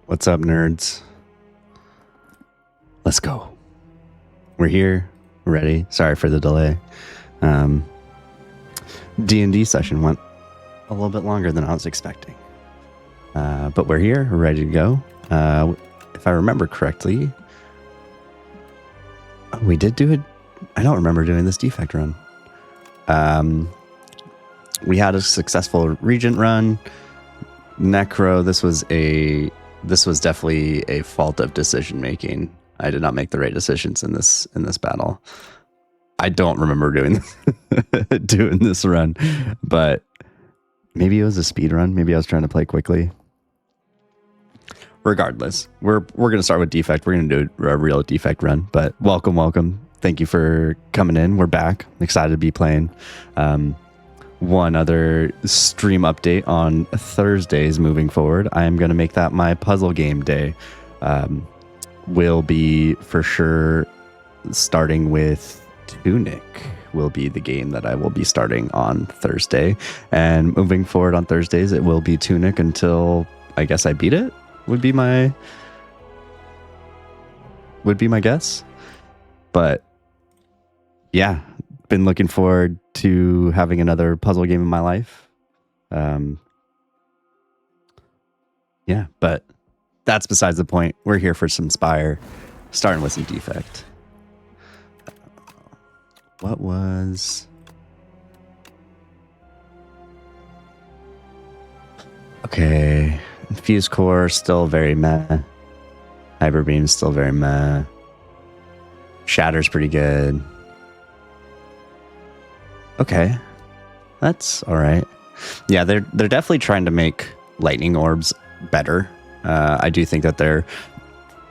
What's up, nerds? Let's go. We're here. We're ready. Sorry for the delay. D&D session went a little bit longer than I was expecting. But we're here. We're ready to go. If I remember correctly, we did do it. I don't remember doing this defect run. We had a successful regent run. Necro, this was definitely a fault of decision making. I did not make the right decisions in this battle. I don't remember doing this run, but maybe it was a speed run. Maybe I was trying to play quickly. Regardless, we're gonna start with defect. We're gonna do a real defect run. But welcome. Thank you for coming in. We're back. I'm excited to be playing. One other stream update on Thursdays moving forward. I am going to make that my puzzle game day. Will be for sure starting with Tunic will be the game that I will be starting on Thursday. And moving forward on Thursdays, it will be Tunic until I guess I beat it would be my guess. But yeah, been looking forward to having another puzzle game in my life. Yeah, but that's besides the point. We're here for some Spire, starting with some Defect. What was... Okay, Fuse Core still very meh. Hyper Beam still very meh. Shatter's pretty good. Okay, that's all right. Yeah, they're definitely trying to make lightning orbs better. I do think that the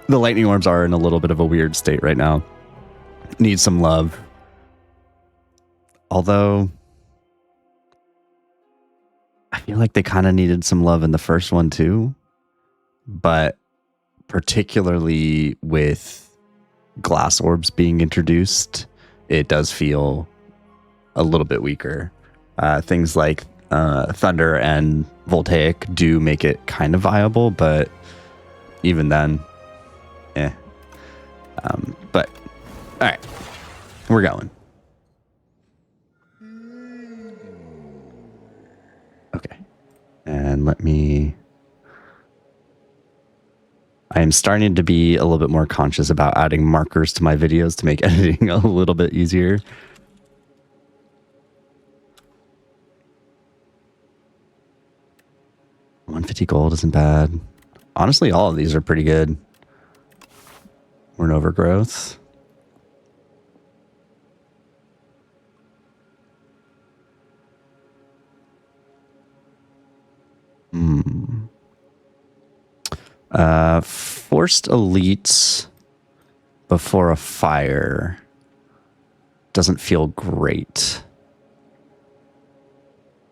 lightning orbs are in a little bit of a weird state right now. Need some love. Although I feel like they kind of needed some love in the first one too, but particularly with glass orbs being introduced, it does feel a little bit weaker. Things like Thunder and Voltaic do make it kind of viable, but even then, but all right, we're going. Okay, and I am starting to be a little bit more conscious about adding markers to my videos to make editing a little bit easier. $150 gold isn't bad. Honestly, all of these are pretty good. We're in overgrowth. Forced elites before a fire doesn't feel great.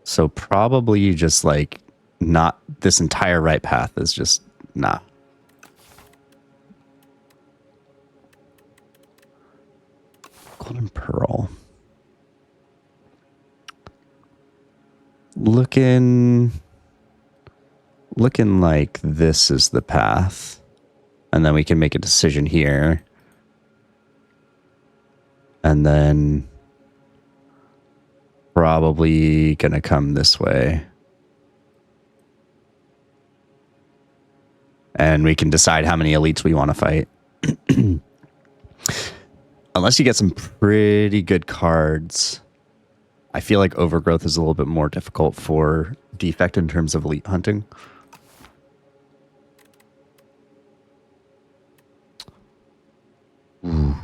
So probably just like not this entire right path is just nah. Golden Pearl. Looking like this is the path. And then we can make a decision here. And then probably gonna come this way. And we can decide how many elites we want to fight. Unless you get some pretty good cards, I feel like Overgrowth is a little bit more difficult for Defect in terms of elite hunting. Ooh.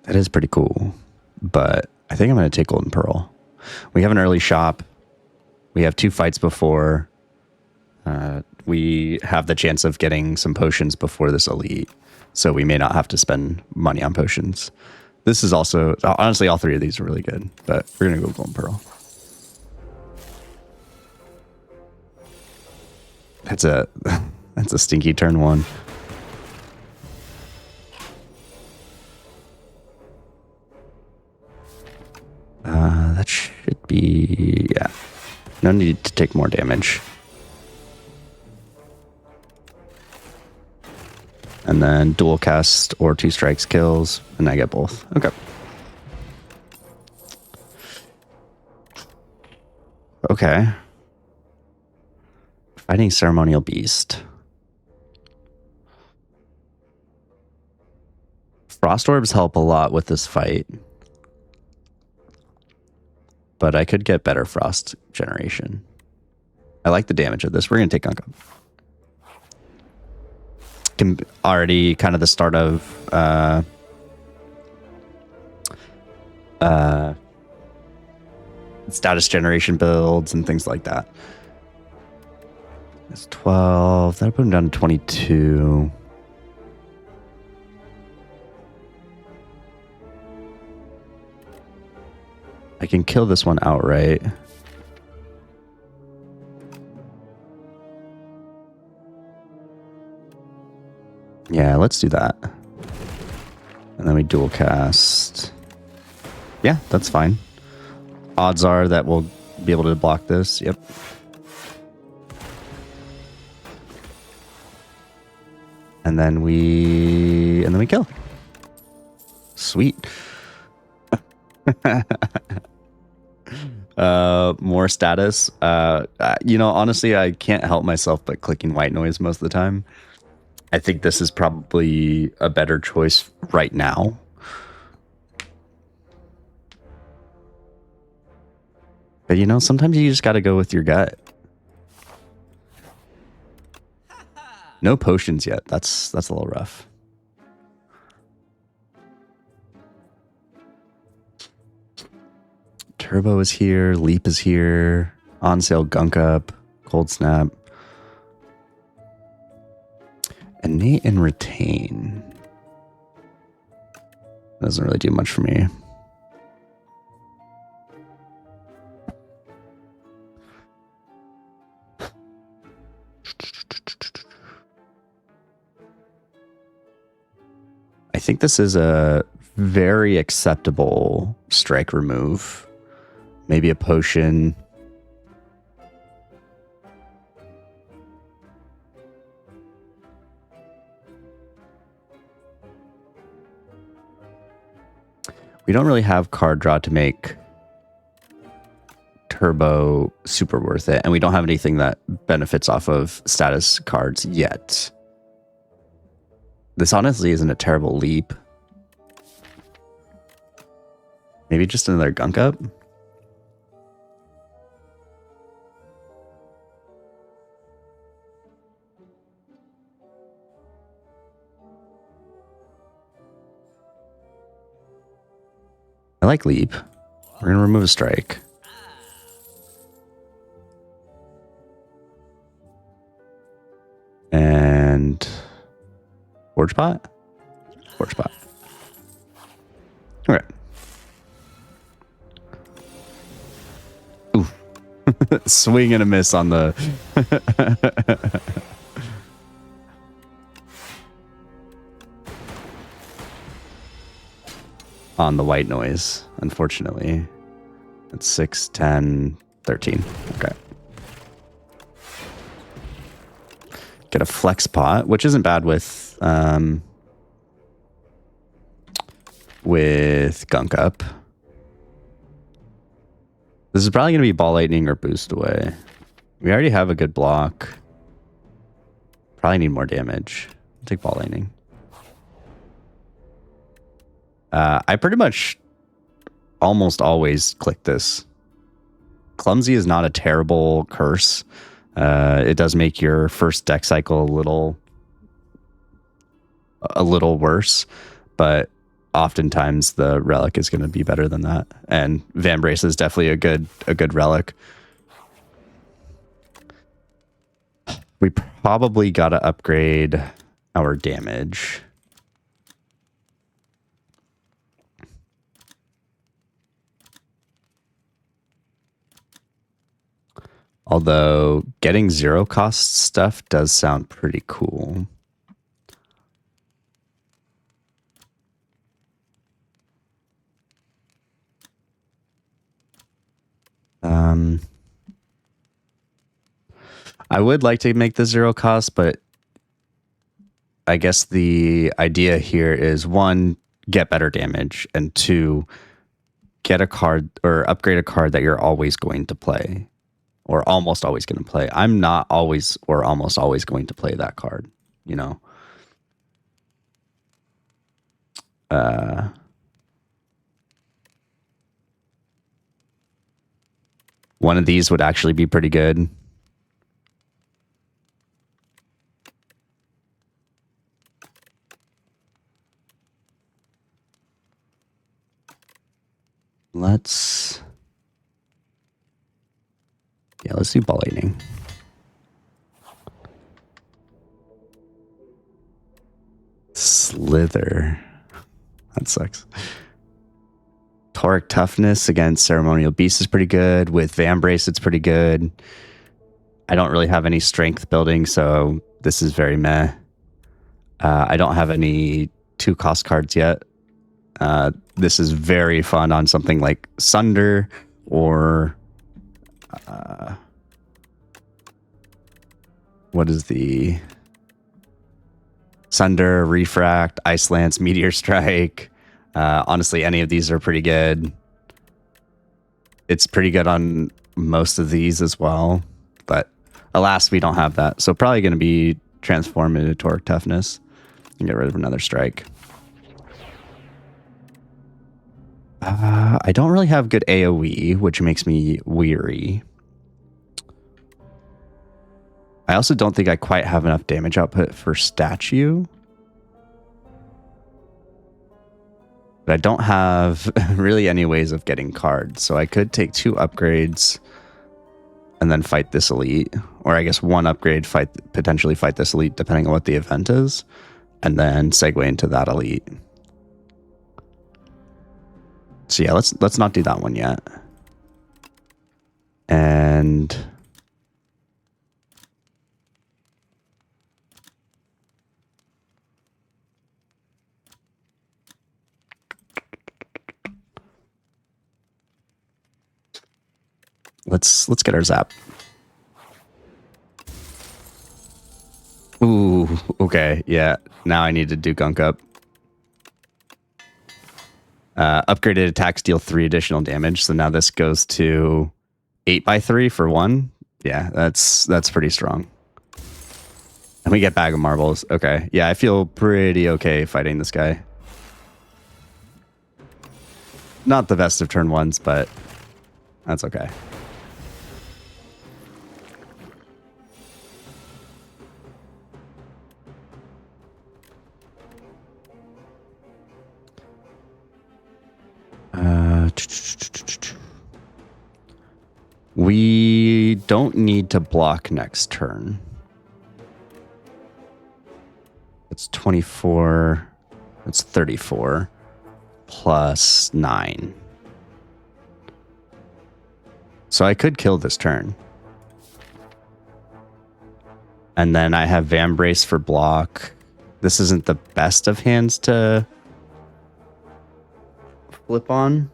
That is pretty cool. But I think I'm going to take Golden Pearl. We have an early shop. We have 2 fights before. We have the chance of getting some potions before this elite, so we may not have to spend money on potions. This is also, honestly, all 3 of these are really good, but we're going to go Golden Pearl. That's a stinky turn 1. That should be, yeah. No need to take more damage. And then dual cast or 2 strikes kills, and I get both. Okay. Okay. Fighting Ceremonial Beast. Frost Orbs help a lot with this fight. But I could get better Frost generation. I like the damage of this. We're going to take Gunk Up. Already kind of the start of status generation builds and things like that. It's 12. That'll put him down to 22. I can kill this one outright. Yeah, let's do that. And then we dual cast. Yeah, that's fine. Odds are that we'll be able to block this. Yep. And then we kill. Sweet. More status. Honestly, I can't help myself but clicking white noise most of the time. I think this is probably a better choice right now. But sometimes you just got to go with your gut. No potions yet. That's a little rough. Turbo is here. Leap is here. On sale Gunk Up. Cold Snap. Innate and Retain. Doesn't really do much for me. I think this is a very acceptable strike remove. Maybe a potion. We don't really have card draw to make Turbo super worth it, and we don't have anything that benefits off of status cards yet. This honestly isn't a terrible leap. Maybe just another Gunk Up? I like leap. We're going to remove a strike. And Forge Pot? Forge Pot. Okay. Ooh. Swing and a miss on the... on the white noise, unfortunately. It's 6, 10, 13. Okay. Get a flex pot, which isn't bad with Gunk Up. This is probably going to be Ball Lightning or Boost Away. We already have a good block. Probably need more damage. I'll take Ball Lightning. I pretty much almost always click this. Clumsy is not a terrible curse. It does make your first deck cycle a little worse, but oftentimes the relic is going to be better than that. And Van Brace is definitely a good relic. We probably got to upgrade our damage. Although getting 0 cost stuff does sound pretty cool. I would like to make the 0 cost, but I guess the idea here is one, get better damage, and two, get a card or upgrade a card that you're always going to play or almost always going to play. I'm not always or almost always going to play that card, you know? One of these would actually be pretty good. Let's do ball lightning. Slither. That sucks. Toric toughness against ceremonial beast is pretty good. With Vambrace, it's pretty good. I don't really have any strength building, so this is very meh. I don't have any 2-cost cards yet. This is very fun on something like Sunder or what is the Sunder, Refract, Ice Lance, Meteor Strike. Honestly, any of these are pretty good. It's pretty good on most of these as well, but alas, we don't have that. So probably going to be transform into Toric Toughness and get rid of another strike. I don't really have good AoE, which makes me weary. I also don't think I quite have enough damage output for Statue. But I don't have really any ways of getting cards. So I could take 2 upgrades and then fight this elite. Or I guess 1 upgrade, potentially fight this elite, depending on what the event is. And then segue into that elite. So yeah, let's not do that one yet. And let's get our zap. Ooh, okay, yeah. Now I need to do gunk up. Upgraded attacks deal 3 additional damage, so now this goes to 8x3 for 1. Yeah, that's pretty strong. And we get Bag of Marbles. Okay, yeah, I feel pretty okay fighting this guy. Not the best of turn 1s, but that's okay. We don't need to block next turn. It's 24. It's 34 plus 9. So I could kill this turn. And then I have Vambrace for block. This isn't the best of hands to flip on.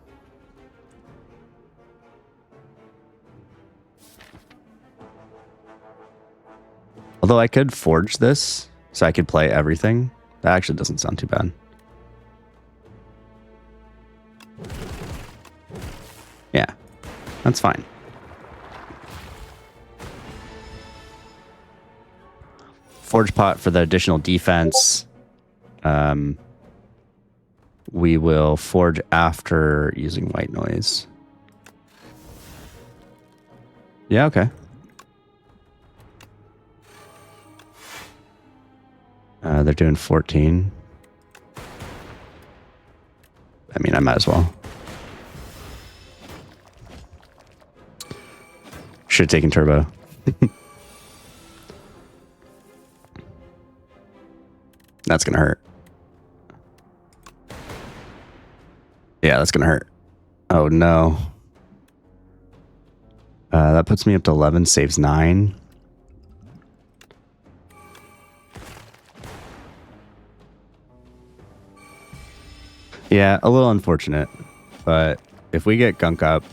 Although I could forge this, so I could play everything. That actually doesn't sound too bad. Yeah, that's fine. Forge pot for the additional defense. We will forge after using white noise. Yeah, okay. They're doing 14. I mean, I might as well. Should have taken turbo. That's gonna hurt. Yeah, that's gonna hurt. Oh no. That puts me up to 11, saves 9. Yeah, a little unfortunate, but if we get gunk up,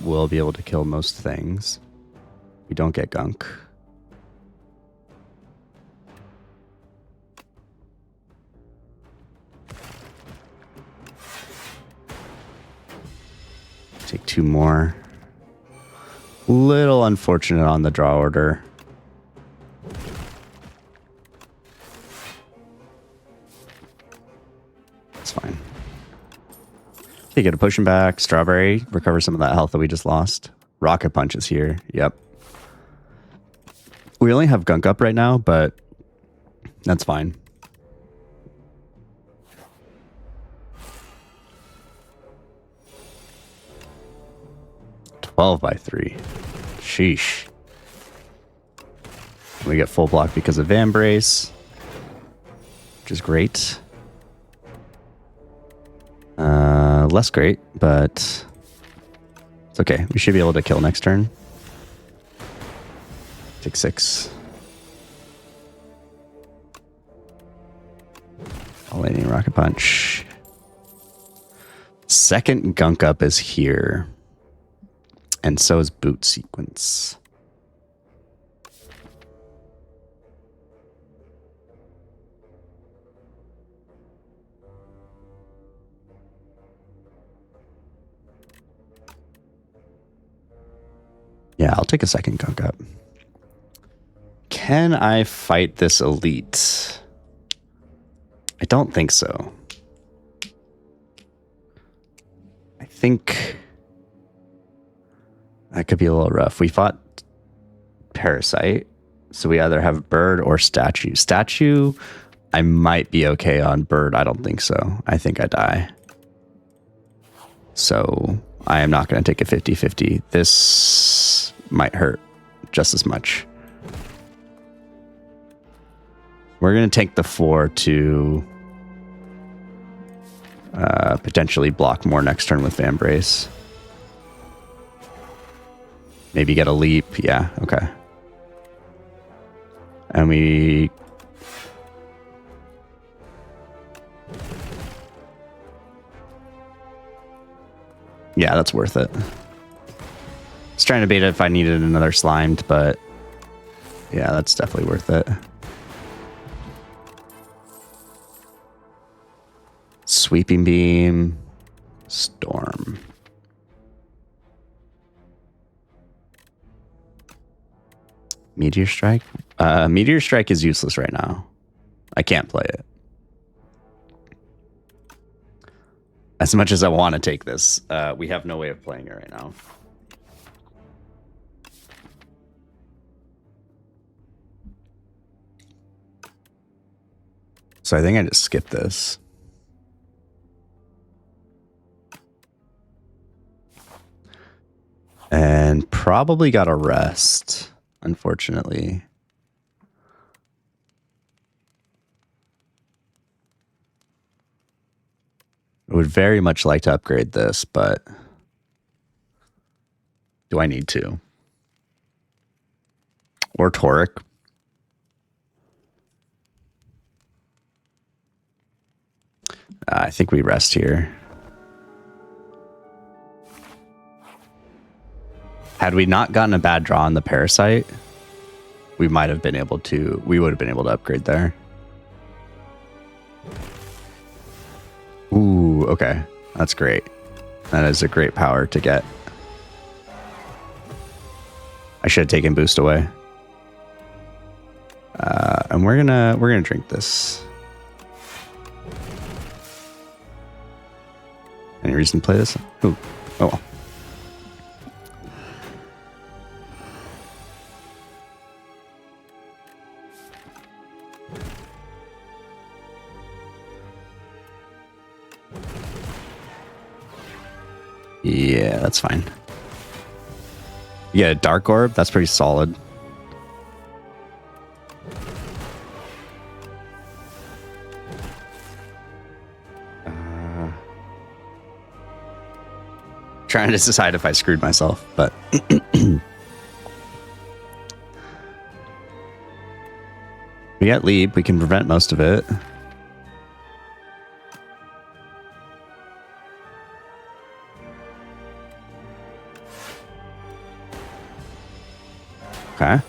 we'll be able to kill most things. We don't get gunk. 2 more. Little unfortunate on the draw order. It's fine. Okay, get a pushing back. Strawberry. Recover some of that health that we just lost. Rocket Punch is here. Yep. We only have Gunk up right now, but that's fine. By 3. Sheesh. We get full block because of Vambrace, which is great. Less great, but it's okay. We should be able to kill next turn. Take 6. Lightning Rocket Punch. Second Gunk up is here. And so is Boot Sequence. Yeah, I'll take a second Gunk up. Can I fight this elite? I don't think so. I think that could be a little rough. We fought Parasite, so we either have Bird or Statue. Statue, I might be okay on. Bird, I don't think so. I think I die. So I am not going to take a 50-50. This might hurt just as much. We're going to take the 4 to potentially block more next turn with Vambrace. Maybe get a leap. Yeah, okay. And we... Yeah, that's worth it. I was trying to bait it if I needed another slimed, but yeah, that's definitely worth it. Sweeping Beam. Storm. Meteor Strike? Meteor Strike is useless right now. I can't play it. As much as I want to take this, we have no way of playing it right now. So I think I just skipped this. And probably got a rest, unfortunately. I would very much like to upgrade this, but do I need to? Or Toric? I think we rest here. Had we not gotten a bad draw on the Parasite, we might have been able to, we would have been able to upgrade there. Ooh, okay. That's great. That is a great power to get. I should have taken boost away. And we're gonna drink this. Any reason to play this? Ooh. Oh well. Yeah, that's fine. Yeah, Dark Orb, that's pretty solid. Trying to decide if I screwed myself, but we got leap. We can prevent most of it. Okay.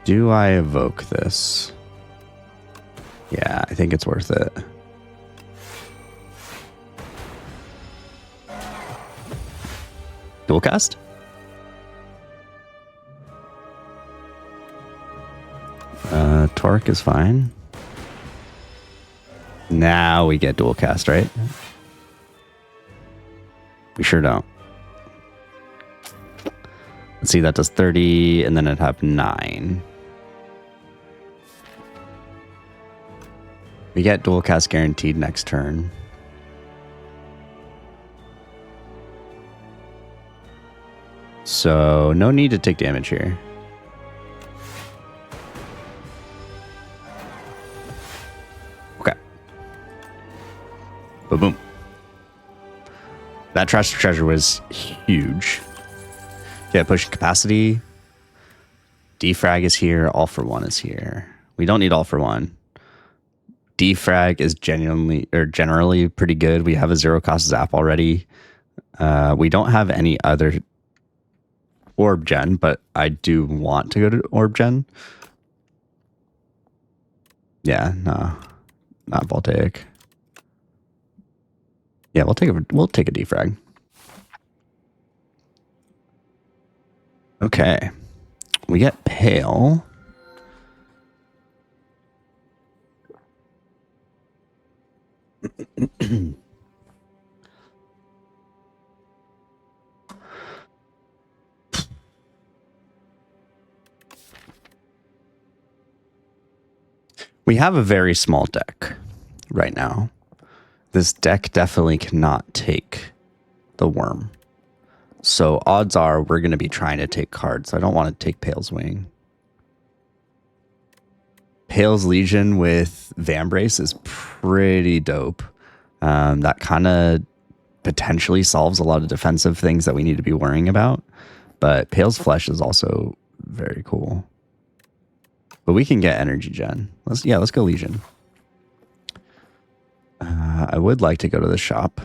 Do I evoke this? Yeah, I think it's worth it. Dual cast? Torque is fine. Now we get dual cast, right? We sure don't. Let's see, that does 30, and then it'd have 9. We get dual cast guaranteed next turn. So, no need to take damage here. Okay. Boom. That trash treasure was huge. Yeah, pushing capacity. Defrag is here. All for one is here. We don't need all for one. Defrag is generally pretty good. We have a 0 cost zap already. We don't have any other orb gen, but I do want to go to orb gen. Yeah, no, not voltaic. Yeah, we'll take a defrag. Okay, we get pale. We have a very small deck right now. This deck definitely cannot take the worm. So odds are we're going to be trying to take cards. I don't want to take Pale's Wing. Pale's Legion with Vambrace is pretty dope. That kind of potentially solves a lot of defensive things that we need to be worrying about. But Pale's Flesh is also very cool. But we can get energy gen. Let's go Legion. I would like to go to the shop.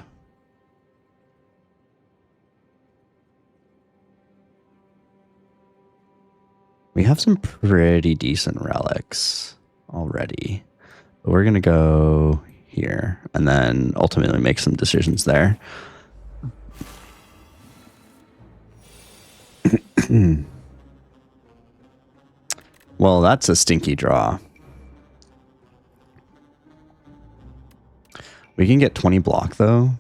We have some pretty decent relics already. But we're going to go here and then ultimately make some decisions there. Well, that's a stinky draw. We can get 20 block, though.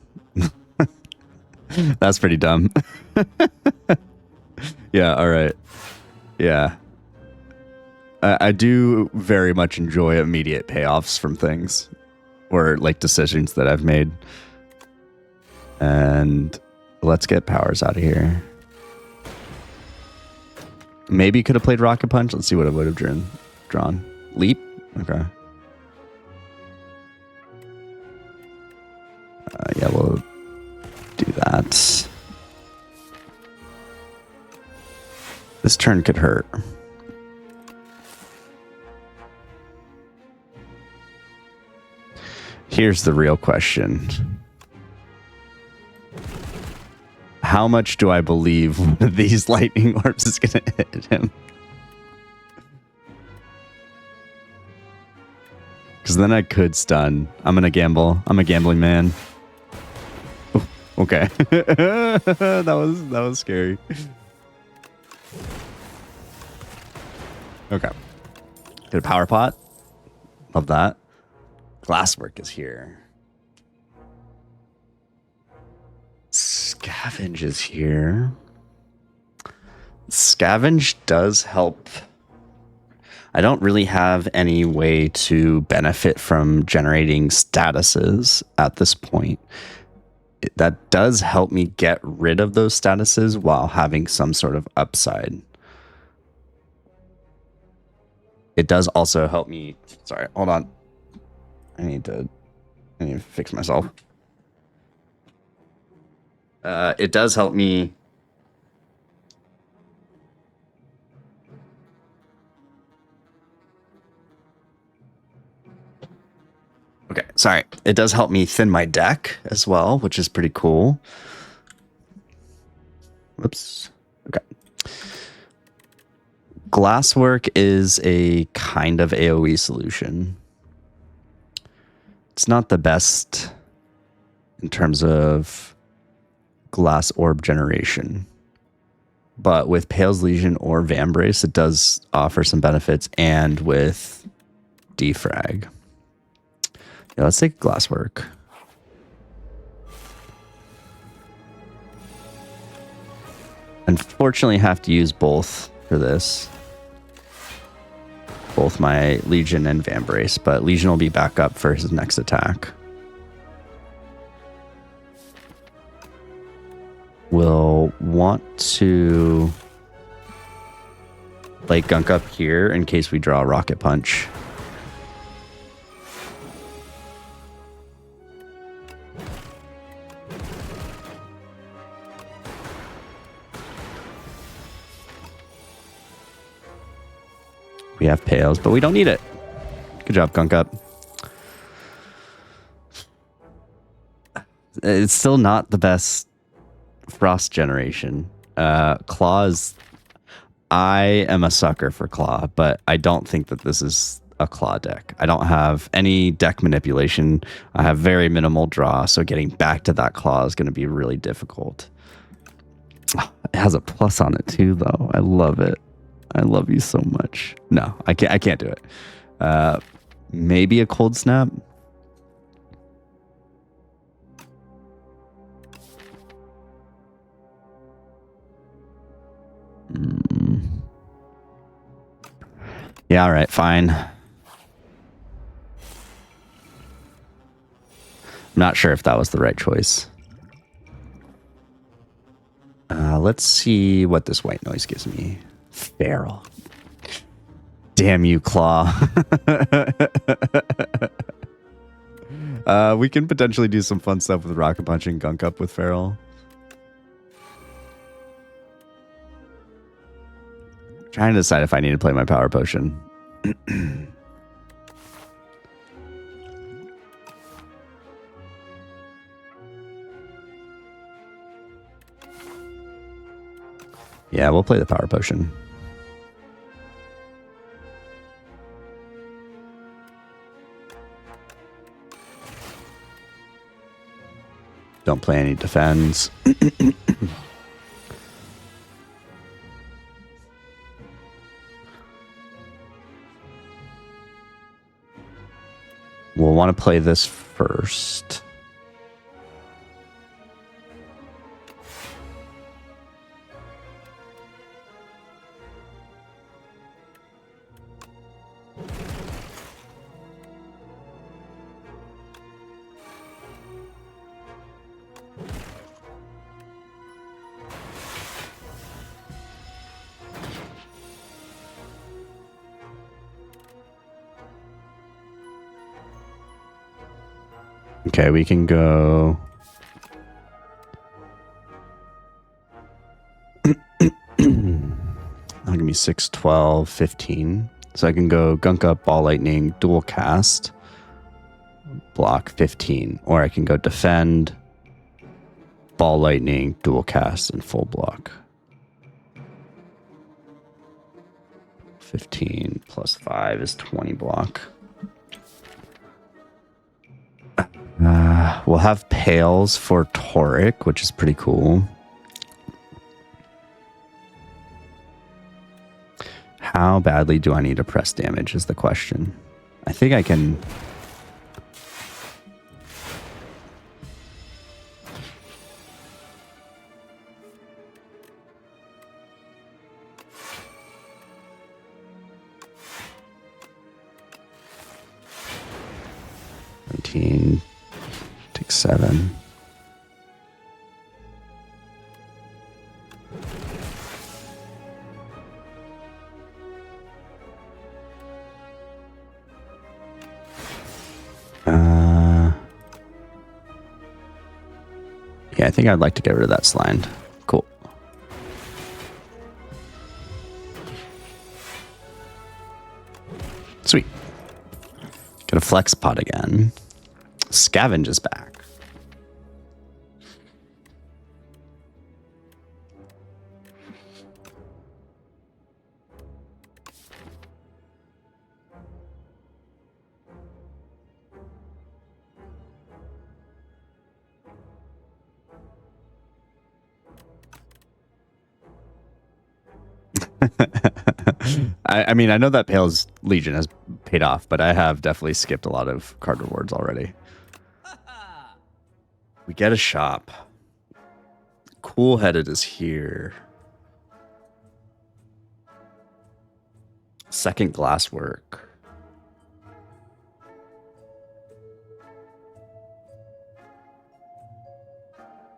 That's pretty dumb. Yeah, all right. Yeah. I do very much enjoy immediate payoffs from things or like decisions that I've made. And let's get powers out of here. Maybe could have played Rocket Punch. Let's see what I would have drawn. Leap? Okay. Yeah, we'll do that. This turn could hurt. Here's the real question. How much do I believe one of these lightning orbs is going to hit him? Because then I could stun. I'm going to gamble. I'm a gambling man. Ooh, okay. that was scary. Okay. Get a power pot. Love that. Glasswork is here. Scavenge is here. Scavenge does help. I don't really have any way to benefit from generating statuses at this point. That does help me get rid of those statuses while having some sort of upside. It does also help me. Sorry, hold on. I need to fix myself. It does help me. Okay, sorry. It does help me thin my deck as well, which is pretty cool. Whoops. Okay. Glasswork is a kind of AoE solution. It's not the best in terms of glass orb generation. But with Pale's Legion or Vambrace, it does offer some benefits, and with defrag. Yeah, let's take glasswork. Unfortunately, have to use both for this. Both my Legion and Vambrace, but Legion will be back up for his next attack. We'll want to like gunk up here in case we draw a rocket punch. We have Pales, but we don't need it. Good job, gunk up. It's still not the best Frost generation. Claws, I am a sucker for Claw, but I don't think that this is a Claw deck. I don't have any deck manipulation. I have very minimal draw, so getting back to that Claw is going to be really difficult. It has a plus on it too, though. I love it. I love you so much. No, I can't do it. Maybe a Cold Snap. Yeah, all right, fine. I'm not sure if that was the right choice. Let's see what this white noise gives me. Feral. Damn you, Claw. We can potentially do some fun stuff with Rocket Punch and Gunk Up with Feral. Trying to decide if I need to play my Power Potion. Yeah, we'll play the Power Potion. Don't play any defends. We'll want to play this first. Okay, we can go. That'll give me 6, 12, 15. So I can go Gunk Up, Ball Lightning, Dual Cast, block 15. Or I can go Defend, Ball Lightning, Dual Cast, and full block. 15 plus 5 is 20 block. We'll have Pales for Toric, which is pretty cool. How badly do I need to press damage is the question. I think I can... Take 7. Yeah, I think I'd like to get rid of that Slind. Cool. Sweet. Get a Flex Pot again. Scavenge is back. I mean, I know that Pale's Legion has paid off, but I have definitely skipped a lot of card rewards already. We get a shop. Cool-headed is here. Second glasswork.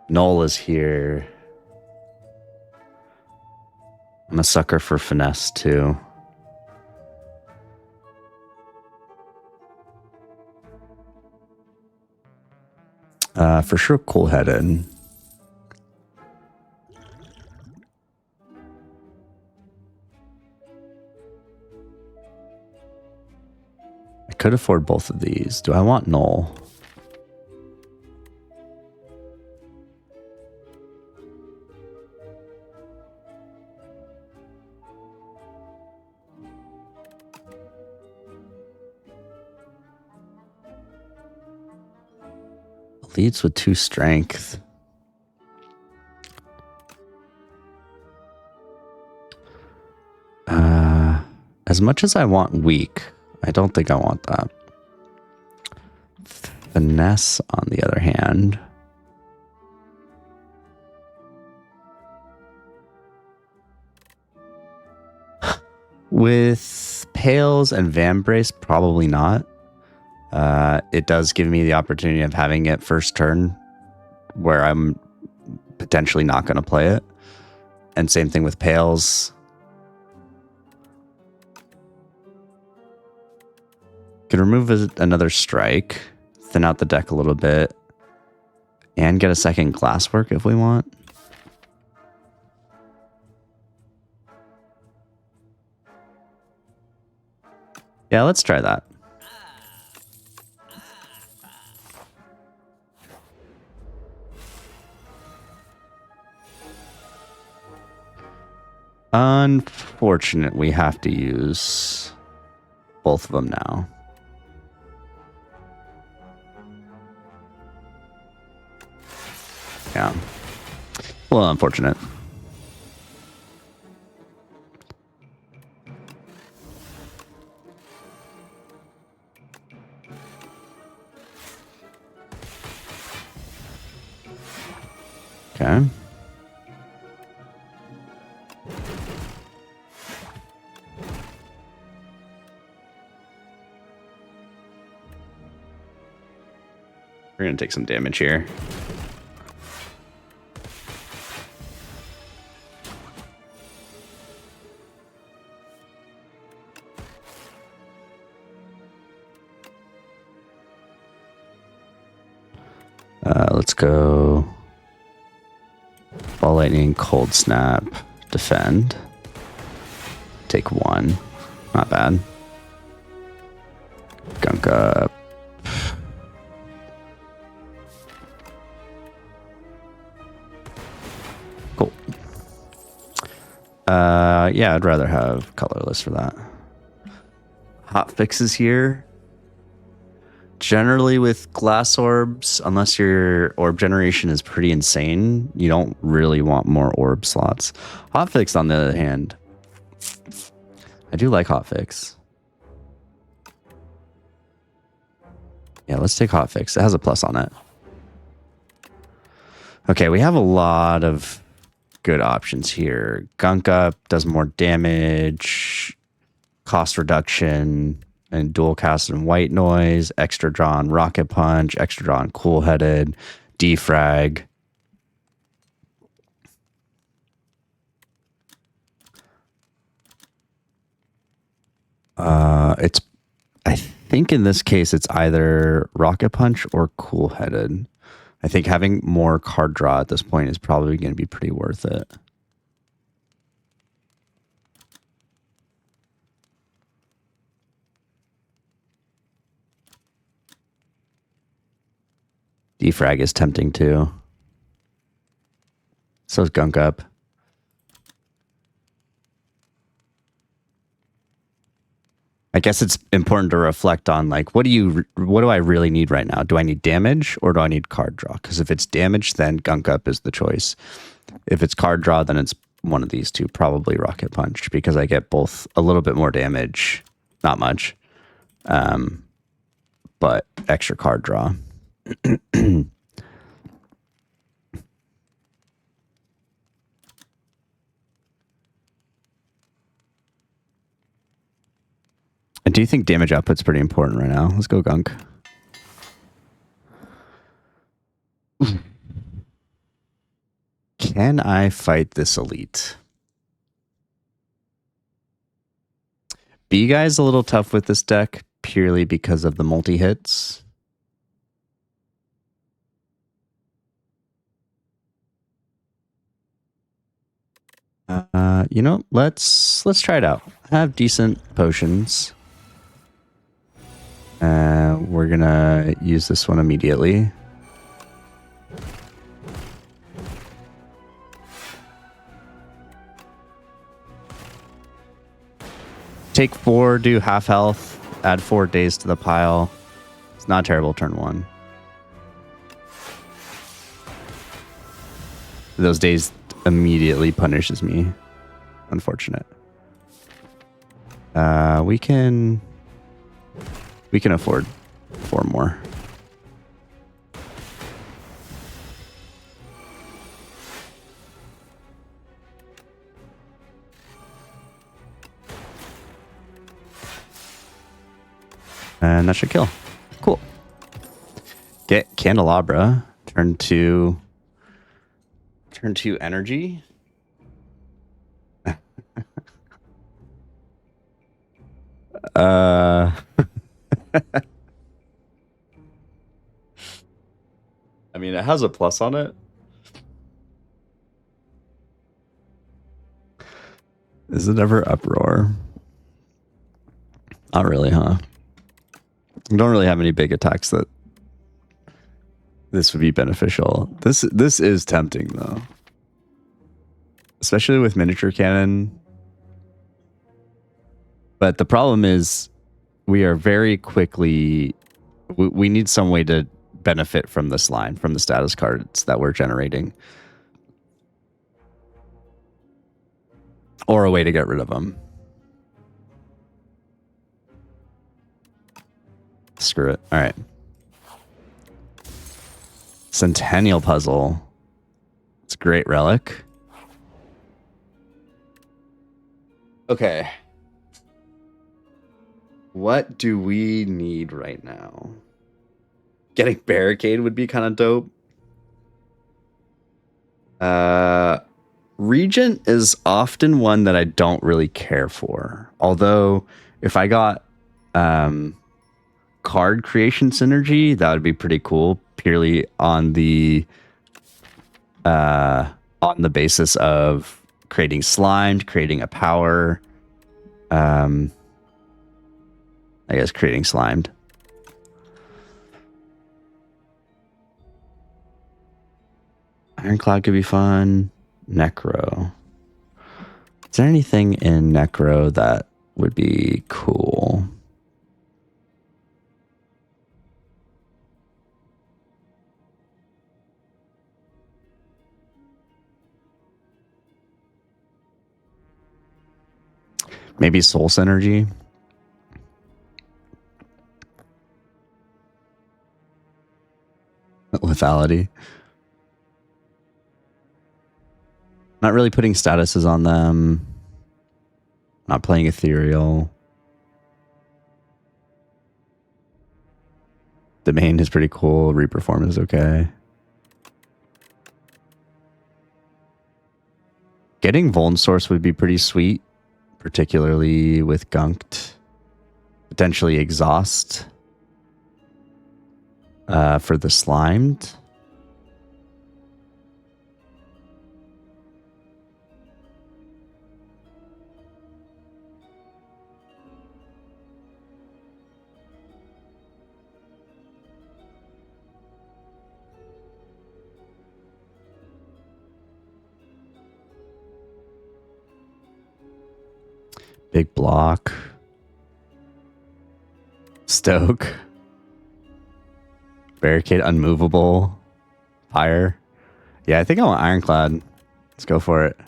Null is here. I'm a sucker for finesse too. For sure, cool-headed. I could afford both of these. Do I want null? Leads with 2 strength. As much as I want weak, I don't think I want that. Finesse, on the other hand. With Pales and Vambrace, probably not. It does give me the opportunity of having it first turn where I'm potentially not going to play it. And same thing with Pales. Can remove another strike, thin out the deck a little bit, and get a second glasswork if we want. Yeah, let's try that. Unfortunate, we have to use both of them now. Yeah. Well, unfortunate. Okay. We're going to take some damage here. Let's go Ball Lightning, Cold Snap, Defend. Take 1. Not bad. Gunk up. Cool. Yeah, I'd rather have colorless for that. Hot fixes here. Generally with glass orbs, unless your orb generation is pretty insane, you don't really want more orb slots. Hotfix, on the other hand, I do like hotfix. Yeah, let's take hotfix. It has a plus on it. Okay, we have a lot of good options here. Gunk up does more damage, cost reduction, and dual cast and white noise, extra drawn rocket punch, extra drawn cool-headed, defrag. I think in this case it's either rocket punch or cool-headed. I think having more card draw at this point is probably going to be pretty worth it. Defrag is tempting too. So is Gunk Up. I guess it's important to reflect on, like, what do I really need right now? Do I need damage or do I need card draw? Because if it's damage, then Gunk Up is the choice. If it's card draw, then it's one of these two, probably Rocket Punch, because I get both a little bit more damage, not much, but extra card draw. I do think damage output's pretty important right now. Let's go Gunk. Can I fight this elite? B guy's a little tough with this deck purely because of the multi-hits. You know, let's try it out. I have decent potions. We're gonna use this one immediately. Take 4, do half health, add 4 days to the pile. It's not terrible turn 1. Those days immediately punishes me. Unfortunate. We can afford 4 more. And that should kill. Cool. Get Candelabra. Turn 2 energy. I mean, it has a plus on it. Is it ever uproar? Not really, huh? I don't really have any big attacks that this would be beneficial. This is tempting though. Especially with miniature cannon. But the problem is we are very quickly we need some way to benefit from this line, from the status cards that we're generating. Or a way to get rid of them. Screw it. All right. Centennial Puzzle. It's a great relic. Okay. What do we need right now? Getting Barricade would be kind of dope. Regent is often one that I don't really care for. Although, if I got card creation synergy, that would be pretty cool. Purely on the basis of creating Slimed, creating a power. I guess creating Slimed. Ironclad could be fun. Necro. Is there anything in Necro that would be cool? Maybe Soul Synergy. Lethality. Not really putting statuses on them. Not playing Ethereal. Domain is pretty cool. Reperform is okay. Getting Vuln Source would be pretty sweet. Particularly with Gunked. Potentially Exhaust. For the Slimed. Big block. Stoke. Barricade unmovable. Fire. Yeah, I think I want Ironclad. Let's go for it.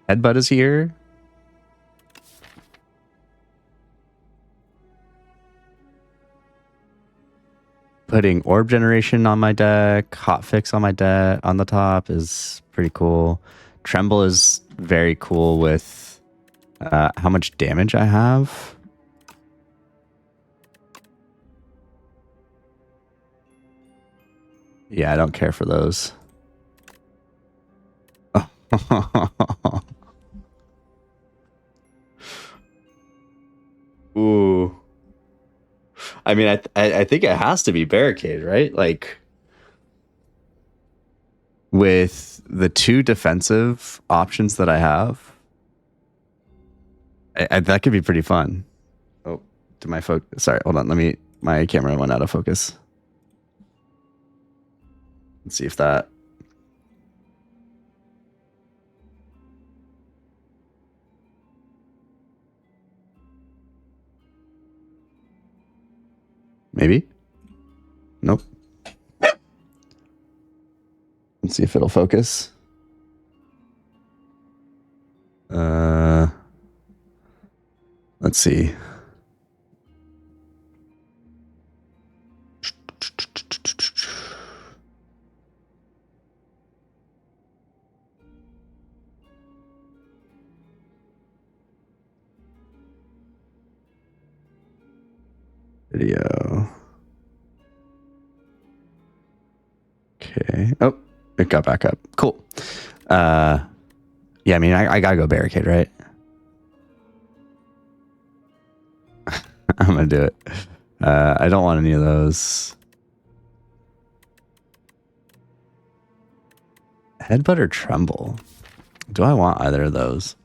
Headbutt is here. Putting orb generation on my deck, hotfix on my deck on the top is pretty cool. Tremble is very cool with how much damage I have. Yeah, I don't care for those. Ooh. I mean, I think it has to be barricade, right? Like, with the 2 defensive options that I have, that could be pretty fun. Oh, to my focus. Sorry, hold on. My camera went out of focus. Let's see if that. Maybe? Nope. Let's see if it'll focus. Let's see. Video. Okay. Oh, it got back up. Cool. Yeah, I mean, I gotta go barricade, right? I'm gonna do it. I don't want any of those. Headbutt or tremble? Do I want either of those?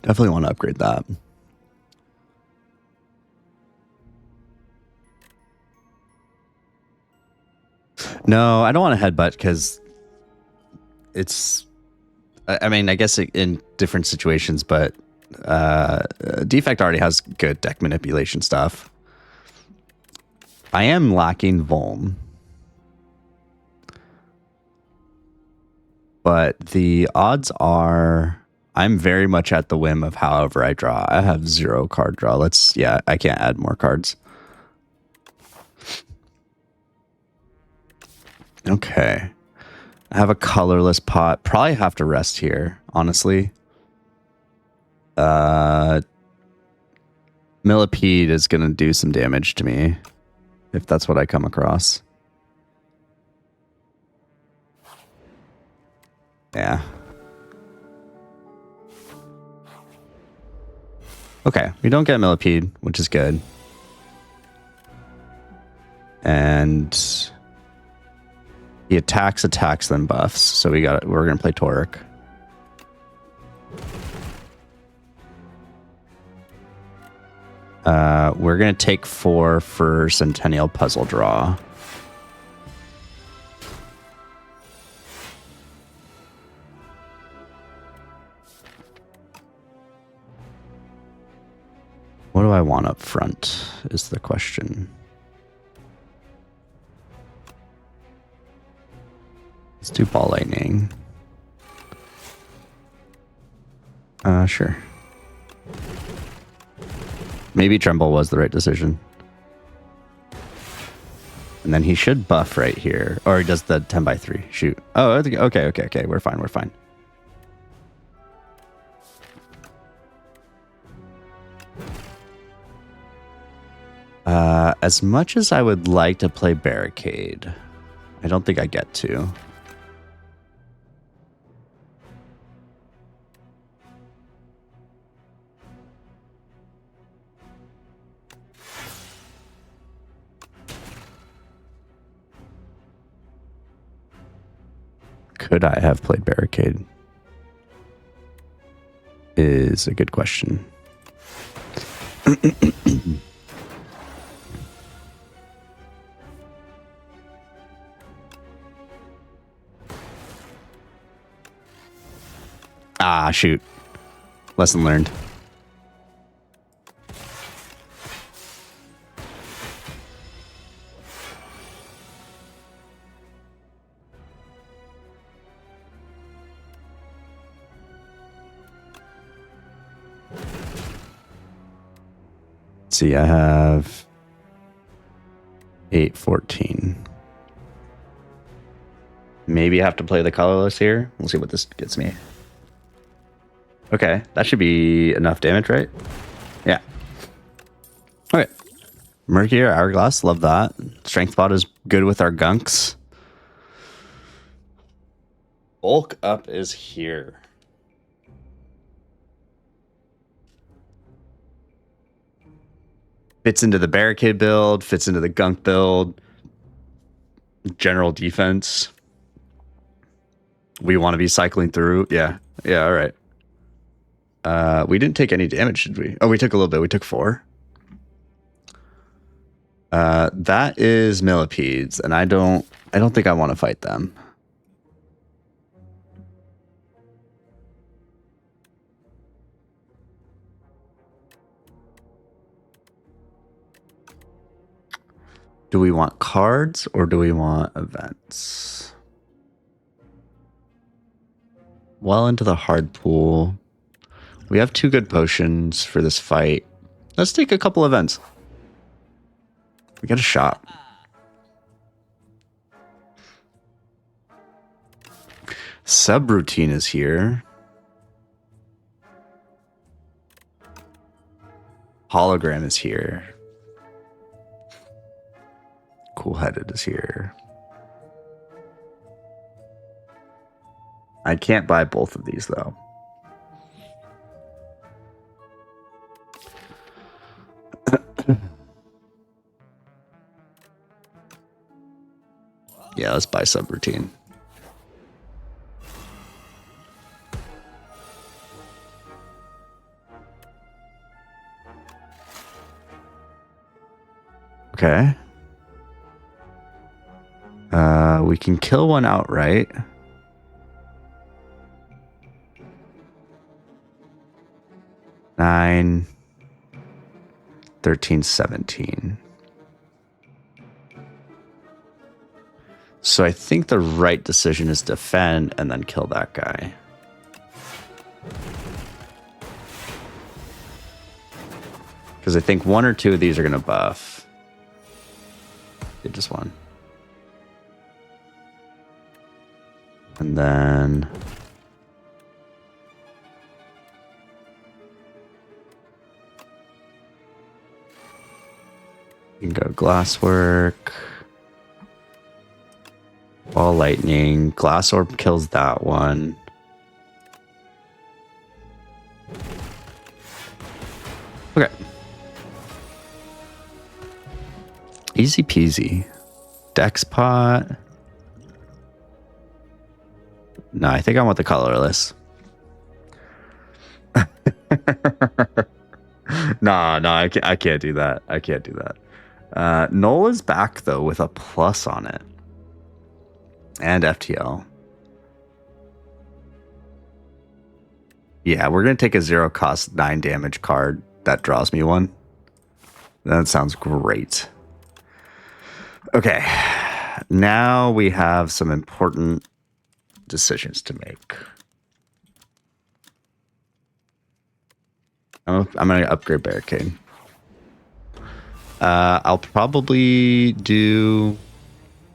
Definitely want to upgrade that. No, I don't want a headbutt because it's... I mean, I guess in different situations, but Defect already has good deck manipulation stuff. I am lacking Vuln. But the odds are I'm very much at the whim of however I draw. I have 0 card draw. I can't add more cards. Okay. I have a colorless pot. Probably have to rest here, honestly. Millipede is going to do some damage to me if that's what I come across. Yeah. Okay, we don't get Millipede, which is good. And he attacks, then buffs. So we're gonna play Torek. We're gonna take 4 for Centennial Puzzle Draw. What do I want up front is the question. Let's do Ball Lightning. Sure. Maybe Tremble was the right decision. And then he should buff right here. Or he does the 10x3. Shoot. Oh, okay. We're fine. As much as I would like to play Barricade, I don't think I get to. Could I have played Barricade? Is a good question. Ah, shoot. Lesson learned. see, I have 814. Maybe I have to play the colorless here. We'll see what this gets me. Okay, that should be enough damage, right? Yeah. Okay. Mercury Hourglass, love that. Strength Pot is good with our gunks. Bulk Up is here. Fits into the barricade build, fits into the gunk build. General defense. We want to be cycling through. Yeah. Yeah, all right. We didn't take any damage, did we? Oh, we took a little bit. We took 4. That is millipedes, and I don't think I want to fight them. Do we want cards or do we want events? Well into the hard pool. We have 2 good potions for this fight. Let's take a couple events. We got a shot. Subroutine is here. Hologram is here. Cool-headed is here. I can't buy both of these, though. Yeah, let's buy subroutine. Okay. We can kill one outright. Nine, 13, 17. So I think the right decision is defend and then kill that guy. Because I think 1 or 2 of these are going to buff. Just 1. And then... you can go Glasswork. Ball Lightning. Glass Orb kills that one. Okay. Easy peasy. Dex Pot. No, I think I want the colorless. No, I can't do that. I can't do that. Null is back, though, with a plus on it. And FTL. Yeah, we're going to take a 0-cost 9 damage card that draws me one. That sounds great. Okay. Now we have some important decisions to make. I'm going to upgrade Barricade. I'll probably do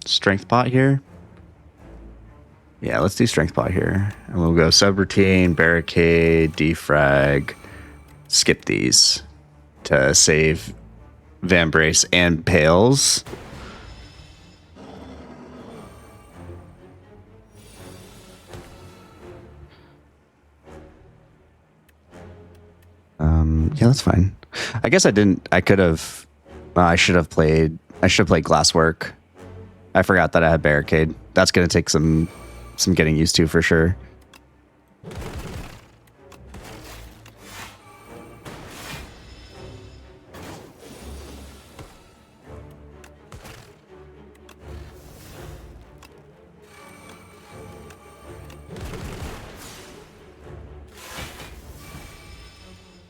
Strength Pot here. Yeah, let's do Strength Pot here. And we'll go Subroutine, Barricade, Defrag, skip these to save Vambrace and Pales. Yeah, that's fine. I guess I should have played Glasswork. I forgot that I had Barricade. That's going to take some getting used to for sure.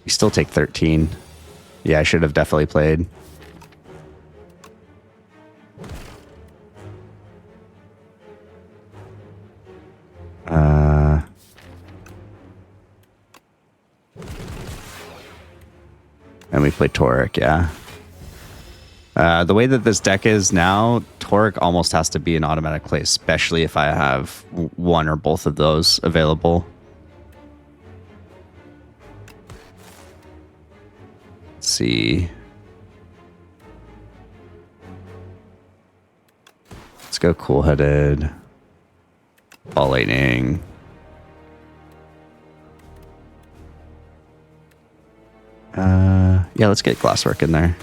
We still take 13. Yeah, I should have definitely played. And we play Toric, yeah. The way that this deck is now, Toric almost has to be an automatic play, especially if I have one or both of those available. Let's see. Let's go Cool-Headed. Ball Lightning. Yeah, let's get Glasswork in there.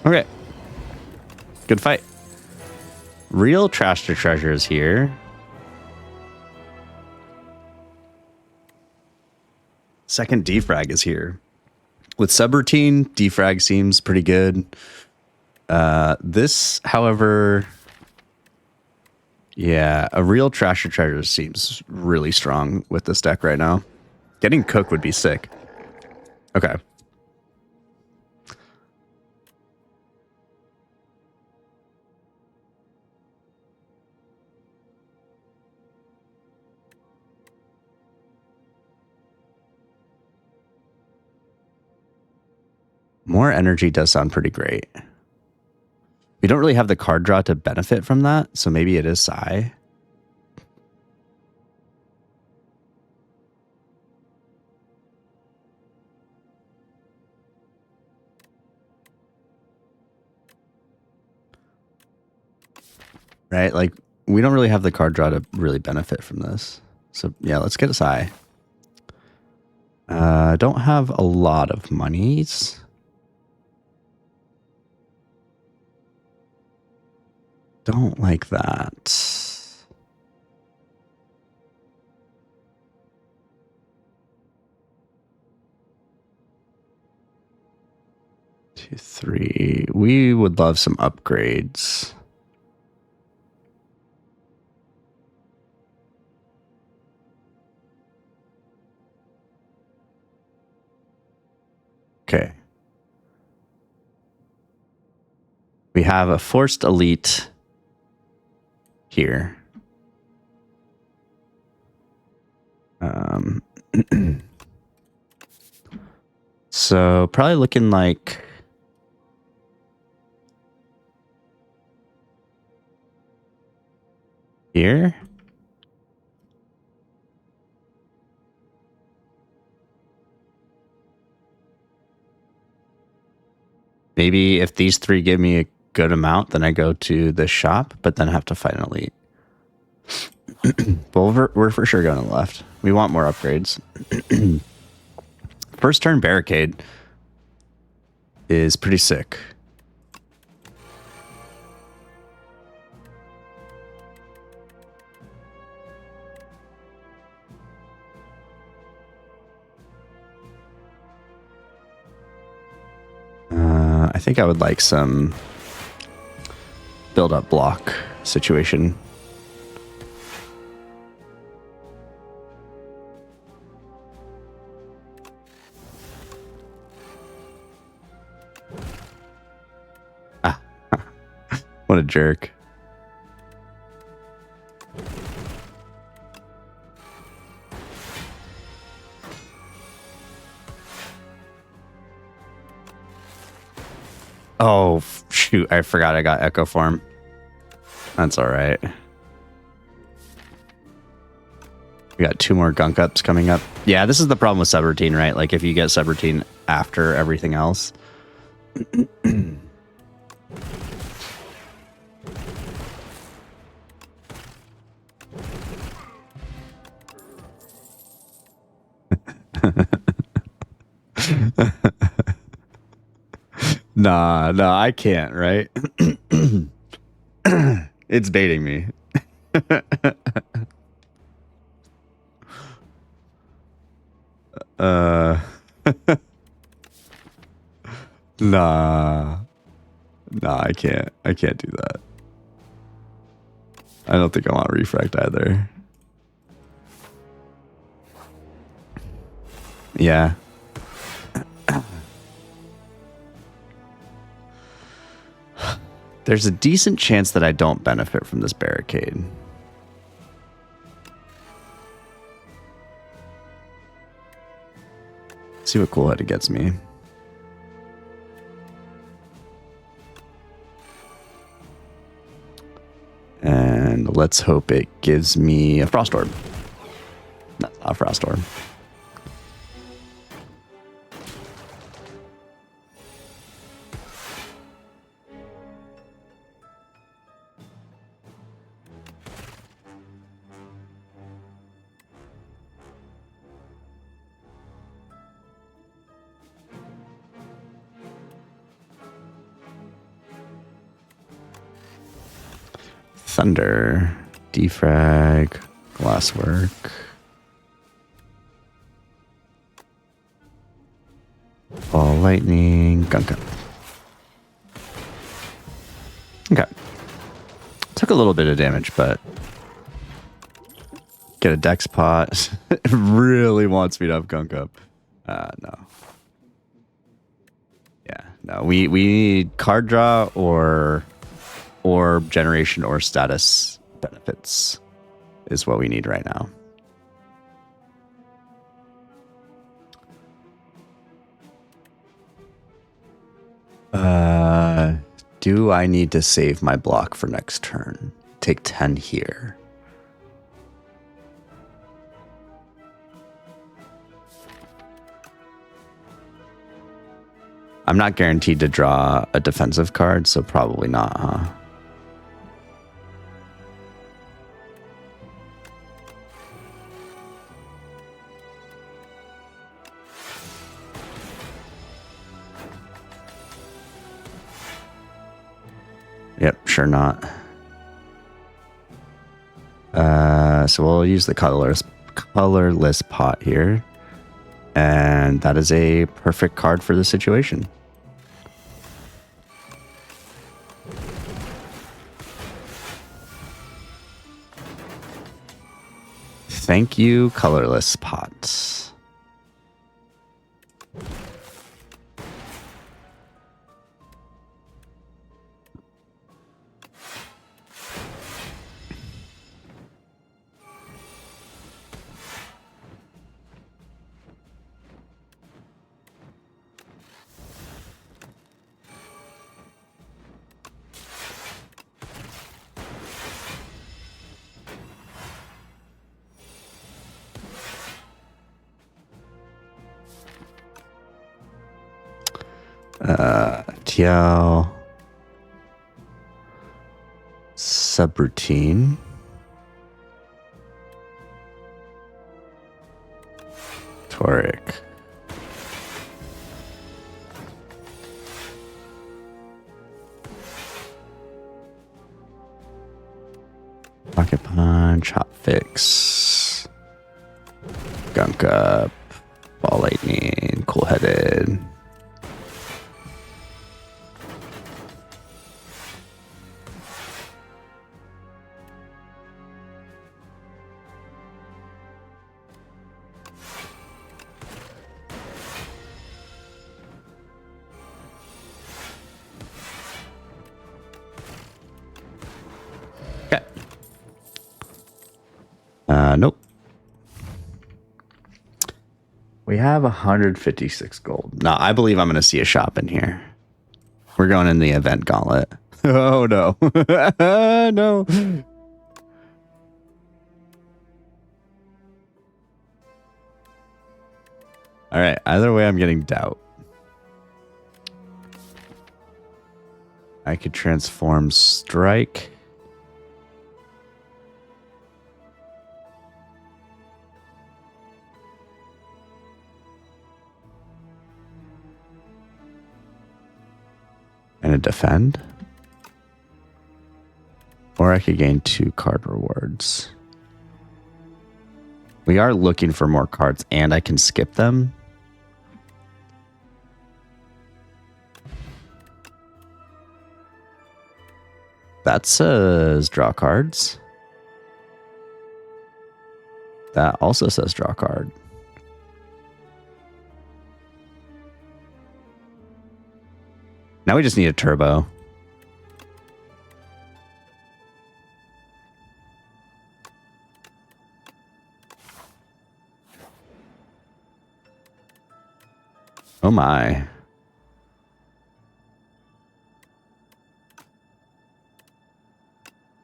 Okay. Good fight. Real Trash to Treasure is here. Second Defrag is here. With Subroutine, Defrag seems pretty good. This, however... Yeah, a Real Trash to Treasure seems really strong with this deck right now. Getting Cook would be sick. Okay. More energy does sound pretty great. We don't really have the card draw to benefit from that, so maybe it is Psy. Right? Like, we don't really have the card draw to really benefit from this. So, yeah, let's get a Psy. Don't have a lot of monies. Don't like that. Two, three. We would love some upgrades. Okay. We have a Forced Elite here. So probably looking like here. Maybe if these three give me a good amount, then I go to the shop, but then have to fight an elite. But we're for sure going to the left. We want more upgrades. First turn Barricade is pretty sick. I think I would like some build-up block situation. Ah, what a jerk. Oh, shoot. I forgot I got Echo Form. That's all right. We got 2 more gunk ups coming up. Yeah, this is the problem with subroutine, right? Like, if you get subroutine after everything else. Nah, I can't, right? It's baiting me. Nah, I can't do that. I don't think I want refract either. Yeah. There's a decent chance that I don't benefit from this barricade. See what cool head it gets me. And let's hope it gives me a Frost Orb. Not a Frost Orb. Thunder, defrag, glasswork, ball lightning, gunk up. Okay. Took a little bit of damage, but get a dex pot. It really wants me to have gunk up. No. Yeah, no. We need card draw or generation or status benefits is what we need right now. Do I need to save my block for next turn? Take 10 here. I'm not guaranteed to draw a defensive card, so probably not, huh? Yep, sure not. So we'll use the colorless pot here. And that is a perfect card for the situation. Thank you, colorless pots. TL subroutine. Toric. Pocket punch, hot fix, gunk up, ball lightning, cool headed. Nope. We have 156 gold. No, I believe I'm going to see a shop in here. We're going in the event gauntlet. Oh, no. No. All right. Either way, I'm getting doubt. I could transform strike. And a defend. Or I could gain 2 card rewards. We are looking for more cards, and I can skip them. That says draw cards. That also says draw card. Now we just need a turbo. Oh my.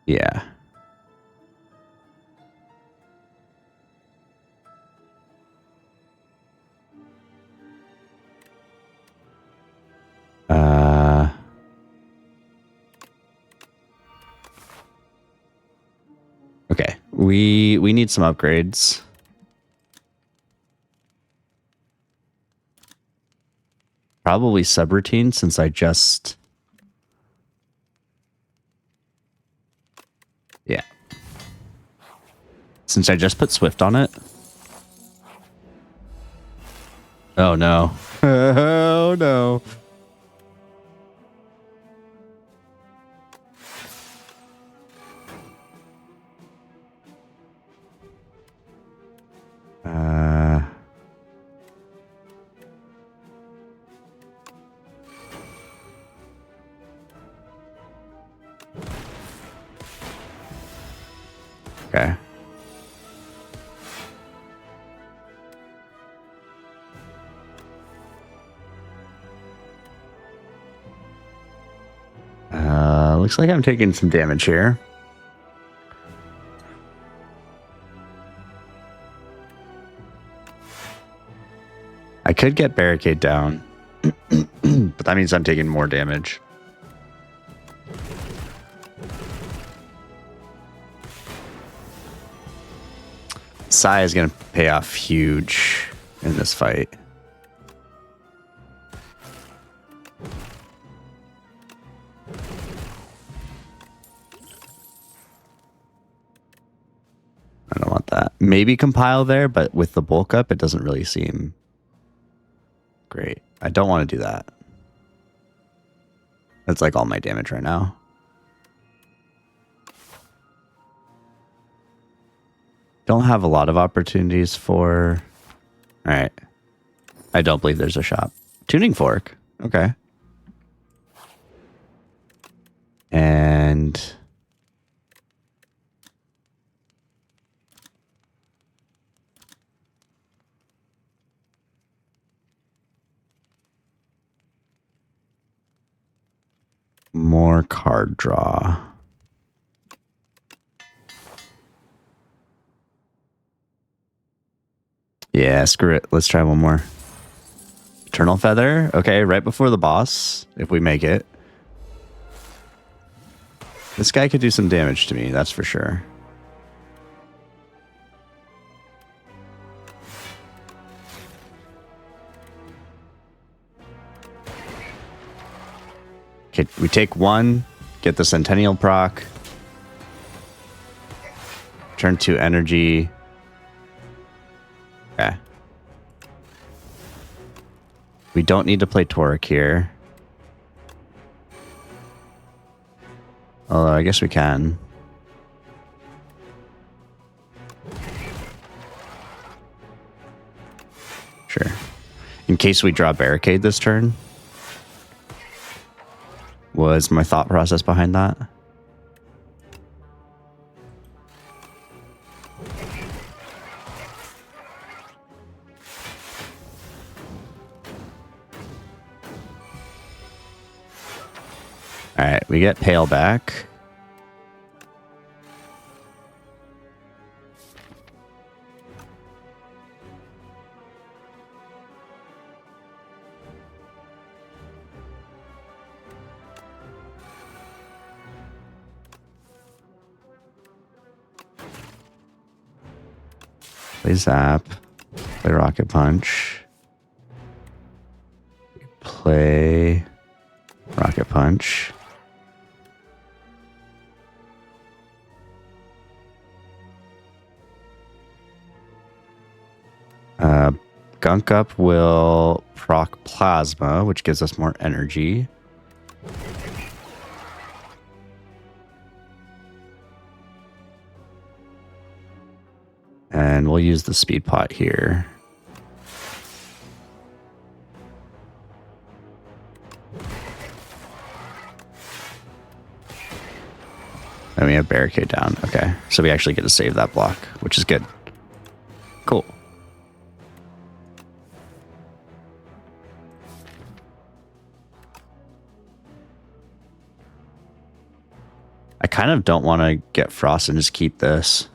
Yeah. Okay. We need some upgrades. Probably subroutine since I just... Yeah. Since I just put Swift on it. Oh no. Oh no. Okay. Looks like I'm taking some damage here. I could get barricade down, but that means I'm taking more damage. Sai is going to pay off huge in this fight. I don't want that. Maybe compile there, but with the bulk up, it doesn't really seem great. I don't want to do that. That's like all my damage right now. Don't have a lot of opportunities for... All right. I don't believe there's a shop. Tuning fork. Okay. And... more card draw. Yeah, screw it. Let's try one more. Eternal Feather. Okay, right before the boss, if we make it. This guy could do some damage to me, that's for sure. Okay, we take one, get the Centennial proc. Turn 2 energy. Okay. We don't need to play Toric here. Although I guess we can. Sure. In case we draw Barricade this turn. Was my thought process behind that. All right, we get Pale back. Play Zap. Play Rocket Punch. Play Rocket Punch. Gunk Up will proc Plasma, which gives us more energy. And we'll use the Speed Pot here. And we have barricade down. Okay. So we actually get to save that block, which is good. Cool. I kind of don't want to get frost and just keep this.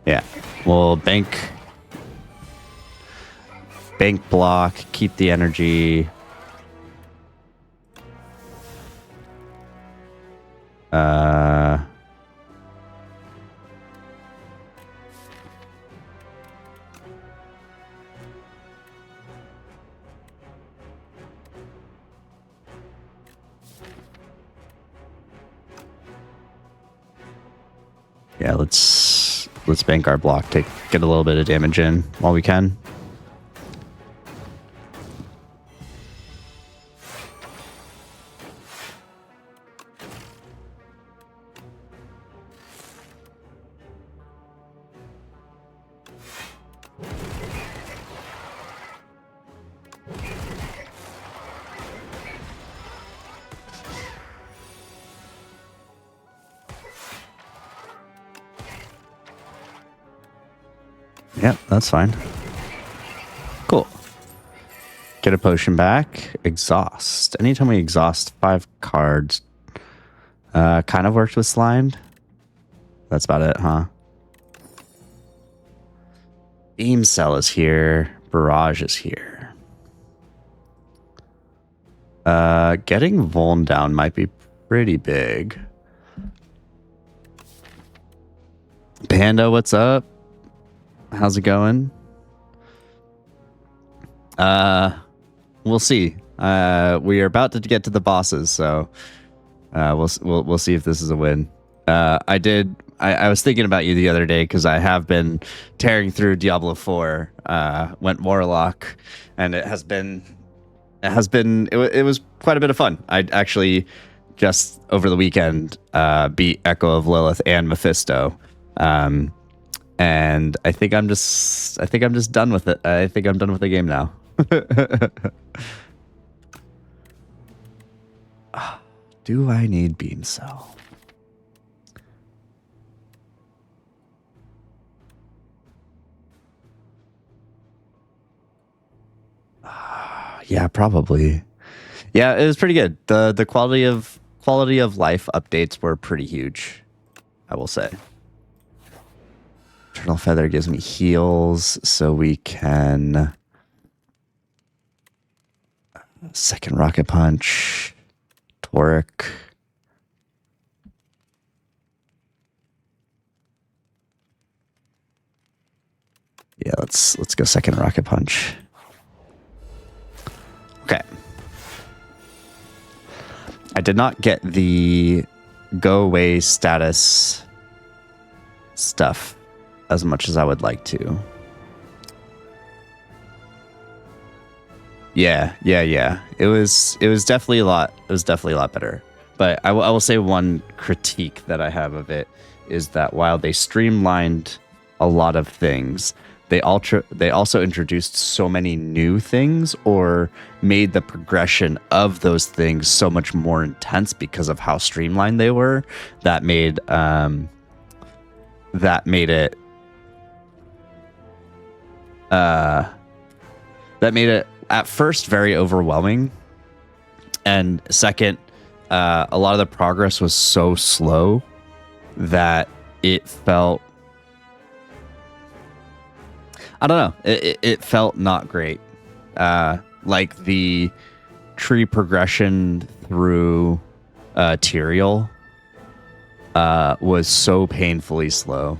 Yeah. We'll bank block, keep the energy. Yeah, let's bank our block to get a little bit of damage in while we can. Yep, that's fine. Cool. Get a potion back. Exhaust. Anytime we exhaust 5 cards, kind of worked with Slimed. That's about it, huh? Beam Cell is here. Barrage is here. Getting Vuln down might be pretty big. Panda, what's up? How's it going? We'll see. We are about to get to the bosses, so we'll see if this is a win. I was thinking about you the other day because I have been tearing through Diablo 4. Went Warlock, and it was quite a bit of fun. I actually just over the weekend beat Echo of Lilith and Mephisto. And I think I'm just done with it. I think I'm done with the game now. Do I need Beam Cell? Yeah, probably. Yeah, it was pretty good. The quality of life updates were pretty huge, I will say. Eternal Feather gives me heals, so we can second Rocket Punch, Toric. Yeah, let's go second Rocket Punch. Okay. I did not get the go away status stuff as much as I would like to. Yeah. It was definitely a lot. It was definitely a lot better. But I will say one critique that I have of it is that while they streamlined a lot of things, they also introduced so many new things or made the progression of those things so much more intense because of how streamlined they were. That made it at first very overwhelming, and second, a lot of the progress was so slow that it felt, I don't know, it felt not great. Like the tree progression through Tyrael was so painfully slow.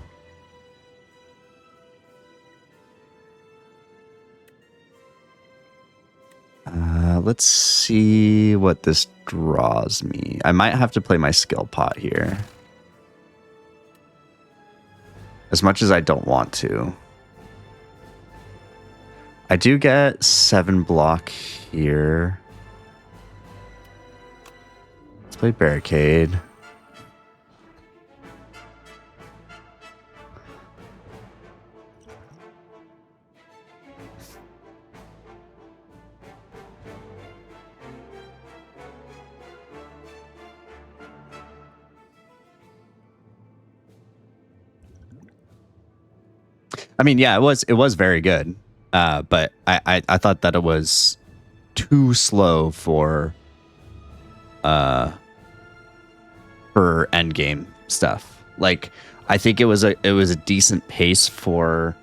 Let's see what this draws me. I might have to play my skill pot here. As much as I don't want to. I do get 7 block here. Let's play Barricade. I mean, yeah, it was very good. But I thought that it was too slow for end game stuff. Like, I think it was a decent pace for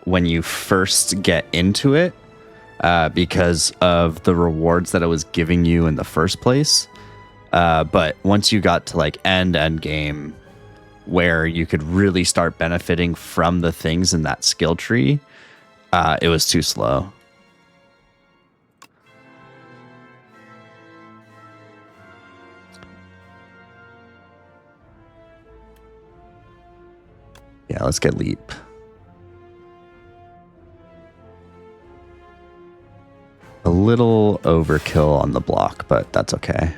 when you first get into it, because of the rewards that it was giving you in the first place. But once you got to like end game, where you could really start benefiting from the things in that skill tree, it was too slow. Yeah, let's get leap. A little overkill on the block, but that's okay.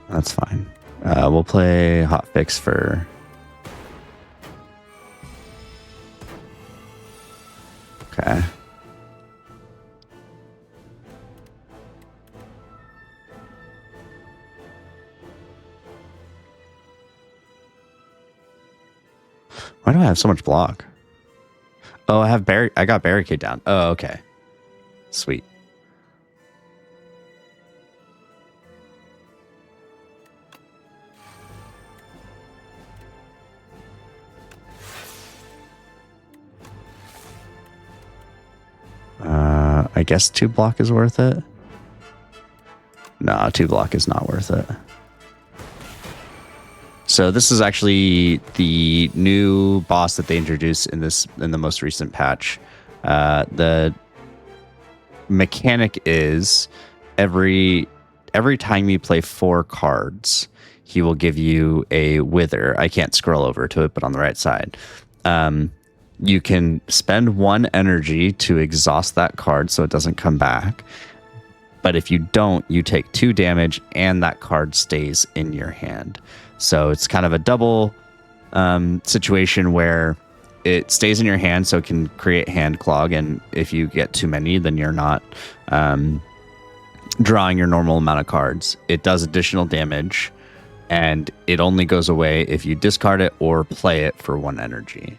That's fine. We'll play hotfix for... Okay. Why do I have so much block? Oh, I got barricade down. Oh, okay. Sweet. I guess 2 block is worth it. No, 2 block is not worth it. So this is actually the new boss that they introduced in the most recent patch. The mechanic is every time you play 4 cards, he will give you a wither. I can't scroll over to it, but on the right side, you can spend 1 energy to exhaust that card so it doesn't come back. But if you don't, you take 2 damage and that card stays in your hand. So it's kind of a double situation where it stays in your hand, so it can create hand clog. And if you get too many, then you're not drawing your normal amount of cards. It does additional damage, and it only goes away if you discard it or play it for 1 energy.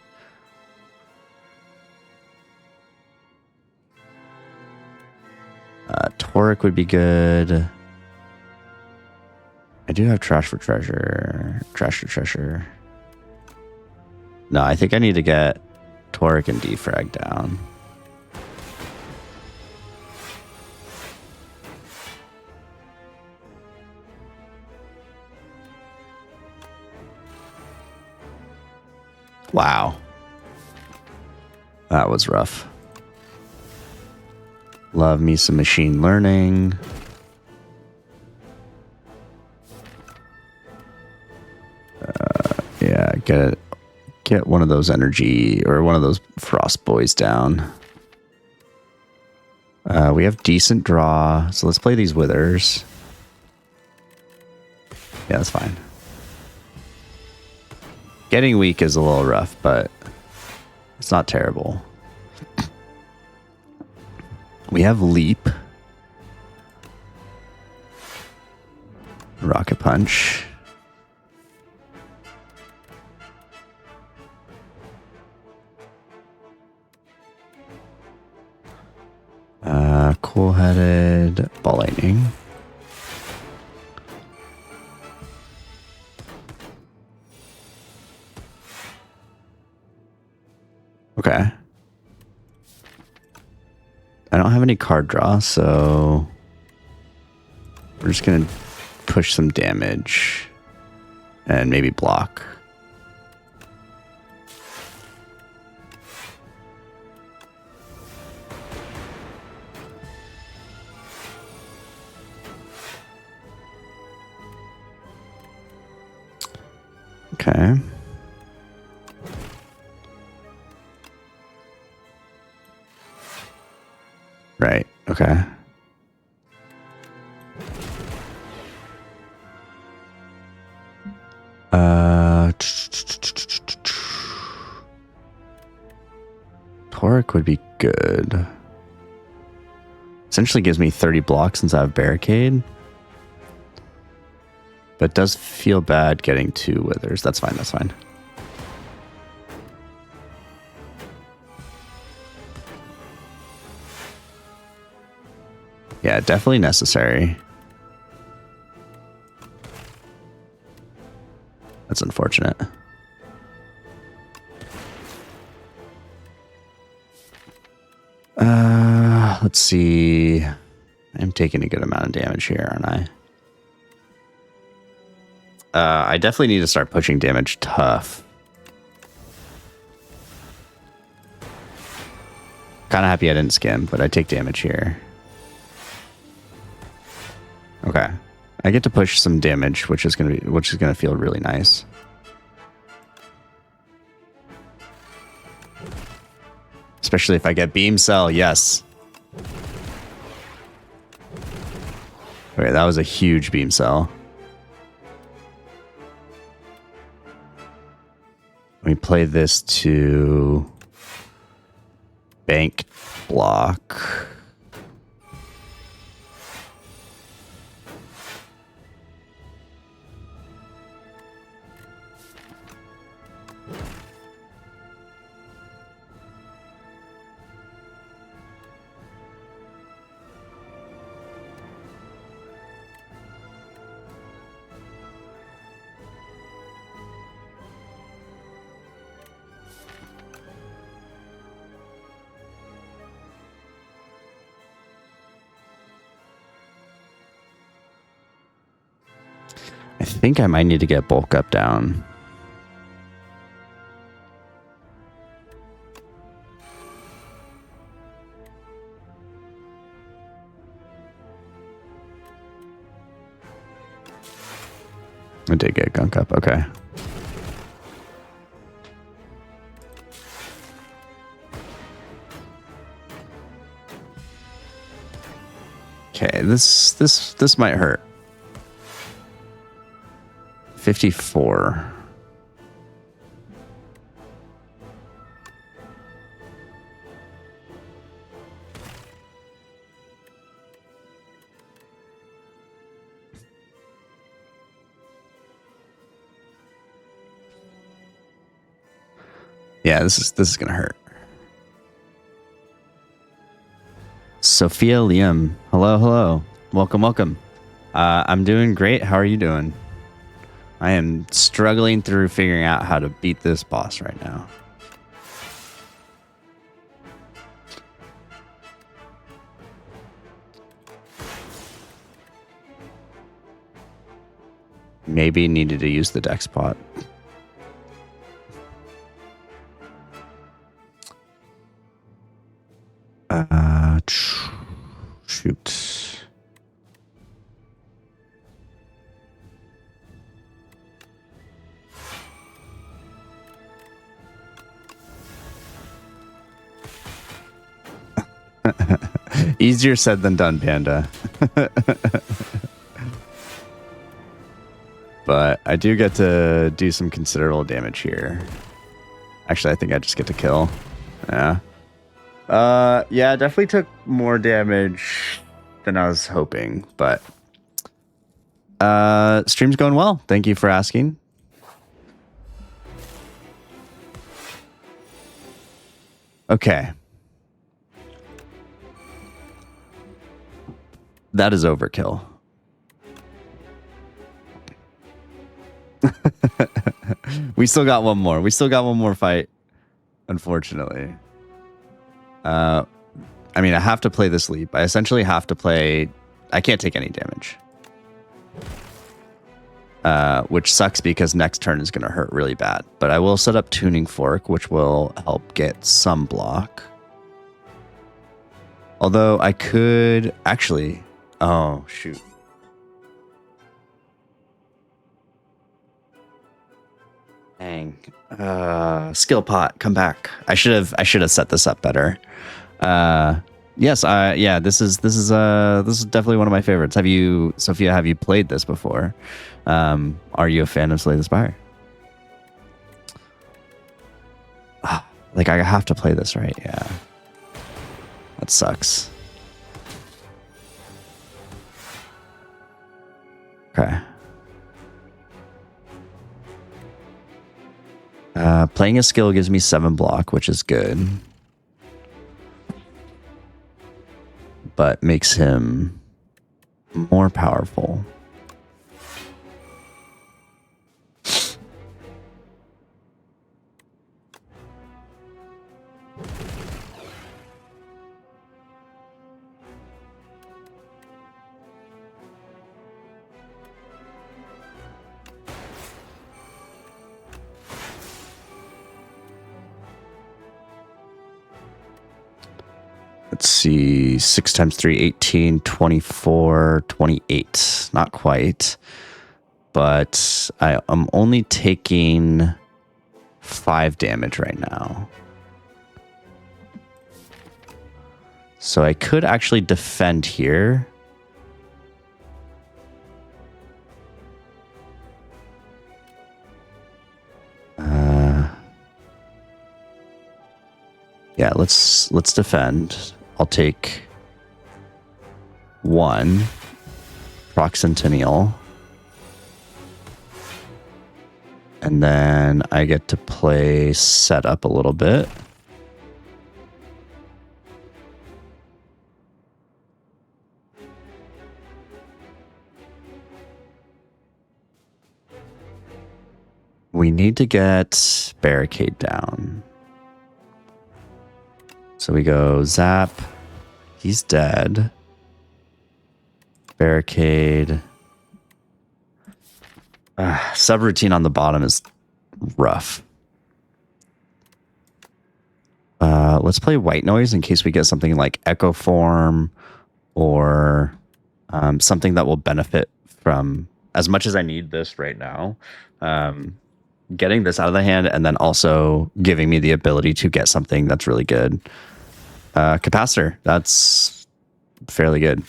Toric would be good. I do have trash for treasure. Trash for treasure. No, I think I need to get Toric and Defrag down. Wow. That was rough. Love me some machine learning. Yeah, get one of those energy or one of those frost boys down. We have decent draw, so let's play these withers. Yeah, that's fine. Getting weak is a little rough, but it's not terrible. We have leap. Rocket punch. Cool-headed ball lightning. Okay. I don't have any card draw, so we're just gonna push some damage and maybe block. Okay. Right. Okay. Toric would be good. Essentially gives me 30 blocks since I have barricade. But it does feel bad getting 2 withers. That's fine, that's fine. Yeah, definitely necessary. That's unfortunate. Let's see. I'm taking a good amount of damage here, aren't I? I definitely need to start pushing damage tough. Kind of happy I didn't skim, but I take damage here. Okay. I get to push some damage, which is gonna feel really nice. Especially if I get beam cell, yes. Okay, that was a huge beam cell. Let me play this to bank block. I think I might need to get bulk up down. I did get gunk up, okay. Okay, this might hurt. 54. Yeah, this is gonna hurt. Sophia Liam, hello. Welcome. I'm doing great. How are you doing? I am struggling through figuring out how to beat this boss right now. Maybe needed to use the dex pot. Shoot. Easier said than done, Panda. But I do get to do some considerable damage here. Actually, I think I just get to kill. Yeah. Yeah, definitely took more damage than I was hoping, but stream's going well. Thank you for asking. Okay. That is overkill. We still got one more. We still got one more fight, unfortunately. I mean, I have to play this leap. I essentially have to play... I can't take any damage. Which sucks because next turn is going to hurt really bad. But I will set up Tuning Fork, which will help get some block. Although I could... Actually... Oh, shoot. Dang. Skill pot, come back. I should have set this up better. Yes, yeah, this is definitely one of my favorites. Sophia, have you played this before? Are you a fan of Slay the Spire? Like, I have to play this, right? Yeah. That sucks. Okay. Playing a skill gives me 7 block, which is good. But makes him more powerful. Let's see, 6 times 3, 18, 24, 28. Not quite. But I'm only taking 5 damage right now. So I could actually defend here. Yeah, let's defend. I'll take 1 Proxentennial. And then I get to play setup a little bit. We need to get Barricade down. So we go Zap. He's dead. Barricade. Subroutine on the bottom is rough. Let's play White Noise in case we get something like Echo Form or something that will benefit from, as much as I need this right now, getting this out of the hand and then also giving me the ability to get something that's really good. Capacitor, that's fairly good.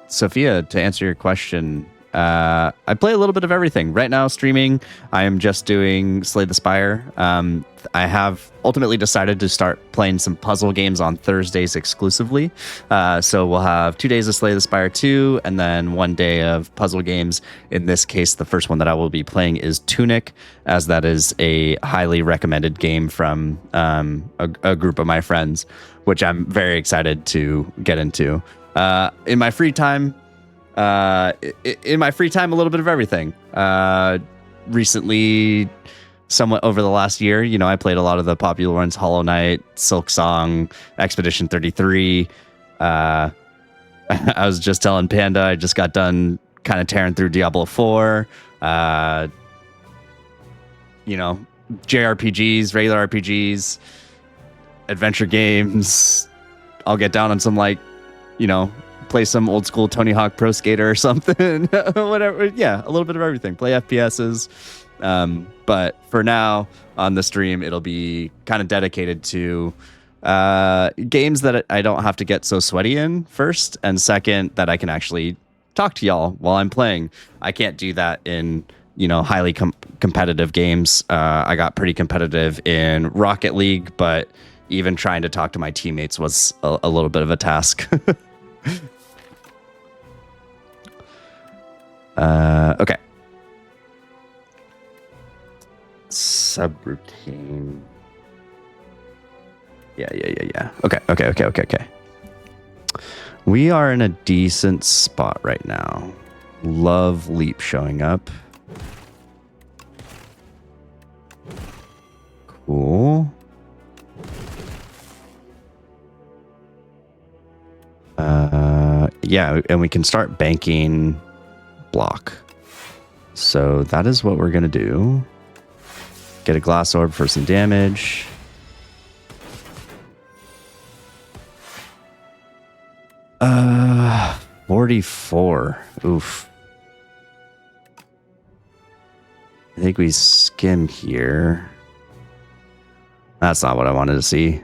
Sophia, to answer your question, I play a little bit of everything. Right now, streaming, I am just doing Slay the Spire. I have ultimately decided to start playing some puzzle games on Thursdays exclusively. So we'll have 2 days of Slay the Spire 2, and then 1 day of puzzle games. In this case, the first one that I will be playing is Tunic, as that is a highly recommended game from a group of my friends, which I'm very excited to get into. In my free time, a little bit of everything. Recently, somewhat over the last year, I played a lot of the popular ones: Hollow Knight, Silk Song, Expedition 33. I was just telling Panda, I just got done kind of tearing through Diablo 4. JRPGs, regular RPGs, adventure games. I'll get down on some play some old school Tony Hawk Pro Skater or something. Whatever. Yeah, a little bit of everything. Play FPSs. But for now on the stream, it'll be kind of dedicated to games that I don't have to get so sweaty in, first, and second, that I can actually talk to y'all while I'm playing. I can't do that in highly competitive games. I got pretty competitive in Rocket League, but even trying to talk to my teammates was a little bit of a task. Okay. Subroutine. Yeah. Okay. We are in a decent spot right now. Love Leap showing up. Cool. Yeah, and we can start banking block. So that is what we're gonna do. Get a glass orb for some damage. Uh, 44. Oof. I think we skim here. That's not what I wanted to see.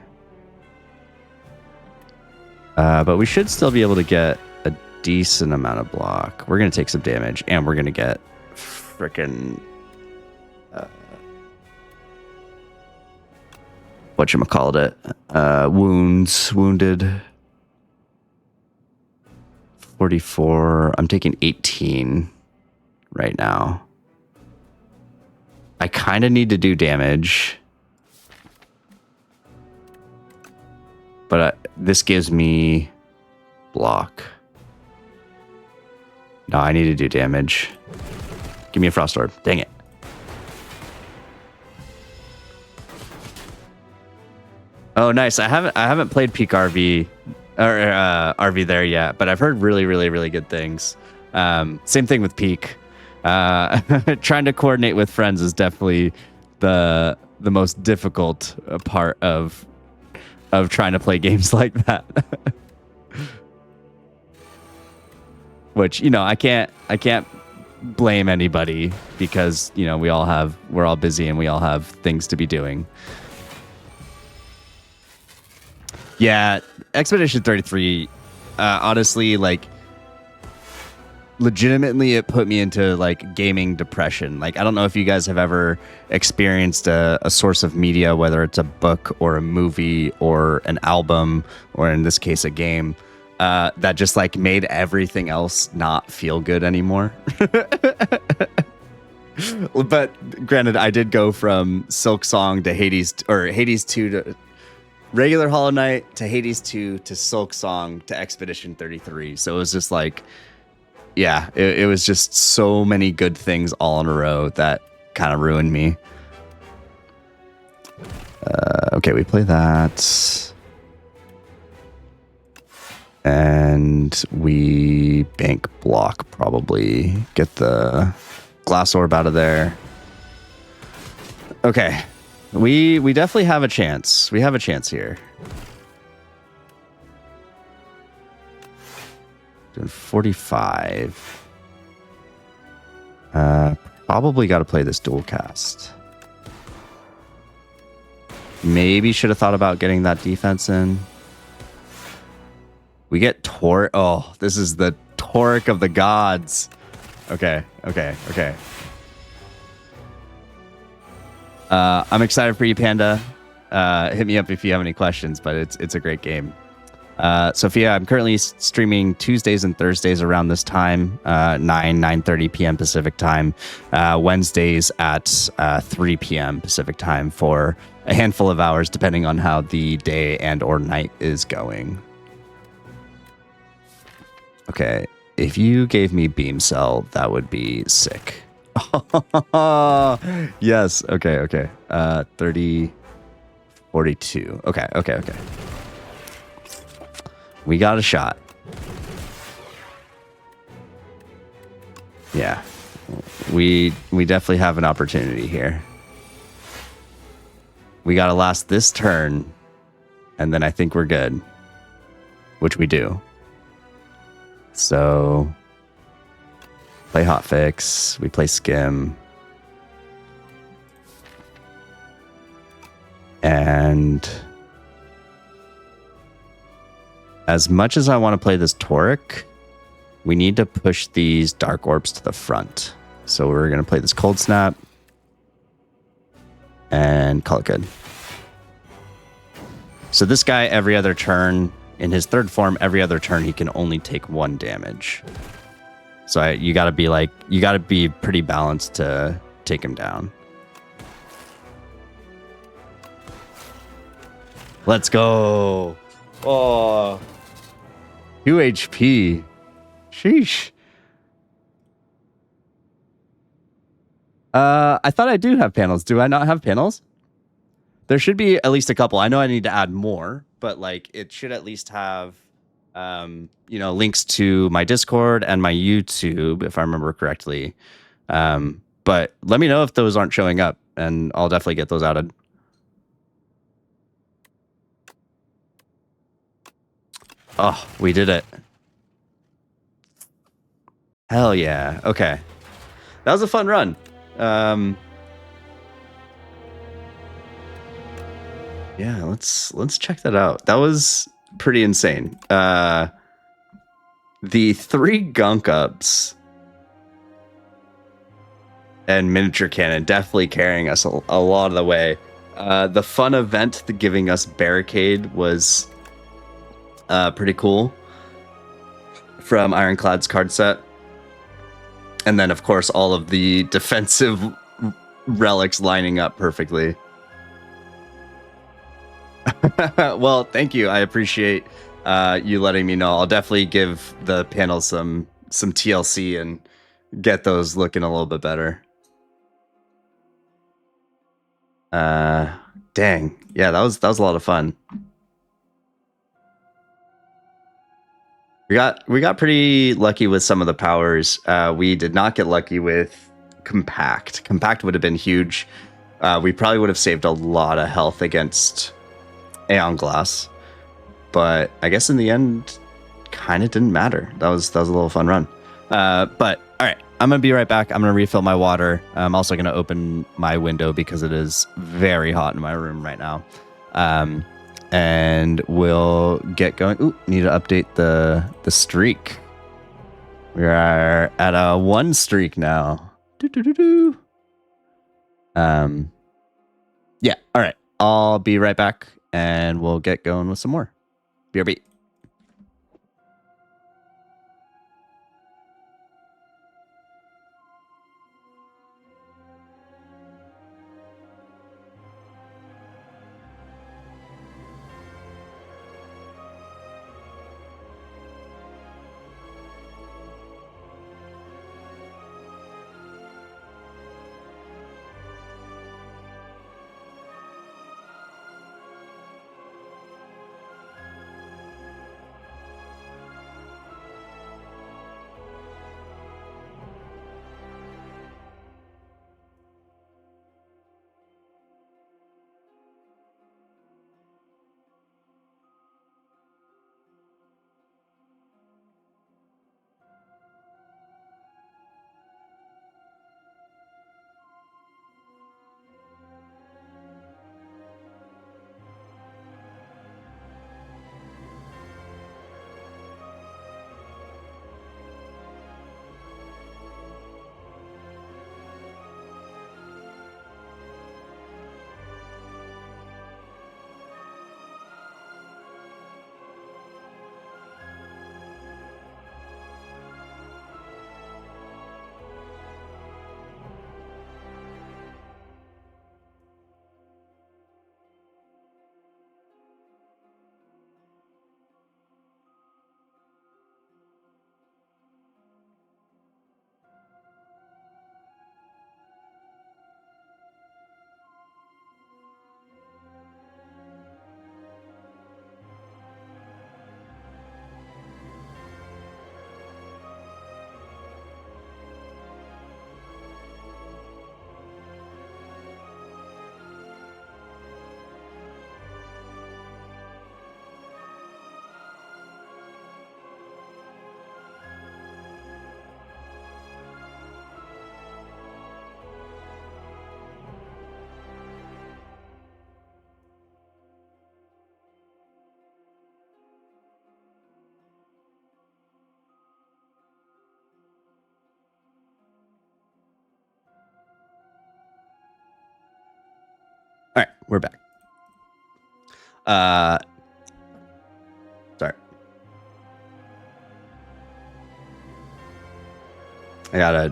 But we should still be able to get a decent amount of block. We're going to take some damage, and we're going to get frickin' whatchamacallit it? Wounded. 44. I'm taking 18 right now. I kind of need to do damage. But this gives me block. No, I need to do damage. Give me a Frost Orb. Dang it. Oh, nice. I haven't played Peak RV or RV there yet, but I've heard really, really, really good things. Same thing with Peak. Trying to coordinate with friends is definitely the most difficult part of trying to play games like that. Which, you know, I can't blame anybody because, you know, we're all busy and we all have things to be doing. Yeah, Expedition 33, honestly, like, legitimately it put me into like gaming depression. Like, I don't know if you guys have ever experienced a source of media, whether it's a book or a movie or an album, or in this case, a game, that just like made everything else not feel good anymore. But granted, I did go from Silk Song to Hades 2 to regular Hollow Knight to Hades 2 to Silk Song to Expedition 33. So it was just like, yeah, it was just so many good things all in a row that kind of ruined me. Okay, we play that. And we bank block, probably. Get the glass orb out of there. Okay. We definitely have a chance. We have a chance here. Doing 45. Probably got to play this dual cast. Maybe should have thought about getting that defense in. We get Toric. Oh, this is the Toric of the gods. Okay. I'm excited for you, Panda. Hit me up if you have any questions, but it's a great game. Sophia, I'm currently streaming Tuesdays and Thursdays around this time, 9:30 p.m. Pacific time, Wednesdays at 3 p.m. Pacific time for a handful of hours, depending on how the day and or night is going. Okay, if you gave me Beam Cell, that would be sick. Yes, okay. 30, 42. Okay. We got a shot. Yeah. We definitely have an opportunity here. We got to last this turn, and then I think we're good. Which we do. So, play Hotfix. We play Skim. And as much as I want to play this Toric, we need to push these Dark Orbs to the front. So we're going to play this Cold Snap and call it good. So this guy, every other turn, in his third form, every other turn, he can only take 1 damage. So you got to be pretty balanced to take him down. Let's go. Oh, 2 HP. Sheesh. I thought I do have panels. Do I not have panels? There should be at least a couple. I know I need to add more, but like it should at least have, links to my Discord and my YouTube, if I remember correctly. But let me know if those aren't showing up, and I'll definitely get those added. Oh, we did it. Hell yeah. Okay. That was a fun run. Yeah, let's check that out. That was pretty insane. The 3 gunk ups and miniature cannon definitely carrying us a lot of the way. The fun event, giving us barricade, was pretty cool. from Ironclad's card set. And then, of course, all of the defensive relics lining up perfectly. Well, thank you. I appreciate you letting me know. I'll definitely give the panel some TLC and get those looking a little bit better. Dang. Yeah, that was a lot of fun. We got pretty lucky with some of the powers. We did not get lucky with Compact. Compact would have been huge. We probably would have saved a lot of health against Aeon Glass. But I guess in the end, kind of didn't matter. That was a little fun run. But all right, I'm gonna be right back. I'm gonna refill my water. I'm also gonna open my window because it is very hot in my room right now. And we'll get going. Ooh, need to update the streak. We are at a 1 streak now. Yeah. All right. I'll be right back, and we'll get going with some more. BRB. All right, we're back. Sorry. I got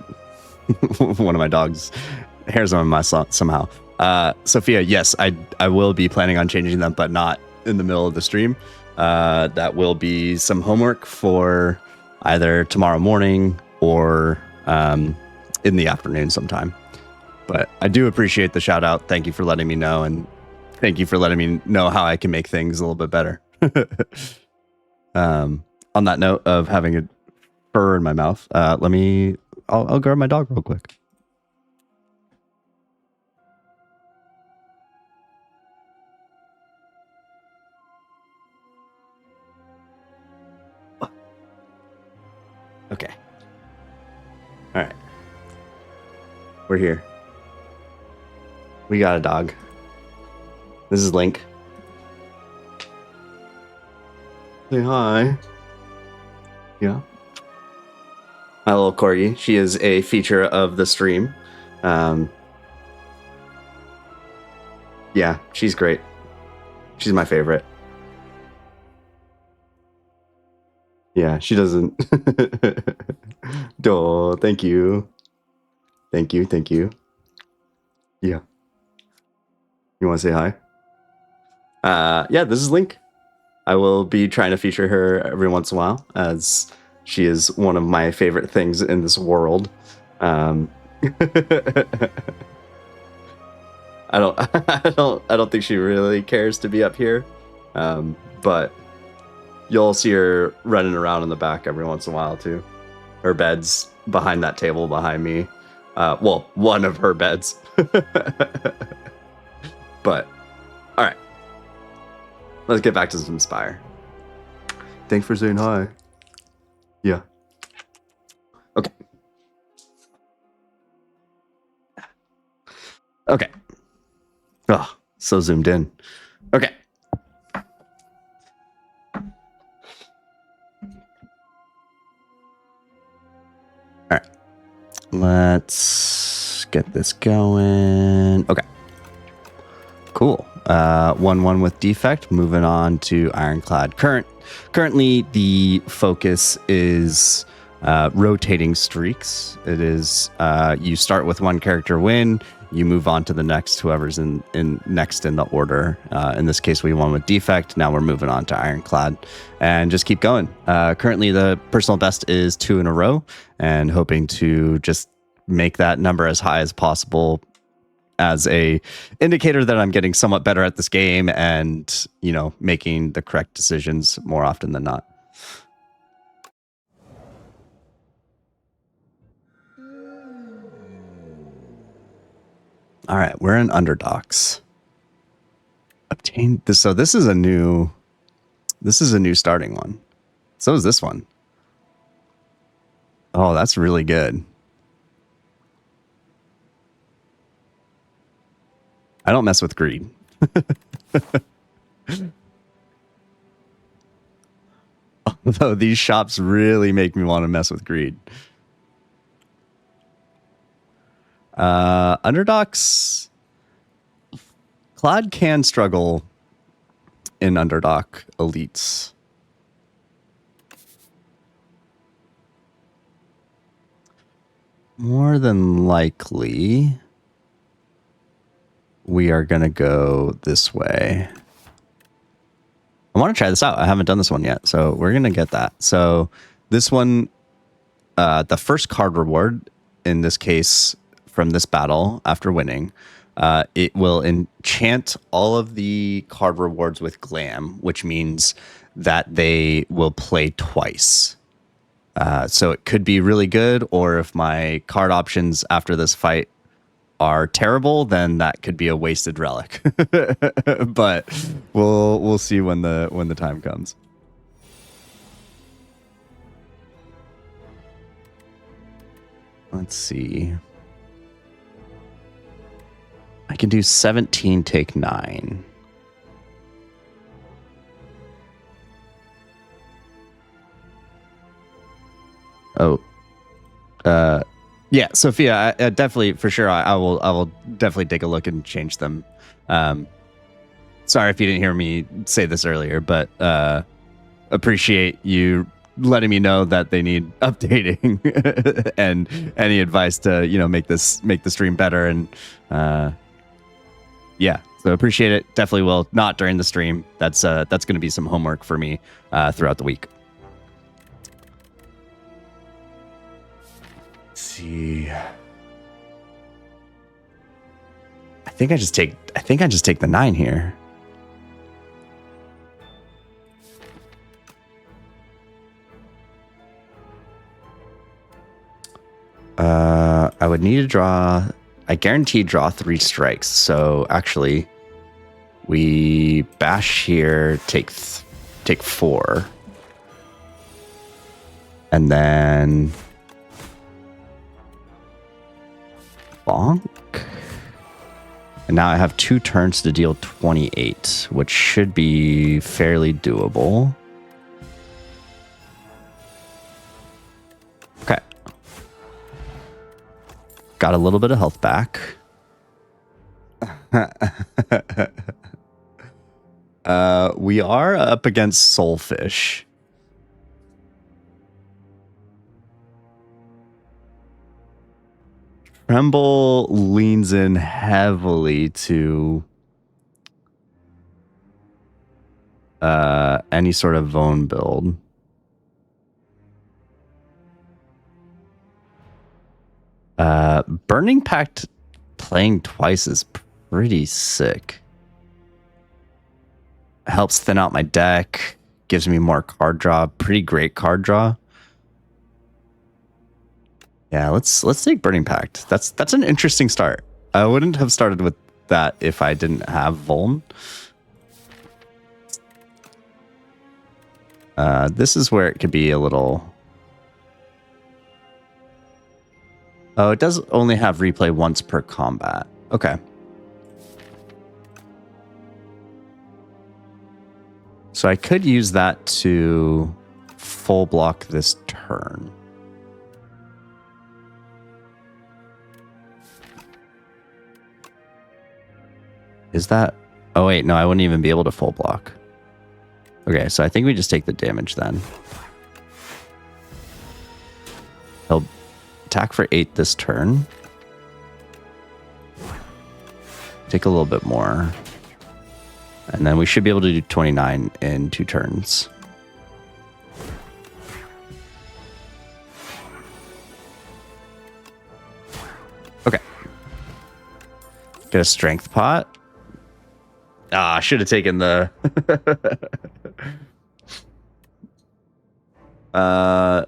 one of my dogs hairs on my somehow. Sophia, yes, I will be planning on changing them, but not in the middle of the stream. That will be some homework for either tomorrow morning or in the afternoon sometime. But I do appreciate the shout out. Thank you for letting me know, and thank you for letting me know how I can make things a little bit better. On that note of having a fur in my mouth, I'll grab my dog real quick. Okay. All right. We're here. We got a dog. This is Link. Say hi. Yeah. My little corgi. She is a feature of the stream. Yeah, she's great. She's my favorite. Yeah, she doesn't. Oh, thank you. Thank you, thank you. Yeah. You want to say hi? Yeah, this is Link. I will be trying to feature her every once in a while, as she is one of my favorite things in this world. I don't, I don't think she really cares to be up here, but you'll see her running around in the back every once in a while too. Her bed's behind that table behind me. Well, one of her beds. But all right, let's get back to some Spire. Thanks for saying hi. Yeah. Okay. Okay. Oh, so zoomed in. Okay. All right. Let's get this going. Okay. Cool. 1-1 with Defect. Moving on to Ironclad. Currently, the focus is rotating streaks. It is you start with one character win, you move on to the next, whoever's in next in the order. In this case, we won with Defect. Now we're moving on to Ironclad, and just keep going. Currently, the personal best is 2 in a row, and hoping to just make that number as high as possible as a indicator that I'm getting somewhat better at this game and, you know, making the correct decisions more often than not. All right, we're in Underdogs. Obtained this. So this is a new starting one. So is this one. Oh, that's really good. I don't mess with greed. Although these shops really make me want to mess with greed. Underdogs. Claude can struggle in Underdog elites. More than likely, we are going to go this way. I want to try this out. I haven't done this one yet, so we're going to get that. So this one, the first card reward, in this case, from this battle after winning, it will enchant all of the card rewards with Glam, which means that they will play twice. So it could be really good, or if my card options after this fight are terrible, then that could be a wasted relic. But we'll see when the time comes. Let's see. I can do 17, take 9. Oh, yeah, Sophia, I definitely, for sure, I will definitely take a look and change them. Sorry if you didn't hear me say this earlier, but appreciate you letting me know that they need updating and any advice to, you know, make the stream better. And yeah, so appreciate it. Definitely will. Not during the stream. That's going to be some homework for me throughout the week. See, I think I just take the 9 here. I would need to draw. I guarantee draw 3 strikes. So actually, we bash here, take 4, and then bonk. And now I have 2 turns to deal 28, which should be fairly doable. Okay. Got a little bit of health back. We are up against Soulfish. Tremble leans in heavily to any sort of Vone build. Burning Pact playing twice is pretty sick. Helps thin out my deck, gives me more card draw, pretty great card draw. Yeah, let's take Burning Pact. That's an interesting start. I wouldn't have started with that if I didn't have Vuln. This is where it could be a little... Oh, it does only have replay once per combat. Okay. So I could use that to full block this turn. Is that... Oh, wait. No, I wouldn't even be able to full block. Okay, so I think we just take the damage then. He'll attack for 8 this turn. Take a little bit more. And then we should be able to do 29 in 2 turns. Okay. Get a strength pot. Ah, I should have taken the... Oh,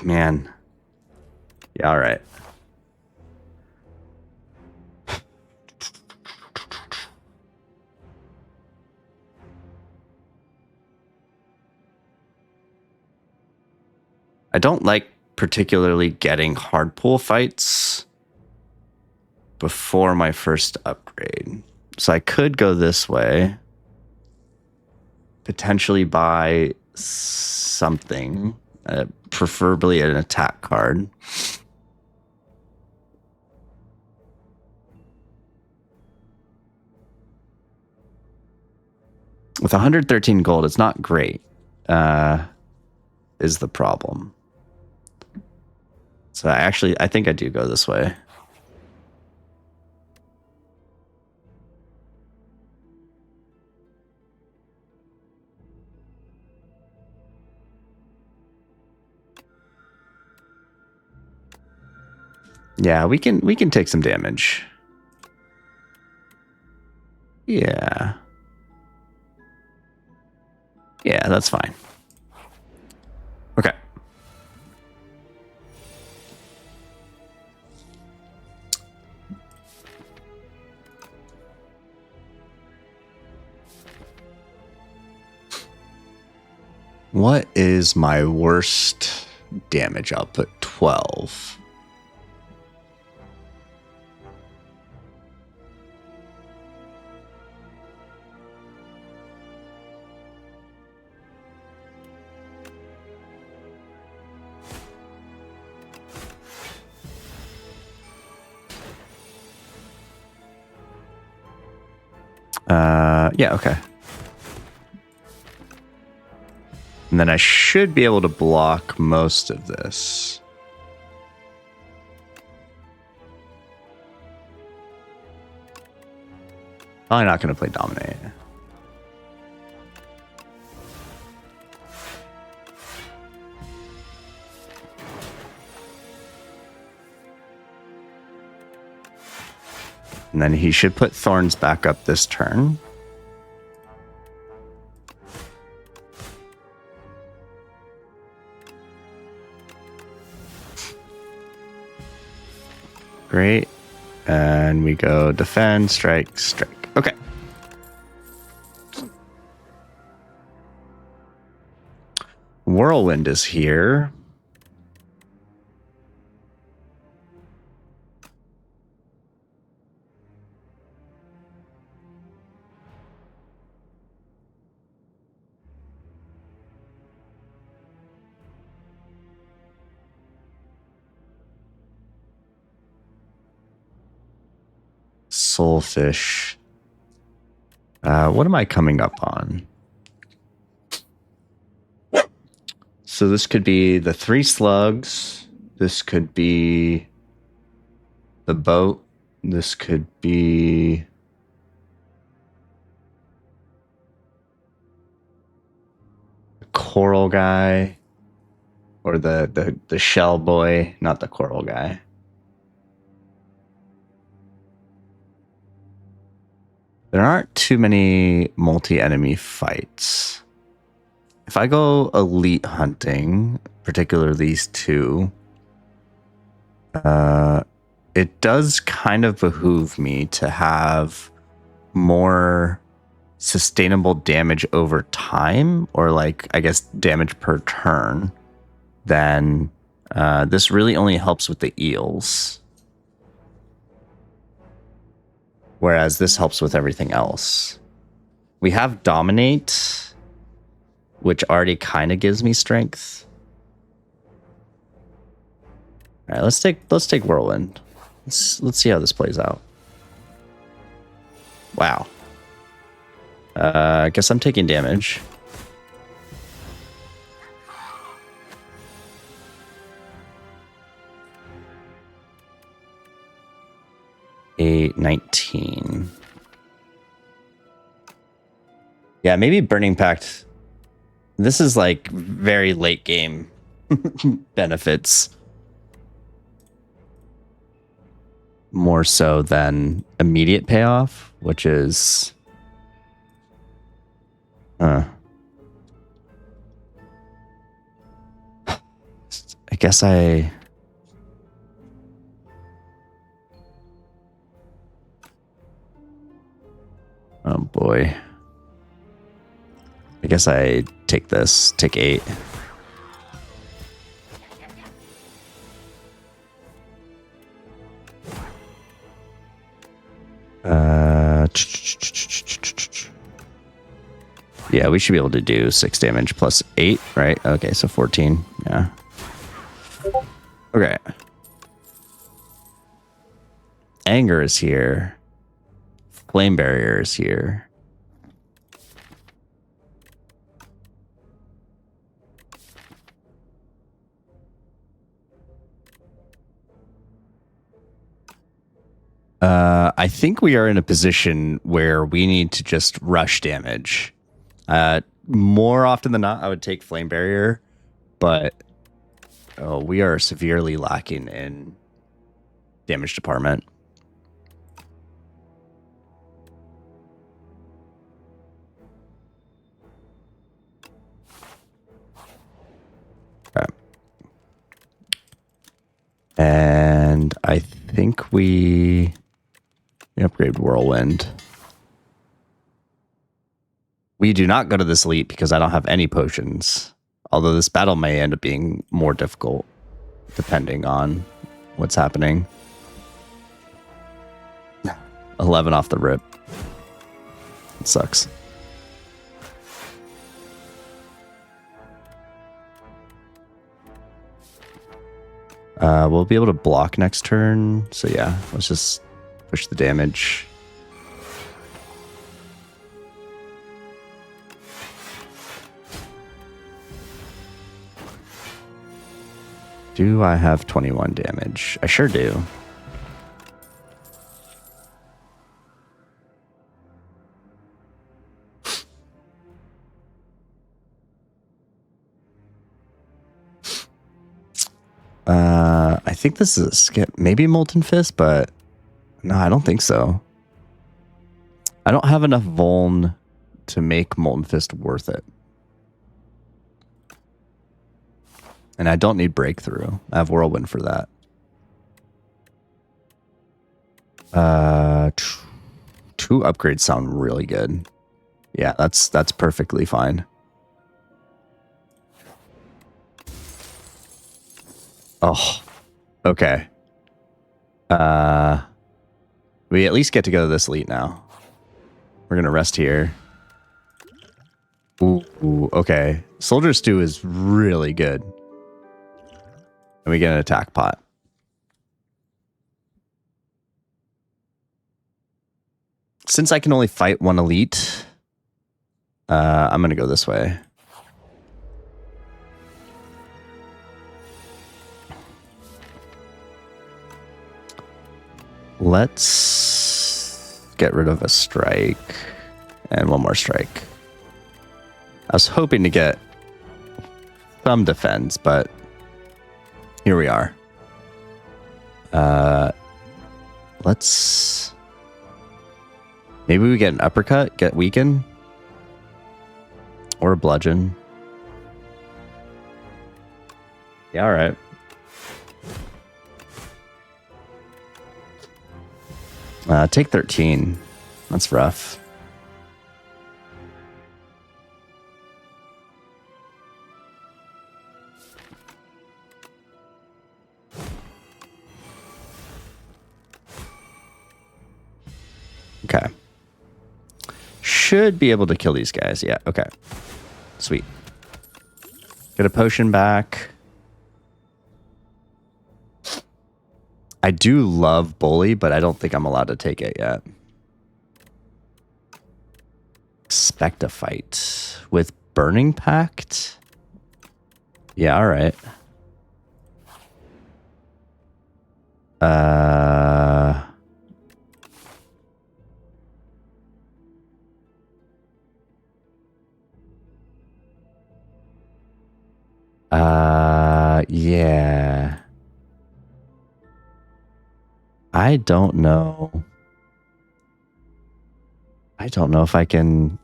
man. Yeah, all right. I don't like particularly getting hard pull fights before my first upgrade. So I could go this way. Potentially buy something, preferably an attack card. With 113 gold, it's not great, is the problem. So I think I do go this way. Yeah, we can take some damage. Yeah. Yeah, that's fine. Okay. What is my worst damage output? 12. Yeah, okay. And then I should be able to block most of this. Probably not going to play Dominate. And then he should put Thorns back up this turn. Great. And we go defend, strike, strike. Okay. Whirlwind is here. Soulfish. What am I coming up on? So this could be the 3 slugs. This could be the boat. This could be the coral guy or the shell boy, not the coral guy. There aren't too many multi-enemy fights. If I go elite hunting, particularly these two, it does kind of behoove me to have more sustainable damage over time, or like, I guess, damage per turn, than this really only helps with the eels. Whereas this helps with everything else. We have Dominate, which already kind of gives me strength. All right, let's take Whirlwind. Let's see how this plays out. Wow. I guess I'm taking damage. A 19. Yeah, maybe Burning Pact. This is like very late game benefits. More so than immediate payoff, which is... I guess I... Oh boy. I guess I take this. Take 8. Yeah, we should be able to do 6 damage plus 8, right? Okay, so 14. Yeah. Okay. Anger is here. Flame barrier is here. I think we are in a position where we need to just rush damage. More often than not, I would take Flame Barrier, but we are severely lacking in damage department. Okay. And I think we upgrade Whirlwind. We do not go to this elite because I don't have any potions. Although this battle may end up being more difficult, depending on what's happening. 11 off the rip. It sucks. We'll be able to block next turn. So yeah, let's just push the damage. Do I have 21 damage? I sure do. I think this is a skip. Maybe Molten Fist, but no, I don't think so. I don't have enough Vuln to make Molten Fist worth it. And I don't need Breakthrough. I have Whirlwind for that. 2 upgrades sound really good. Yeah, that's perfectly fine. Oh, okay. We at least get to go to this elite now. We're gonna rest here. Ooh, okay. Soldier Stew is really good. And we get an attack pot. Since I can only fight 1 elite, I'm gonna go this way. Let's get rid of a strike and one more strike. I was hoping to get some defense, but here we are. Let's... Maybe we get an uppercut, get weaken. Or a bludgeon. Yeah, alright. Take 13. That's rough. Okay. Should be able to kill these guys. Yeah, okay. Sweet. Get a potion back. I do love Bully, but I don't think I'm allowed to take it yet. Expect a fight with Burning Pact? Yeah, alright. Yeah. I don't know. I don't know if I can...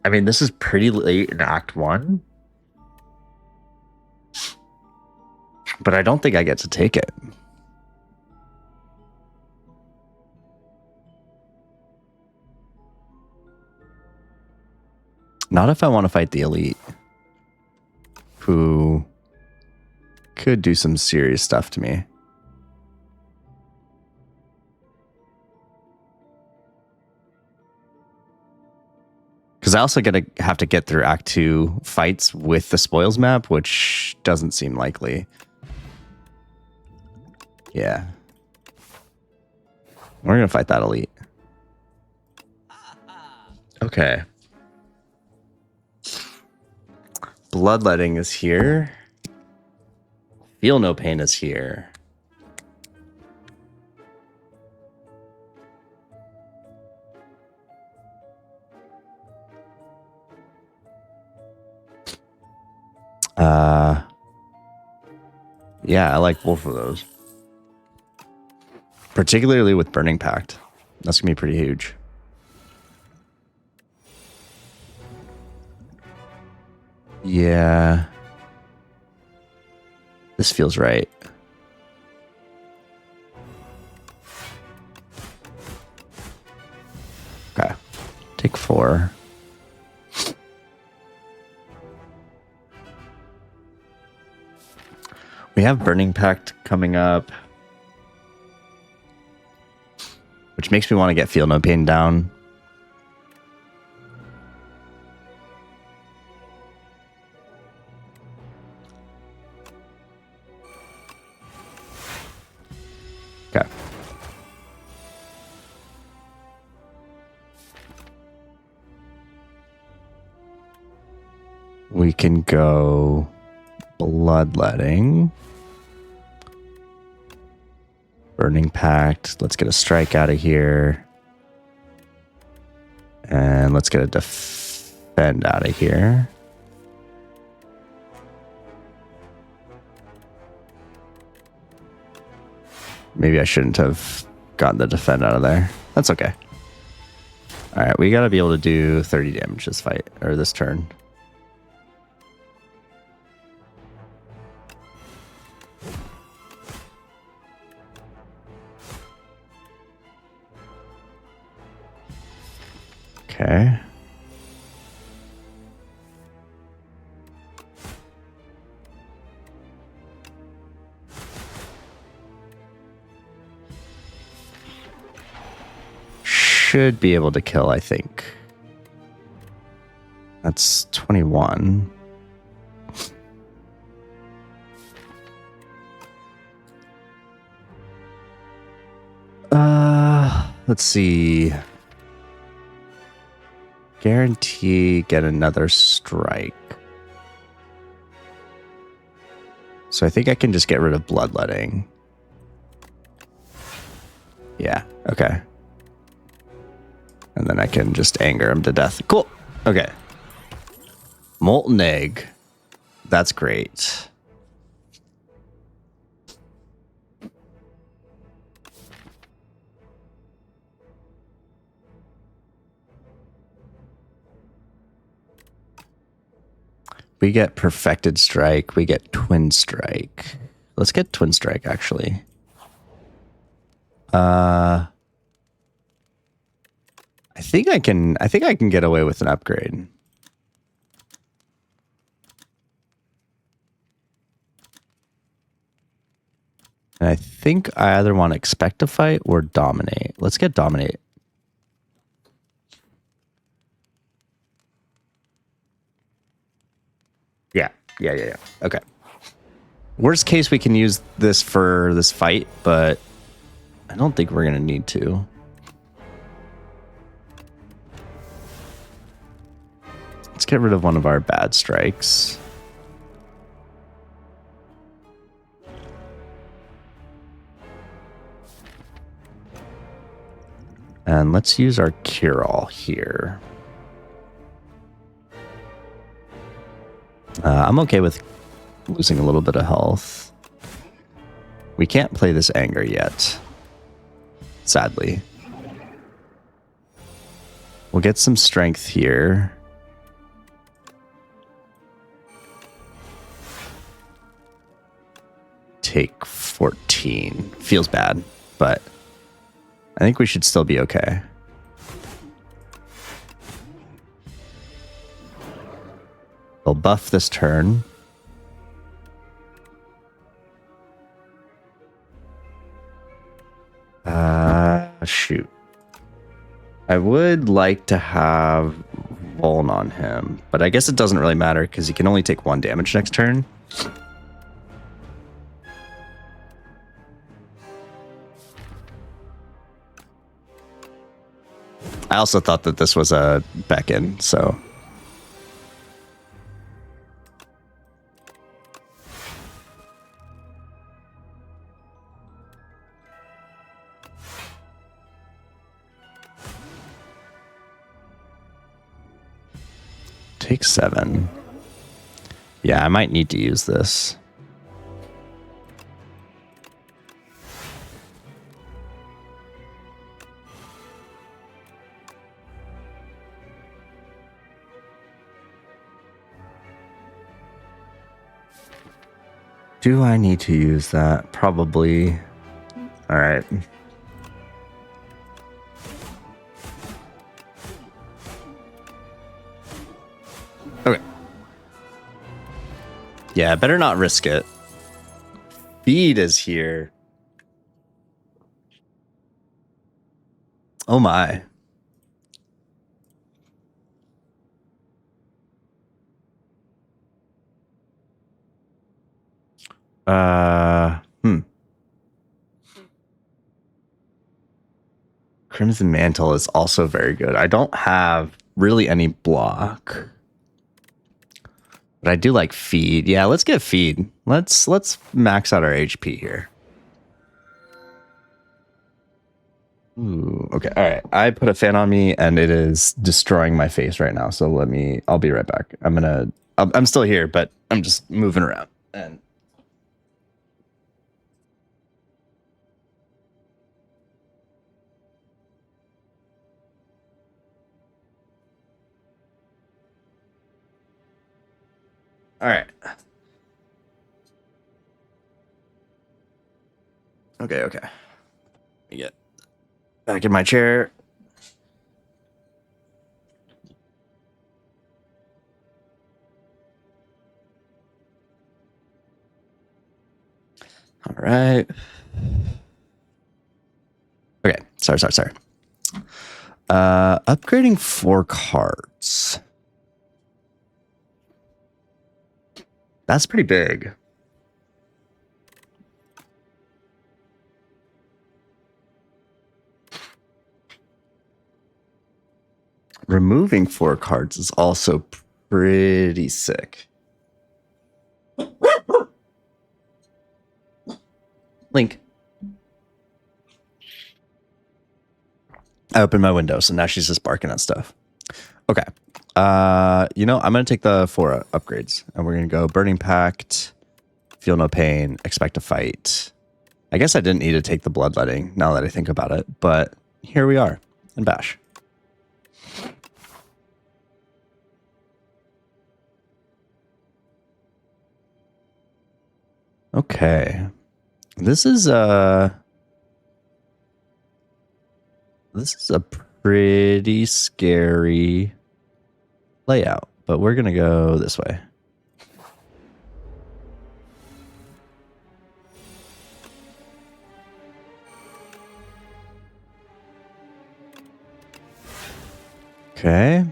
I mean, this is pretty late in Act 1. But I don't think I get to take it. Not if I want to fight the elite. Who could do some serious stuff to me. Because I also have to get through Act 2 fights with the spoils map, which doesn't seem likely. Yeah. We're going to fight that elite. Okay. Bloodletting is here. Feel no pain is here. Yeah, I like both of those. Particularly with Burning Pact. That's going to be pretty huge. Yeah. This feels right. Okay. Take 4. We have Burning Pact coming up, which makes me want to get Feel No Pain down. Okay. We can go Bloodletting. Burning Pact. Let's get a strike out of here. And let's get a defend out of here. Maybe I shouldn't have gotten the defend out of there. That's okay. Alright, we gotta be able to do 30 damage this fight, or this turn. Okay. Should be able to kill, I think. That's 21. Let's see. Guarantee get another strike. So I think I can just get rid of Bloodletting. Yeah, okay. And then I can just anger him to death. Cool. Okay. Molten egg. That's great. We get perfected strike. We get twin strike. Let's get twin strike, actually. I think I can get away with an upgrade. And I think I either want to expect a fight or dominate. Let's get dominate. Yeah. Okay. Worst case, we can use this for this fight, but I don't think we're going to need to. Let's get rid of one of our bad strikes. And let's use our cure-all here. I'm okay with losing a little bit of health. We can't play this anger yet, sadly. We'll get some strength here. Take 14. Feels bad, but I think we should still be okay. We'll buff this turn. Shoot. I would like to have Vuln on him, but I guess it doesn't really matter because he can only take 1 damage next turn. I also thought that this was a beckon, so. Take 7. Yeah, I might need to use this. Do I need to use that? Probably. All right. Okay. Yeah, better not risk it. Feed is here. Oh my. Crimson Mantle is also very good. I don't have really any block. But I do like feed. Yeah, let's get feed. Let's max out our HP here. Ooh, okay. All right. I put a fan on me and it is destroying my face right now. So I'll be right back. I'm still here, but I'm just moving around. And all right. Okay. Let me get back in my chair. All right. Okay. Sorry. Upgrading 4 cards. That's pretty big. Removing 4 cards is also pretty sick. Link. I opened my window, so now she's just barking at stuff. Okay. I'm going to take the 4 upgrades, and we're going to go Burning Pact, Feel No Pain, Expect to Fight. I guess I didn't need to take the Bloodletting, now that I think about it, but here we are in Bash. Okay. This is a pretty scary layout, but we're going to go this way. Okay.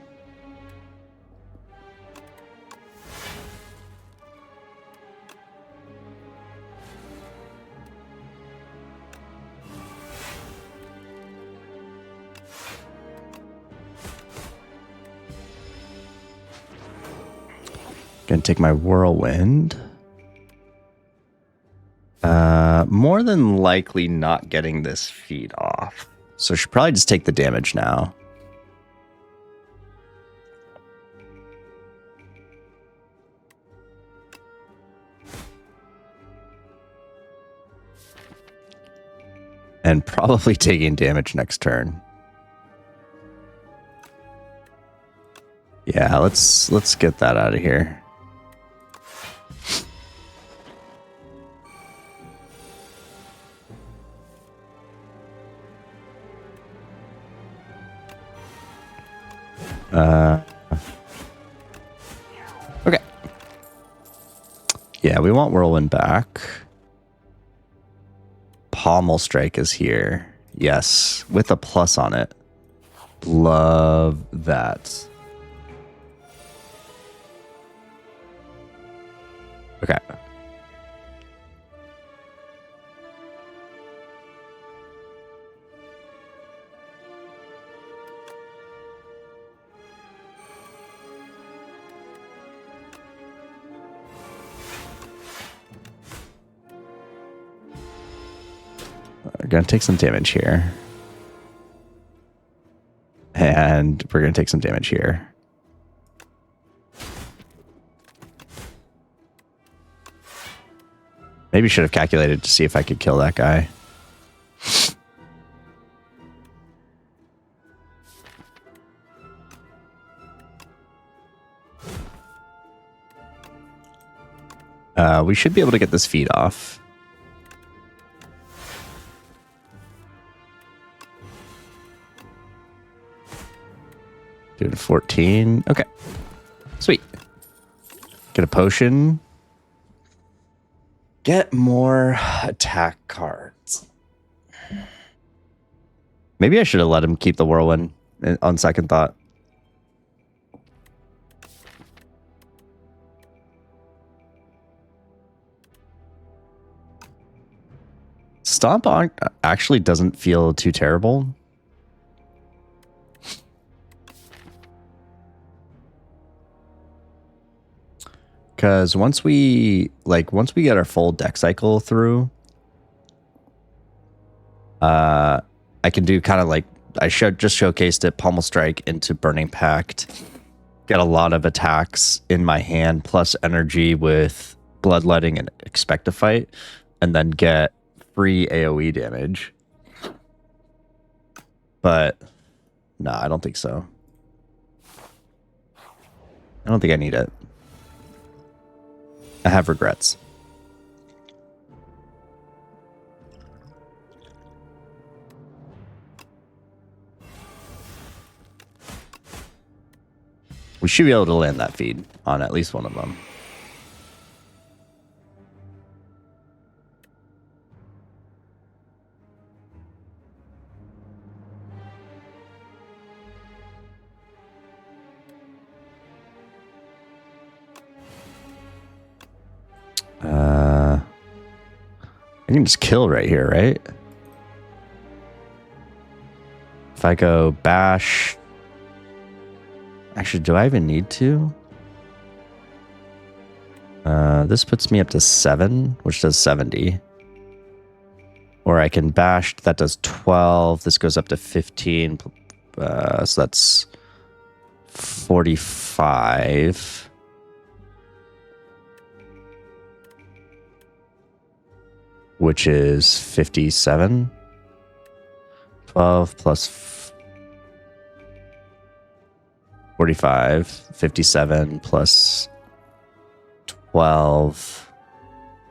Gonna take my Whirlwind. More than likely not getting this feed off. So I should probably just take the damage now. And probably taking damage next turn. Yeah, let's get that out of here. Okay. Yeah, we want Whirlwind back. Pommel Strike is here. Yes, with a plus on it. Love that. Okay. We're going to take some damage here. And we're going to take some damage here. Maybe should have calculated to see if I could kill that guy. We should be able to get this feed off. Doing 14. Okay. Sweet. Get a potion. Get more attack cards. Maybe I should have let him keep the Whirlwind on second thought. Stomp actually doesn't feel too terrible. Because once we get our full deck cycle through, I can do kind of like I just showcased it, Pommel Strike into Burning Pact, get a lot of attacks in my hand plus energy with Bloodletting and Expect to Fight, and then get free AoE damage. But no, I don't think so. I don't think I need it. I have regrets. We should be able to land that feed on at least one of them. I can just kill right here, right? If I go bash... Actually, do I even need to? This puts me up to 7, which does 70. Or I can bash. That does 12. This goes up to 15. So that's 45. Which is 57. 12 plus 45. 57 plus 12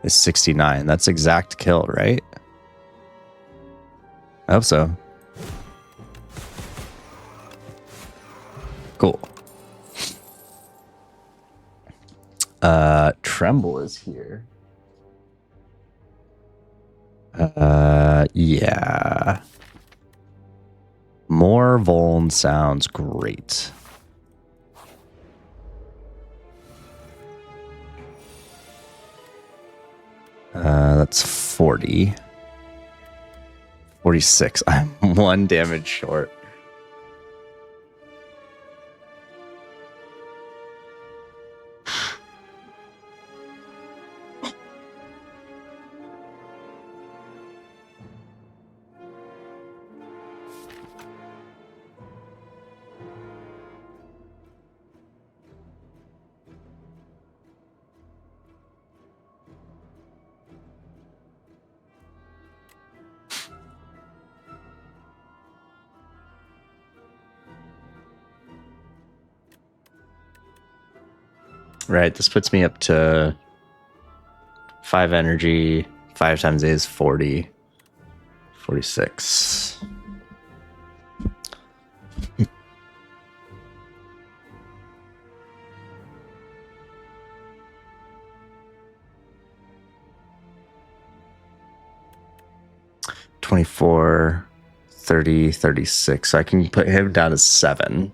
is 69. That's exact kill, right? I hope so. Cool. Tremble is here. Yeah. More Vuln sounds great. That's 40. 46. I'm 1 damage short. Right, this puts me up to 5 energy. 5 times 8 is 40. 46. $24, 30, 36. So I can put him down to 7.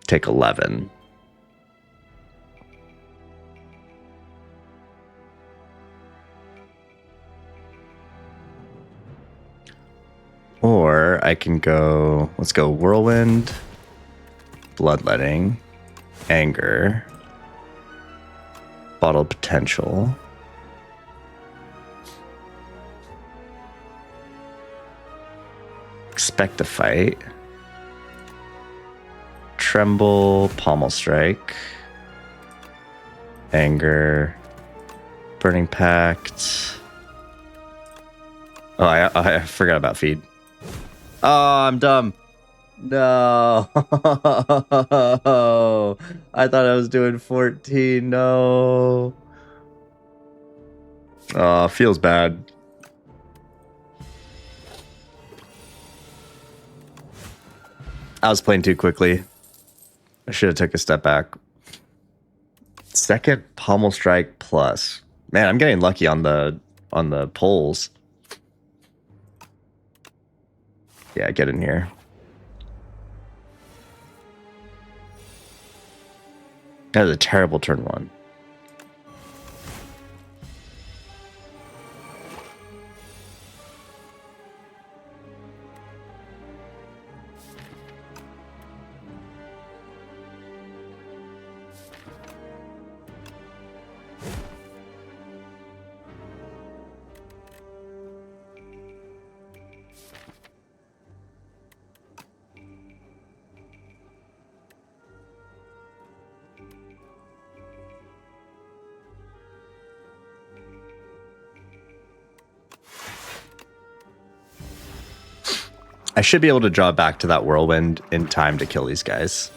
Take 11. Or I can go, let's go Whirlwind, Bloodletting, Anger, Bottled Potential. Expect to Fight. Tremble, Pommel Strike, Anger, Burning Pact. Oh, I forgot about Feed. Oh, I'm dumb. No. I thought I was doing 14. No. Oh, feels bad. I was playing too quickly. I should have took a step back. Second Pommel Strike plus. Man, I'm getting lucky on the polls. Yeah, get in here. That was a terrible turn 1. I should be able to draw back to that Whirlwind in time to kill these guys.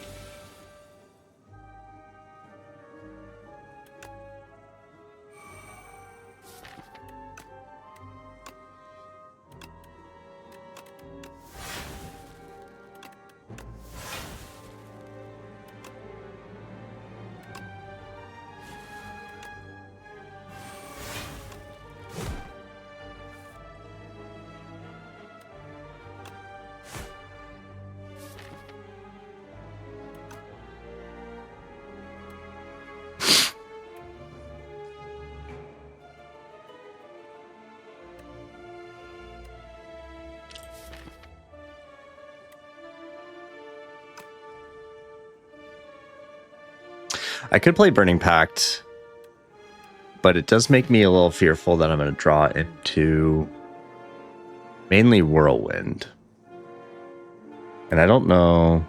I could play Burning Pact But it does make me a little fearful that I'm going to draw into mainly Whirlwind. And I don't know.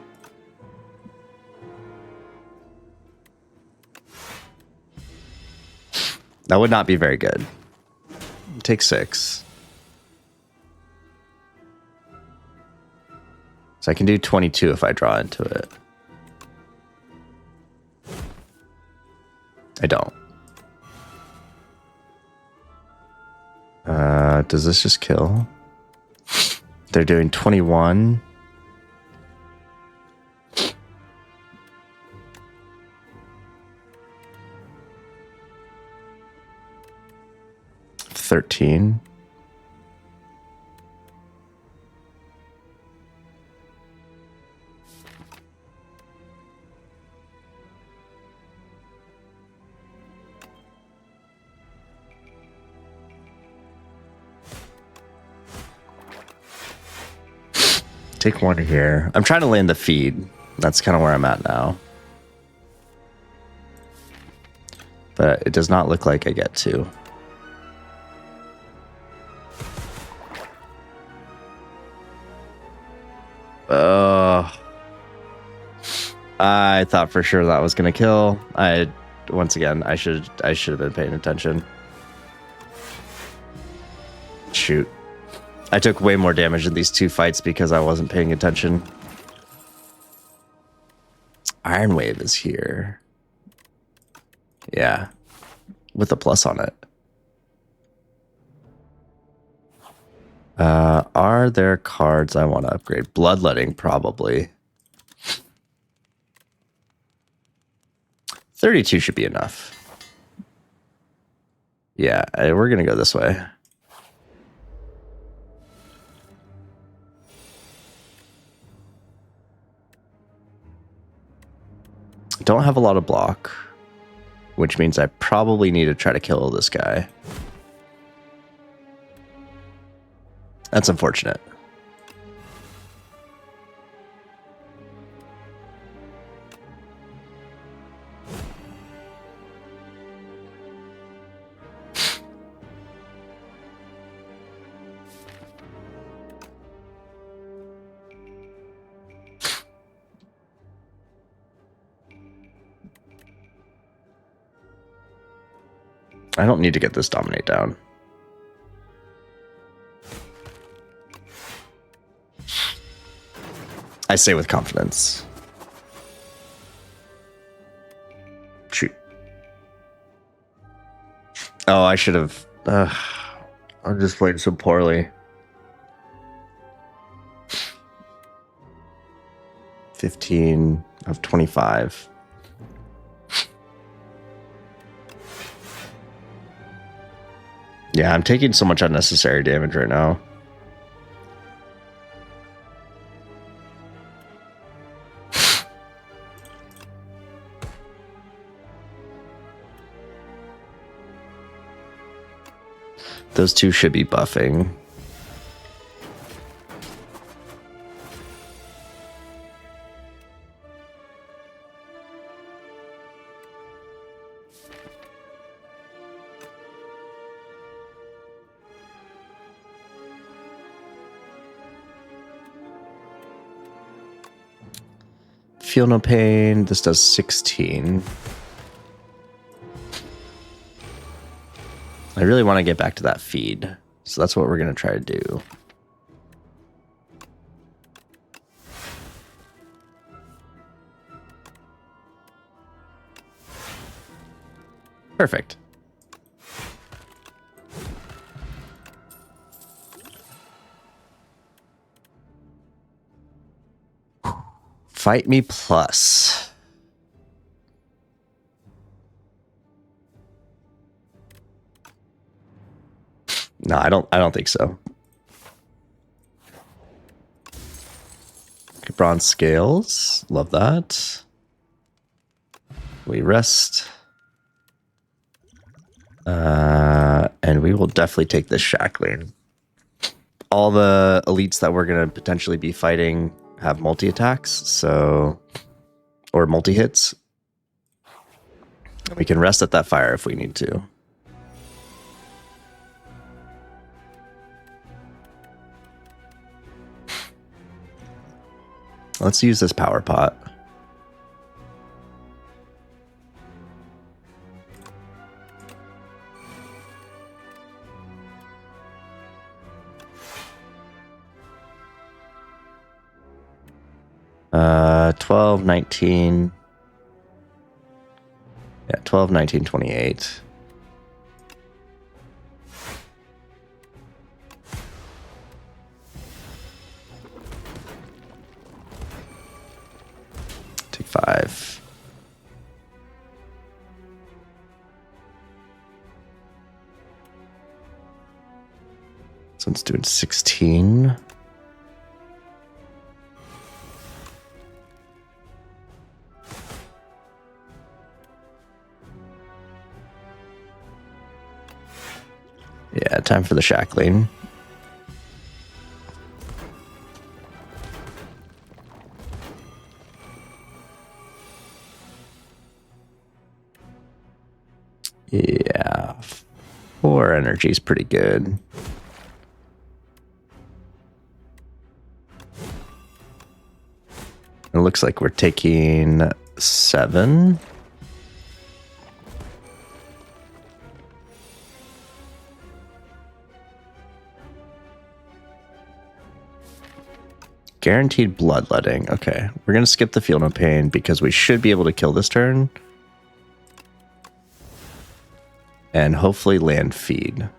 That would not be very good. Take 6. So I can do 22 if I draw into it. I don't. Does this just kill? They're doing 21. $13. Take 1 here. I'm trying to land the feed. That's kind of where I'm at now. But it does not look like I get to. I thought for sure that was gonna kill. Once again, I should have been paying attention. Shoot. I took way more damage in these 2 fights because I wasn't paying attention. Iron Wave is here. Yeah. With a plus on it. Are there cards I want to upgrade? Bloodletting, probably. 32 should be enough. Yeah, we're going to go this way. Don't have a lot of block, which means I probably need to try to kill this guy. That's unfortunate. I don't need to get this dominate down. I say with confidence. Shoot. Oh, I should have. I'm just playing so poorly. 15 of 25. Yeah, I'm taking so much unnecessary damage right now. Those 2 should be buffing. Feel no pain. This does 16. I really want to get back to that feed. So that's what we're going to try to do. Perfect. Fight me plus. No, I don't think so. Okay, bronze scales. Love that. We rest. And we will definitely take this shackling. All the elites that we're going to potentially be fighting have multi-attacks, so, or multi-hits. We can rest at that fire if we need to. Let's use this power pot. Uh, 12, 19. Yeah, 12, 19, 28. Take 5. This one's doing 16. Yeah, time for the shackling. Yeah, 4 energy is pretty good. It looks like we're taking 7. Guaranteed bloodletting. Okay, we're going to skip the Feel No Pain because we should be able to kill this turn. And hopefully land feed.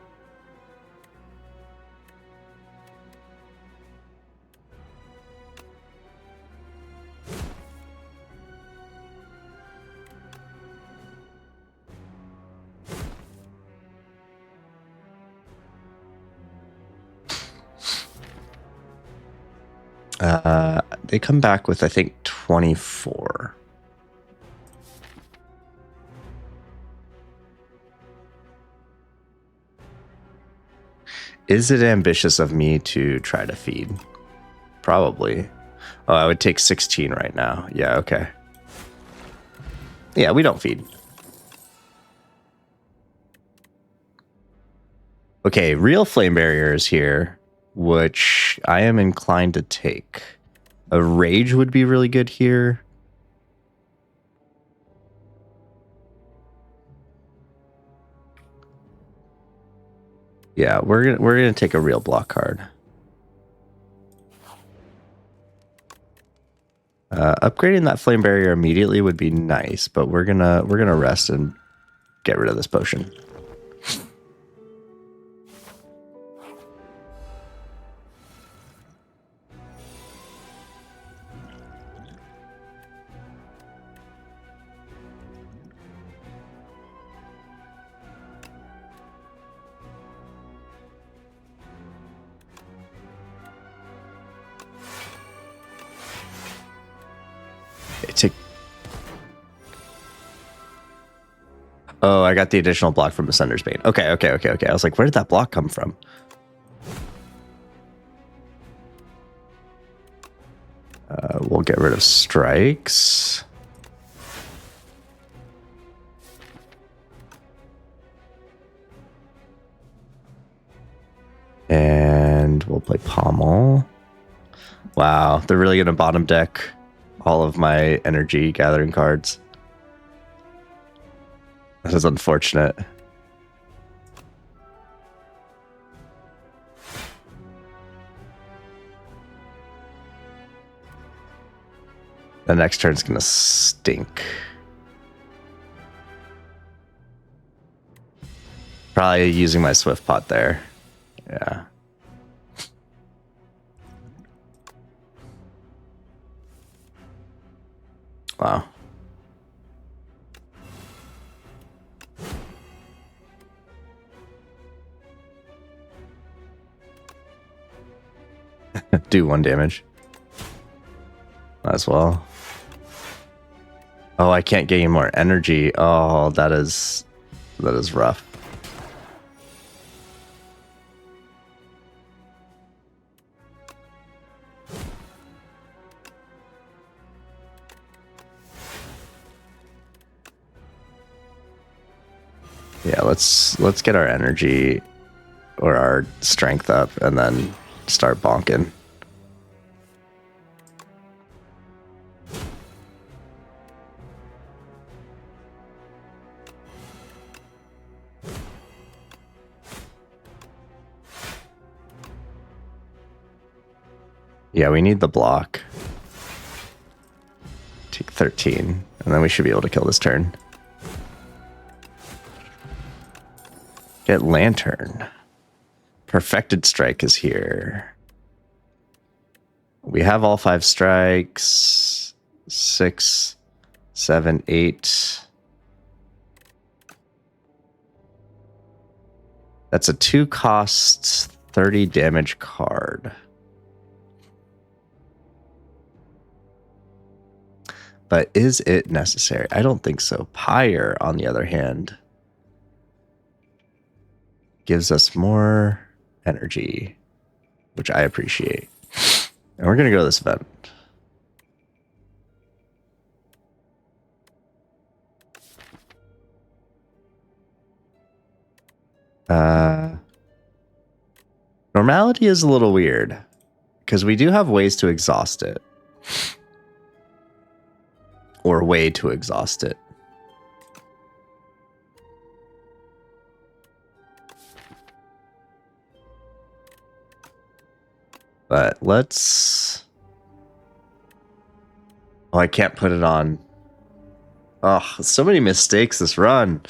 They come back with, I think, 24. Is it ambitious of me to try to feed? Probably. Oh, I would take 16 right now. Yeah, okay. Yeah, we don't feed. Okay, real flame barrier is here, which I am inclined to take. A rage would be really good here. Yeah, we're gonna take a real block card. Upgrading that flame barrier immediately would be nice, but we're gonna rest and get rid of this potion. Oh, I got the additional block from the Sender's Bane. Okay. I was like, where did that block come from? We'll get rid of strikes. And we'll play Pommel. Wow, they're really going to bottom deck all of my energy gathering cards. That is unfortunate. The next turn's going to stink. Probably using my Swift Pot there. Yeah. Wow. Do 1 damage. As well. Oh, I can't gain more energy. Oh, that is rough. Yeah, let's get our energy or our strength up and then start bonking. Yeah, we need the block. Take 13, and then we should be able to kill this turn. Get Lantern. Perfected Strike is here. We have all 5 strikes. 6, 7, 8. That's a 2 cost, 30 damage card. But is it necessary? I don't think so. Pyre, on the other hand, gives us more energy, which I appreciate. And we're going to go to this event. Normality is a little weird because we do have ways to exhaust it. Or a way to exhaust it. But let's... Oh, I can't put it on. Oh, so many mistakes this run.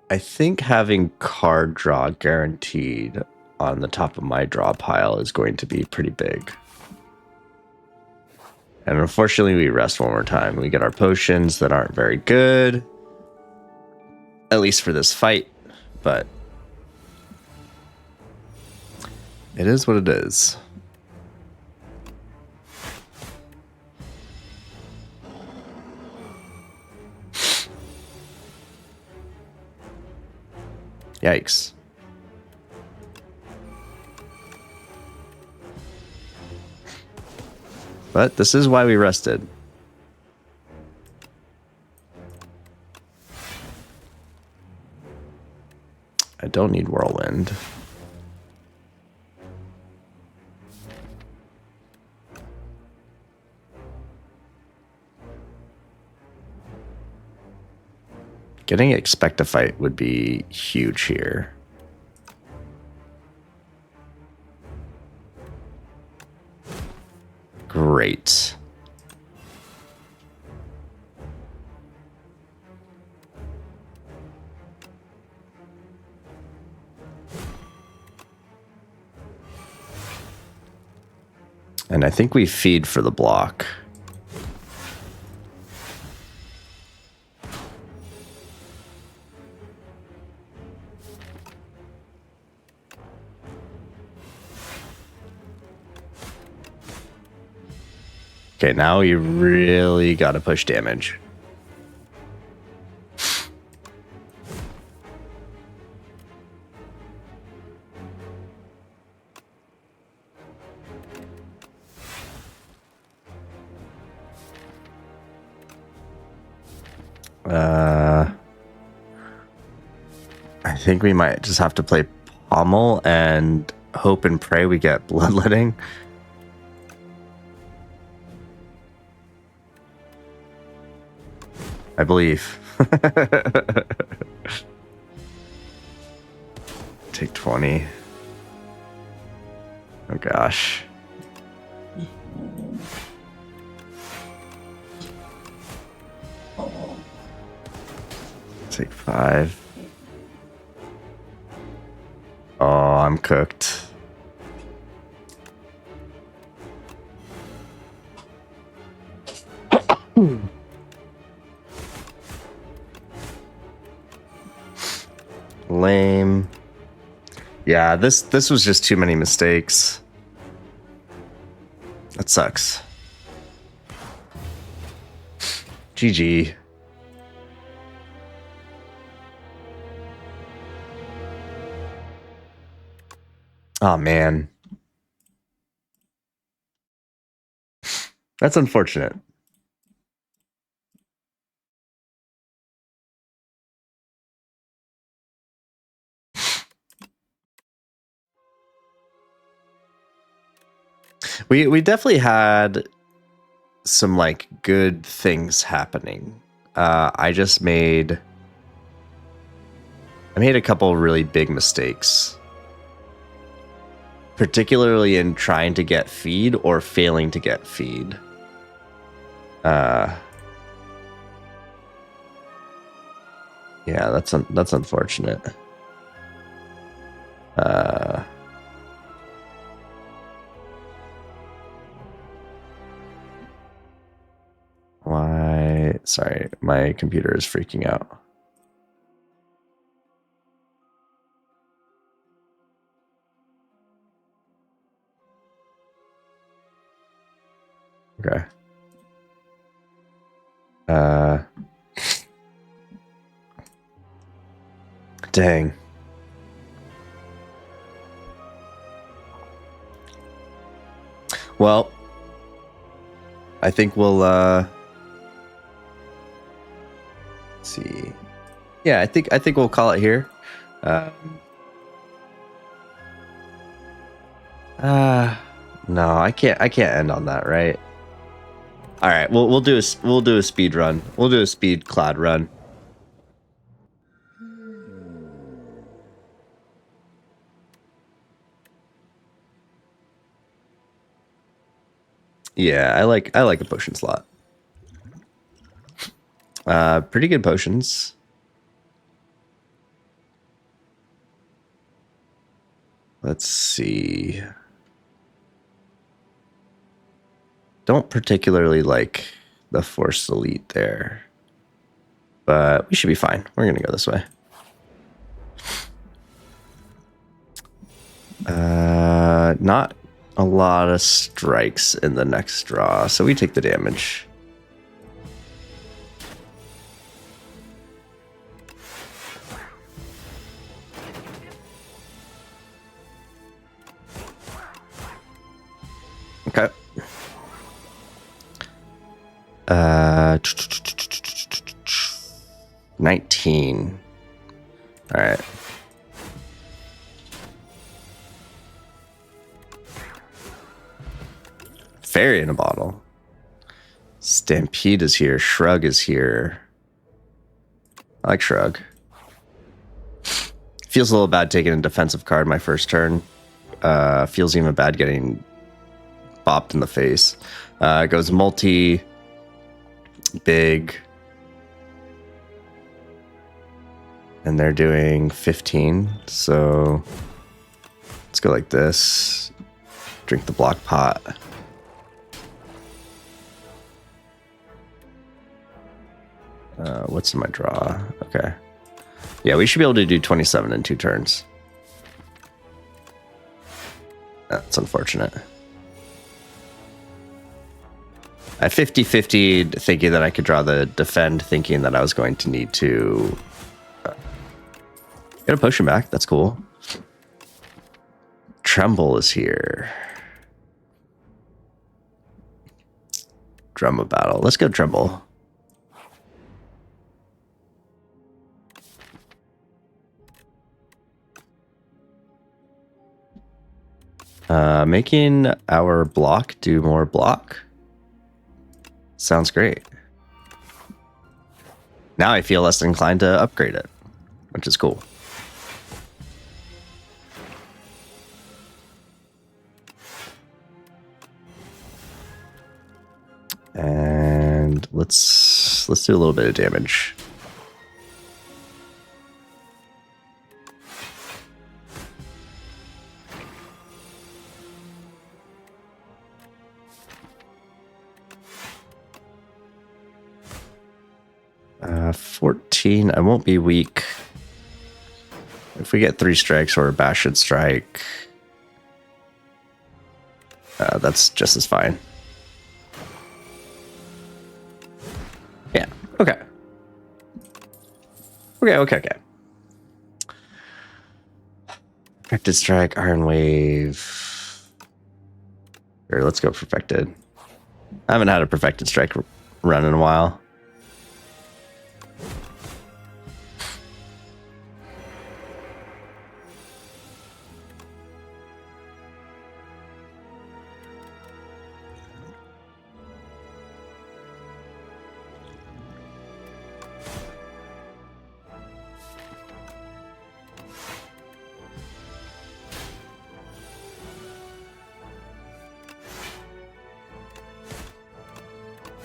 I think having card draw guaranteed on the top of my draw pile is going to be pretty big. And unfortunately, we rest one more time. We get our potions that aren't very good. At least for this fight. But it is what it is. Yikes. But this is why we rested. I don't need Whirlwind. Getting Expect a Fight would be huge here. Great. And I think we feed for the block. Okay, now you really got to push damage. I think we might just have to play Pommel and hope and pray we get Bloodletting. I believe. Take 20. Oh gosh. Take 5. Oh, I'm cooked. Lame. Yeah, this was just too many mistakes. That sucks. GG. Oh man. That's unfortunate. We definitely had some like good things happening. I made a couple really big mistakes, particularly in trying to get feed or failing to get feed. Yeah, that's unfortunate. Why? Sorry, my computer is freaking out. Okay. Dang. Well, I think we'll let's see. Yeah, I think we'll call it here. No, I can't end on that, right? All right, we'll do a speed run. We'll do a speed clad run. Yeah, I like a potion slot. Pretty good potions. Let's see. Don't particularly like the Force Elite there, but we should be fine. We're gonna go this way. Not a lot of strikes in the next draw, so we take the damage. Okay. 19. All right. Fairy in a bottle. Stampede is here. Shrug is here. I like Shrug. Feels a little bad taking a defensive card my first turn. Feels even bad getting bopped in the face. Goes multi, big, and they're doing 15. So let's go like this. Drink the block pot. What's in my draw? Okay. Yeah, we should be able to do 27 in 2 turns. That's unfortunate. I 50-50'd thinking that I could draw the defend, thinking that I was going to need to get a potion back. That's cool. Tremble is here. Drum of battle. Let's go Tremble. Making our block do more block. Sounds great. Now I feel less inclined to upgrade it, which is cool. And let's do a little bit of damage. Uh, 14. I won't be weak. If we get 3 strikes or a Bashed Strike, that's just as fine. Yeah. Okay. Okay. Perfected Strike, Iron Wave. Or let's go Perfected. I haven't had a Perfected Strike run in a while.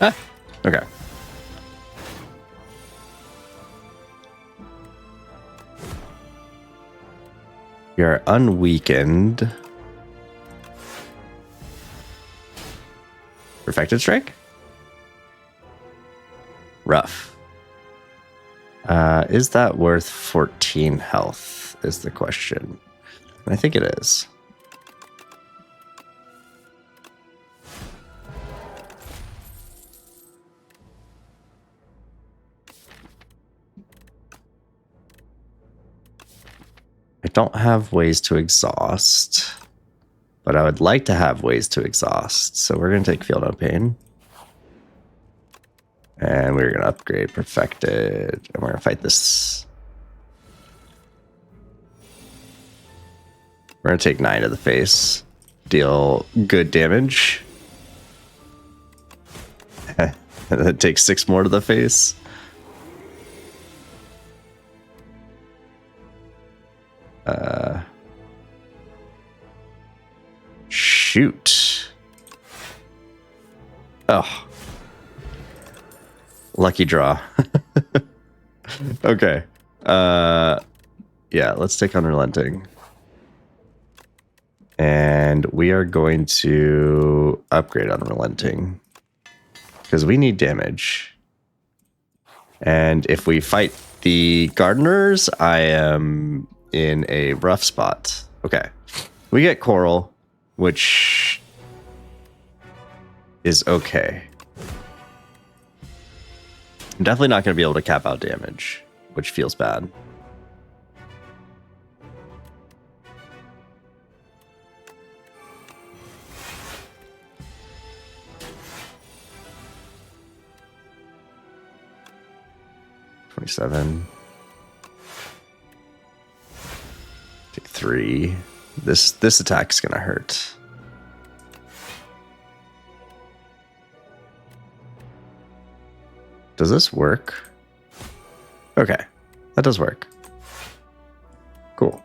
Ah, okay. We are unweakened. Perfected strike? Rough. Is that worth 14 health is the question. I think it is. I don't have ways to exhaust, but I would like to have ways to exhaust. So we're going to take Feel No Pain. And we're going to upgrade Perfected. And we're going to fight this. We're going to take 9 to the face. Deal good damage. And then take 6 more to the face. Shoot. Oh. Lucky draw. Okay. Yeah, let's take Unrelenting. And we are going to upgrade Unrelenting. Because we need damage. And if we fight the Gardeners, I am in a rough spot. Okay. We get Coral, which is okay. I'm definitely not going to be able to cap out damage, which feels bad. $27. Take 3. This attack's gonna hurt. Does this work? Okay, that does work. Cool.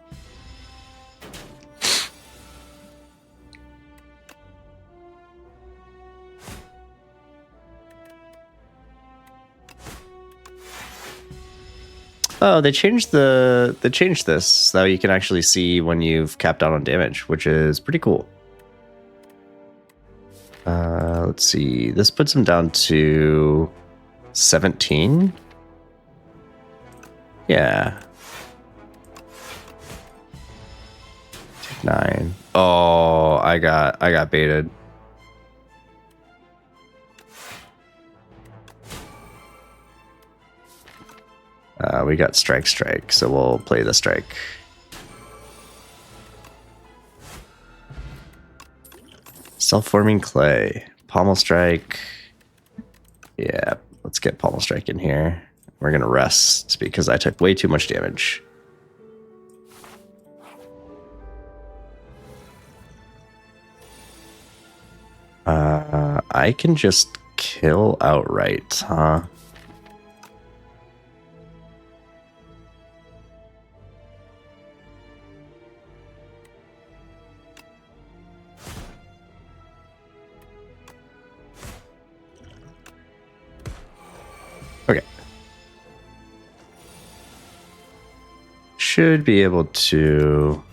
Oh, they changed this so you can actually see when you've capped out on damage, which is pretty cool. Let's see. This puts him down to 17. Yeah. Take 9. Oh, I got baited. We got strike, so we'll play the strike. Self-forming clay. Pommel strike. Yeah, let's get pommel strike in here. We're gonna rest because I took way too much damage. I can just kill outright, huh? Okay. Should be able to...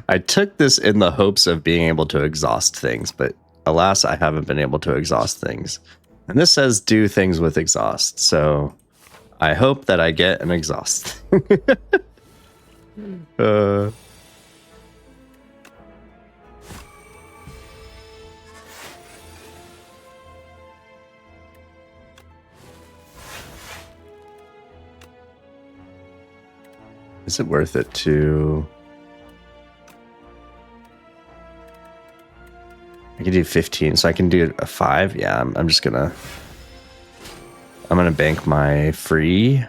I took this in the hopes of being able to exhaust things, but alas, I haven't been able to exhaust things. And this says do things with exhaust, so I hope that I get an exhaust. Is it worth it to... I can do 15, so I can do a 5. Yeah, I'm just gonna... I'm gonna bank my free.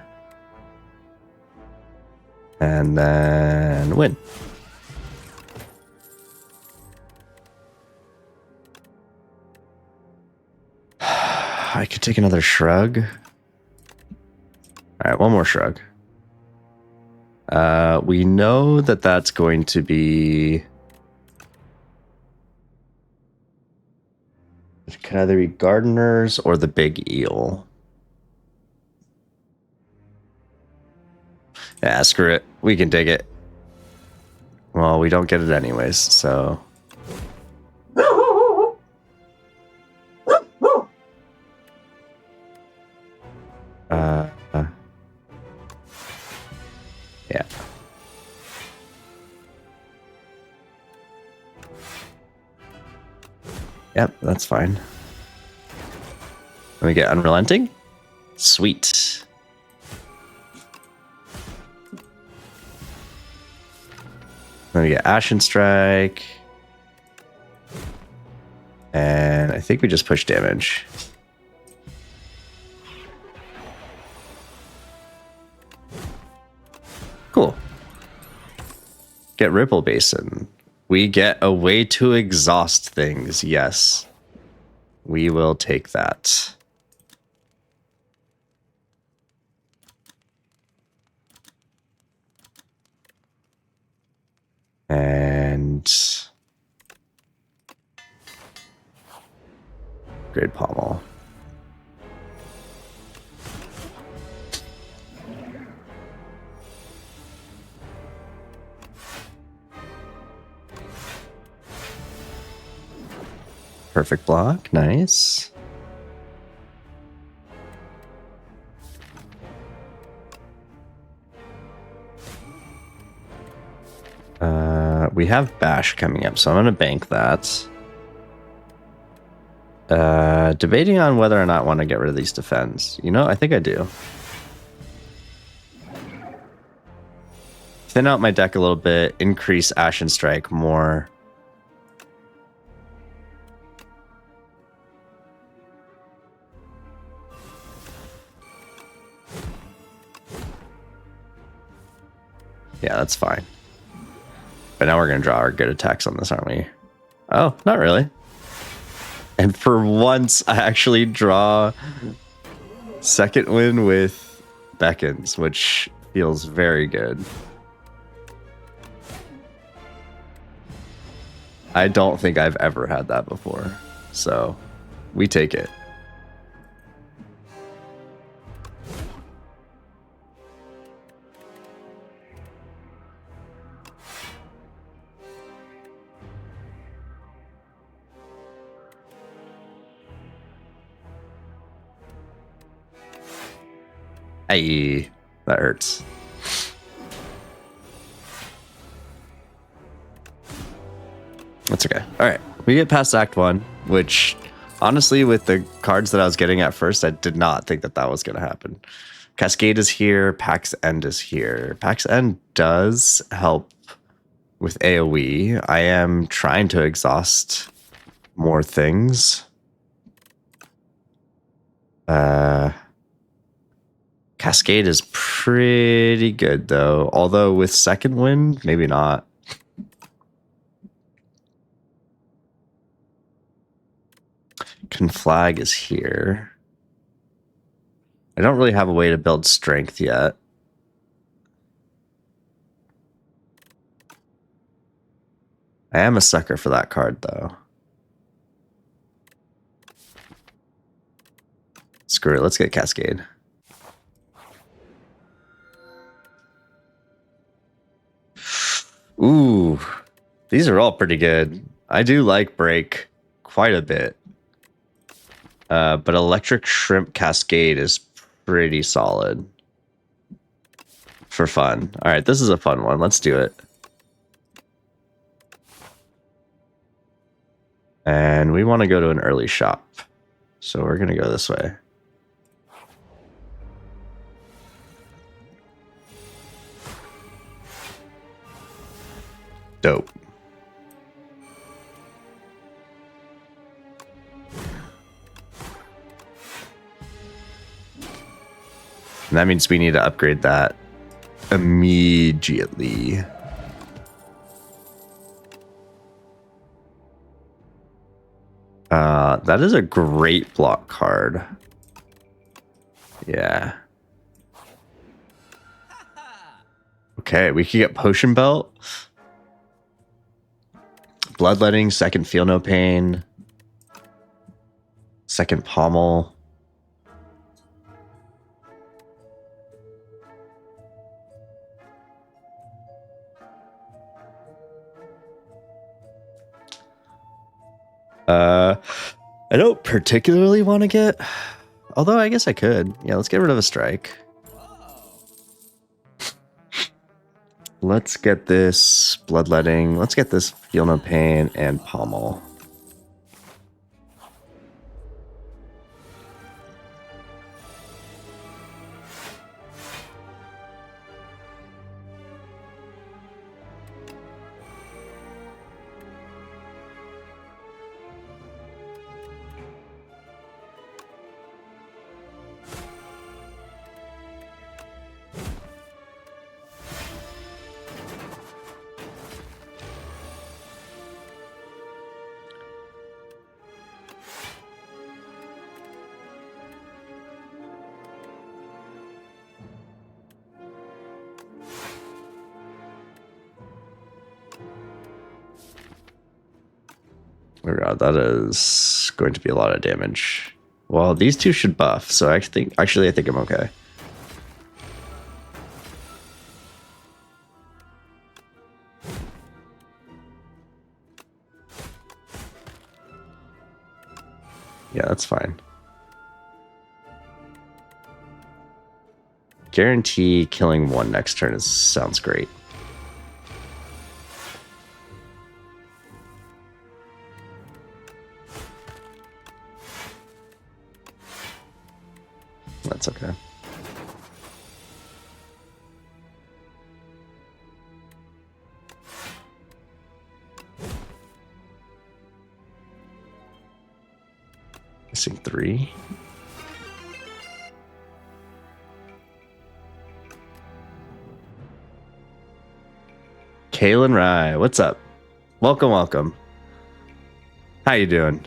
And then win. I could take another shrug. All right, one more shrug. We know that that's going to be... It can either be gardeners or the big eel. Yeah, screw it. We can dig it. Well, we don't get it anyways, so... Yeah. Yep, that's fine. Let me get Unrelenting. Sweet. Let me get Ashen Strike. And I think we just push damage. Cool. Get Ripple Basin. We get a way to exhaust things. Yes. We will take that. And Great Pommel. Perfect block. Nice. We have Bash coming up, so I'm going to bank that. Debating on whether or not I want to get rid of these defends. You know, I think I do. Thin out my deck a little bit, increase Ashen Strike more. Yeah, that's fine. But now we're going to draw our good attacks on this, aren't we? Oh, not really. And for once, I actually draw second win with Beckons, which feels very good. I don't think I've ever had that before. So, we take it. Aye, that hurts. That's okay. All right, we get past Act 1, which honestly, with the cards that I was getting at first, I did not think that that was going to happen. Cascade is here. Pax End is here. Pax End does help with AoE. I am trying to exhaust more things. Cascade is pretty good, though. Although with Second Wind, maybe not. Conflag is here. I don't really have a way to build strength yet. I am a sucker for that card, though. Screw it, let's get Cascade. Ooh, these are all pretty good. I do like Break quite a bit. But Electric Shrimp Cascade is pretty solid for fun. All right, this is a fun one. Let's do it. And we want to go to an early shop. So we're going to go this way. Dope. And that means we need to upgrade that immediately. That is a great block card. Yeah. Okay, we could get Potion Belt. Bloodletting, second Feel No Pain. Second Pommel. I don't particularly want to get... Although I guess I could. Yeah, let's get rid of a strike. Let's get this Bloodletting. Let's get this Feel No Pain and Pommel. Oh god, that is going to be a lot of damage. Well, these two should buff, so I think I think I'm okay. Yeah, that's fine. Guarantee killing one next turn sounds great. That's okay. Missing 3. Kaylin Rye, what's up? Welcome, welcome. How you doing?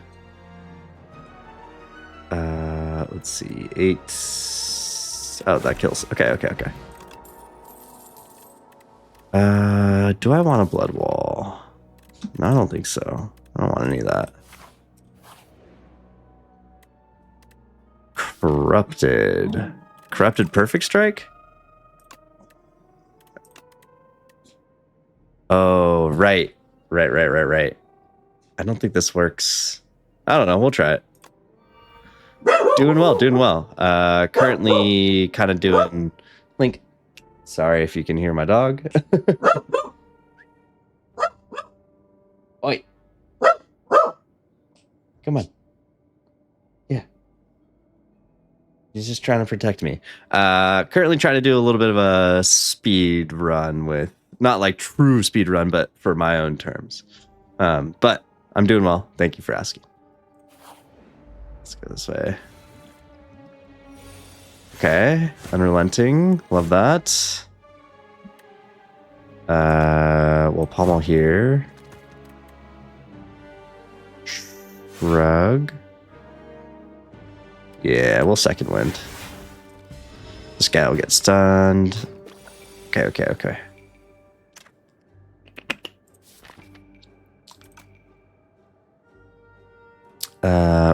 Let's see, 8. Oh, that kills. Okay. Do I want a blood wall? No, I don't think so. I don't want any of that. Corrupted perfect strike? Oh, right. I don't think this works. I don't know. We'll try it. Doing well. Currently kind of doing Link. Sorry if you can hear my dog. Oi. Come on. Yeah. He's just trying to protect me. Currently trying to do a little bit of a speed run with, not like true speed run, but for my own terms. But I'm doing well. Thank you for asking. Let's go this way. Okay, Unrelenting, love that. We'll pommel here. Shrug. Yeah, we'll second wind. This guy will get stunned. Okay.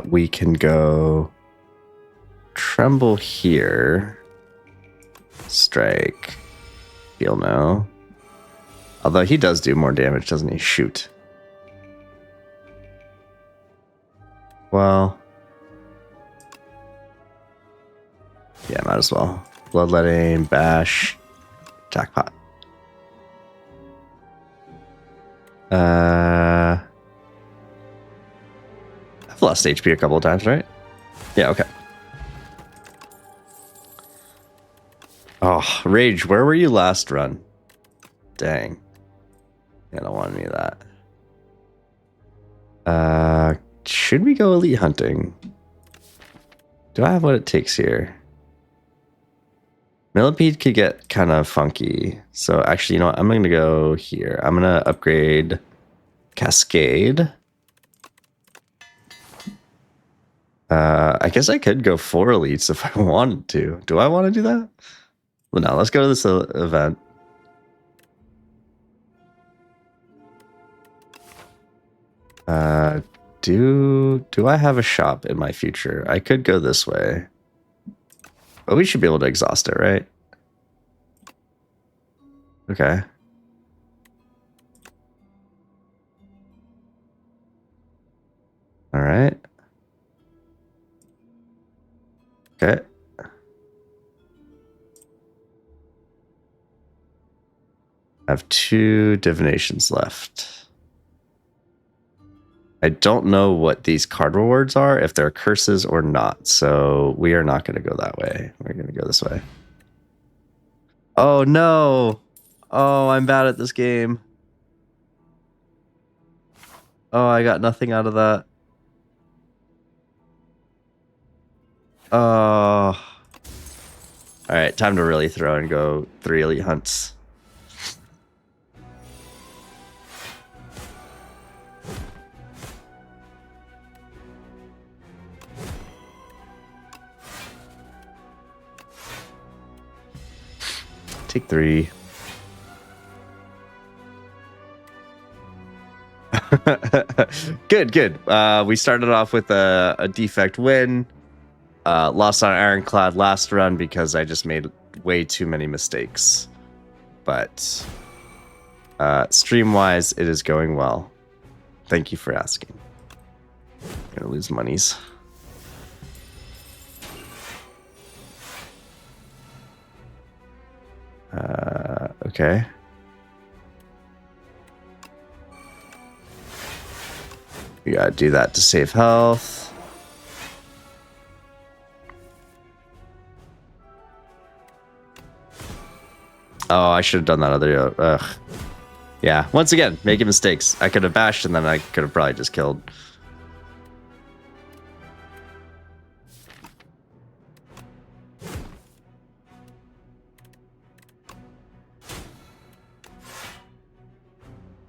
We can go Tremble here. Strike. Feel No. Although he does do more damage, doesn't he? Shoot. Well. Yeah, might as well. Bloodletting, bash, jackpot. I've lost HP a couple of times, right? Yeah, okay. Oh, Rage, where were you last run? Dang. I don't want any of that. Should we go elite hunting? Do I have what it takes here? Millipede could get kind of funky. So actually, you know what? I'm going to go here. I'm going to upgrade Cascade. I guess I could go 4 elites if I wanted to. Do I want to do that? Well, no, let's go to this event. Do I have a shop in my future? I could go this way. But we should be able to exhaust it, right? Okay. All right. Okay. I have 2 divinations left. I don't know what these card rewards are, if they're curses or not. So we are not going to go that way. We're going to go this way. Oh, no. Oh, I'm bad at this game. Oh, I got nothing out of that. Oh. All right, time to really throw and go 3 elite hunts. Take 3. Good. We started off with a defect win. Lost on Ironclad last run because I just made way too many mistakes. But stream-wise, it is going well. Thank you for asking. I'm gonna lose monies. Okay. We gotta do that to save health. Oh, I should have done that other. Ugh. Yeah, once again, making mistakes. I could have bashed and then I could have probably just killed.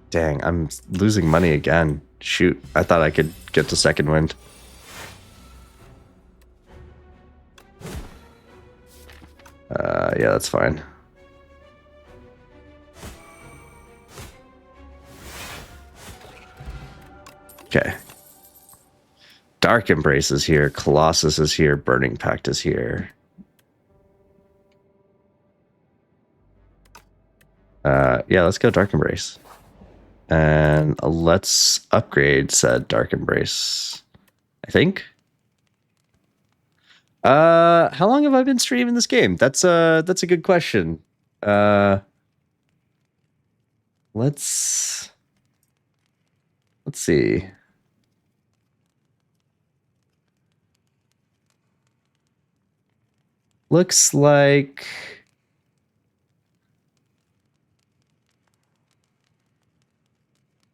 Dang, I'm losing money again. Shoot, I thought I could get the second wind. Yeah, that's fine. Okay. Dark Embrace is here. Colossus is here. Burning Pact is here. Yeah, let's go Dark Embrace. And let's upgrade said Dark Embrace. I think. How long have I been streaming this game? That's a good question. Let's see. Looks like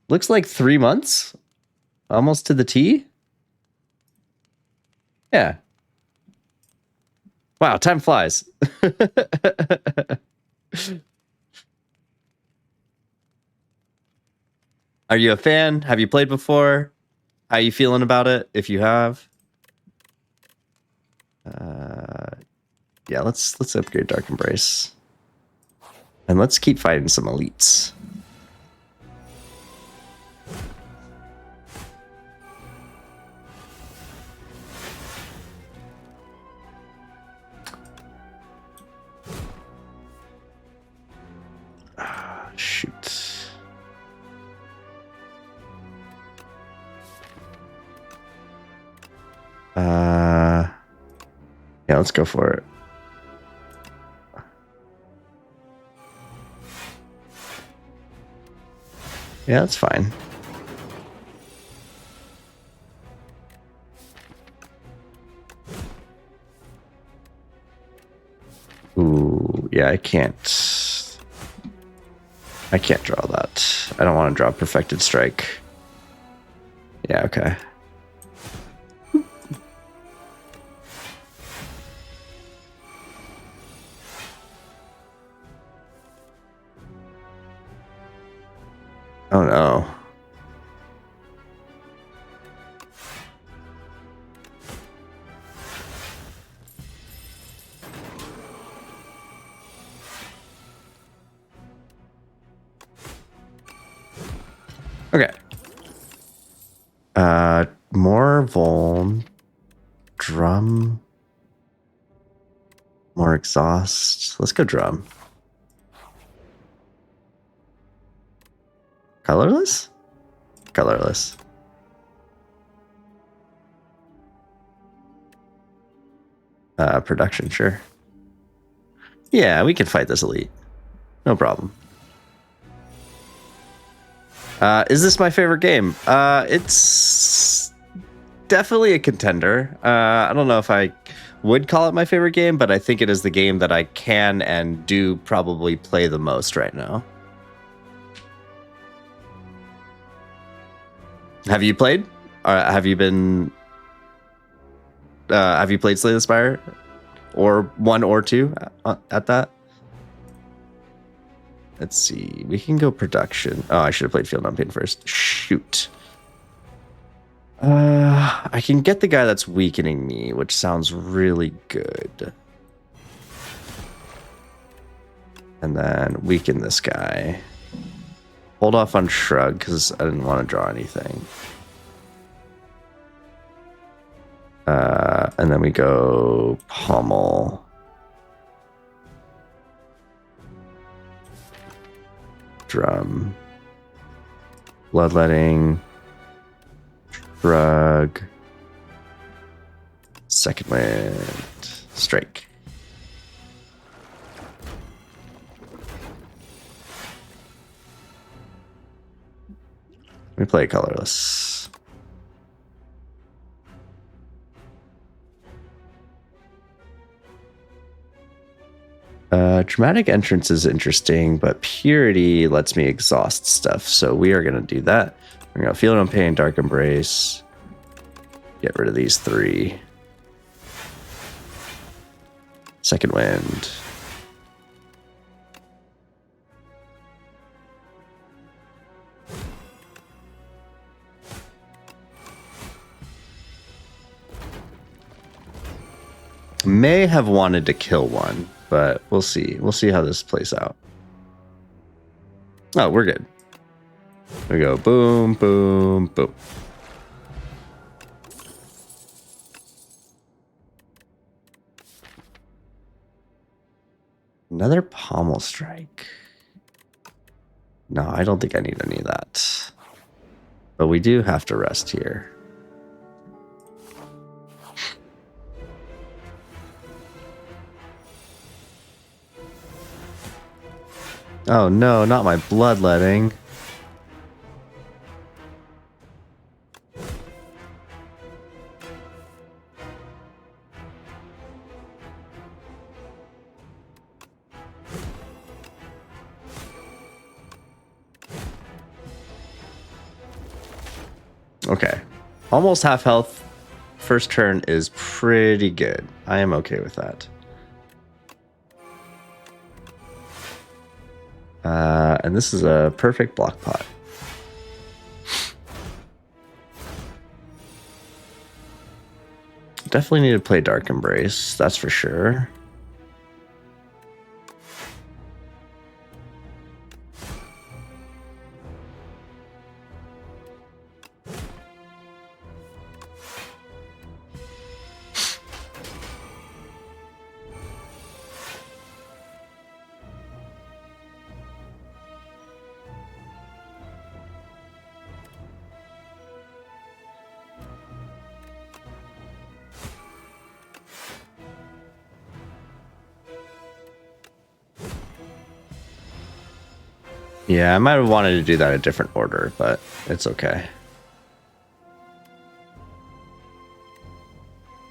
Looks like 3 months. Almost to the T. Yeah. Wow, time flies. Are you a fan? Have you played before? How are you feeling about it, if you have? Yeah, let's upgrade Dark Embrace. And let's keep fighting some elites. Shoot. Yeah, let's go for it. Yeah, that's fine. Ooh, yeah, I can't draw that. I don't want to draw Perfected Strike. Yeah, okay. Oh no. Okay. more vuln, drum, more exhaust. Let's go drum. Colorless? Colorless. Production, sure. Yeah, we can fight this elite. No problem. Is this my favorite game? It's definitely a contender. I don't know if I would call it my favorite game, but I think it is the game that I can and do probably play the most right now. Have you played? Have you been? Have you played Slay the Spire, or 1 or 2 at that? Let's see. We can go production. Oh, I should have played Field on Pain first. Shoot. I can get the guy that's weakening me, which sounds really good. And then weaken this guy. Hold off on Shrug because I didn't want to draw anything. And then we go Pommel. Drum. Bloodletting. Shrug. Second Wind. Strike. We play colorless. Dramatic Entrance is interesting, but Purity lets me exhaust stuff, so we are going to do that. We're going to Feel No Pain, Dark Embrace. Get rid of these 3. Second Wind. May have wanted to kill one, but we'll see. We'll see how this plays out. Oh, we're good. There we go. Boom, boom, boom. Another Pommel Strike. No, I don't think I need any of that. But we do have to rest here. Oh no, not my bloodletting. Okay. Almost half health. First turn is pretty good. I am okay with that. And this is a perfect block pot. Definitely need to play Dark Embrace, that's for sure. Yeah, I might have wanted to do that in a different order, but it's okay.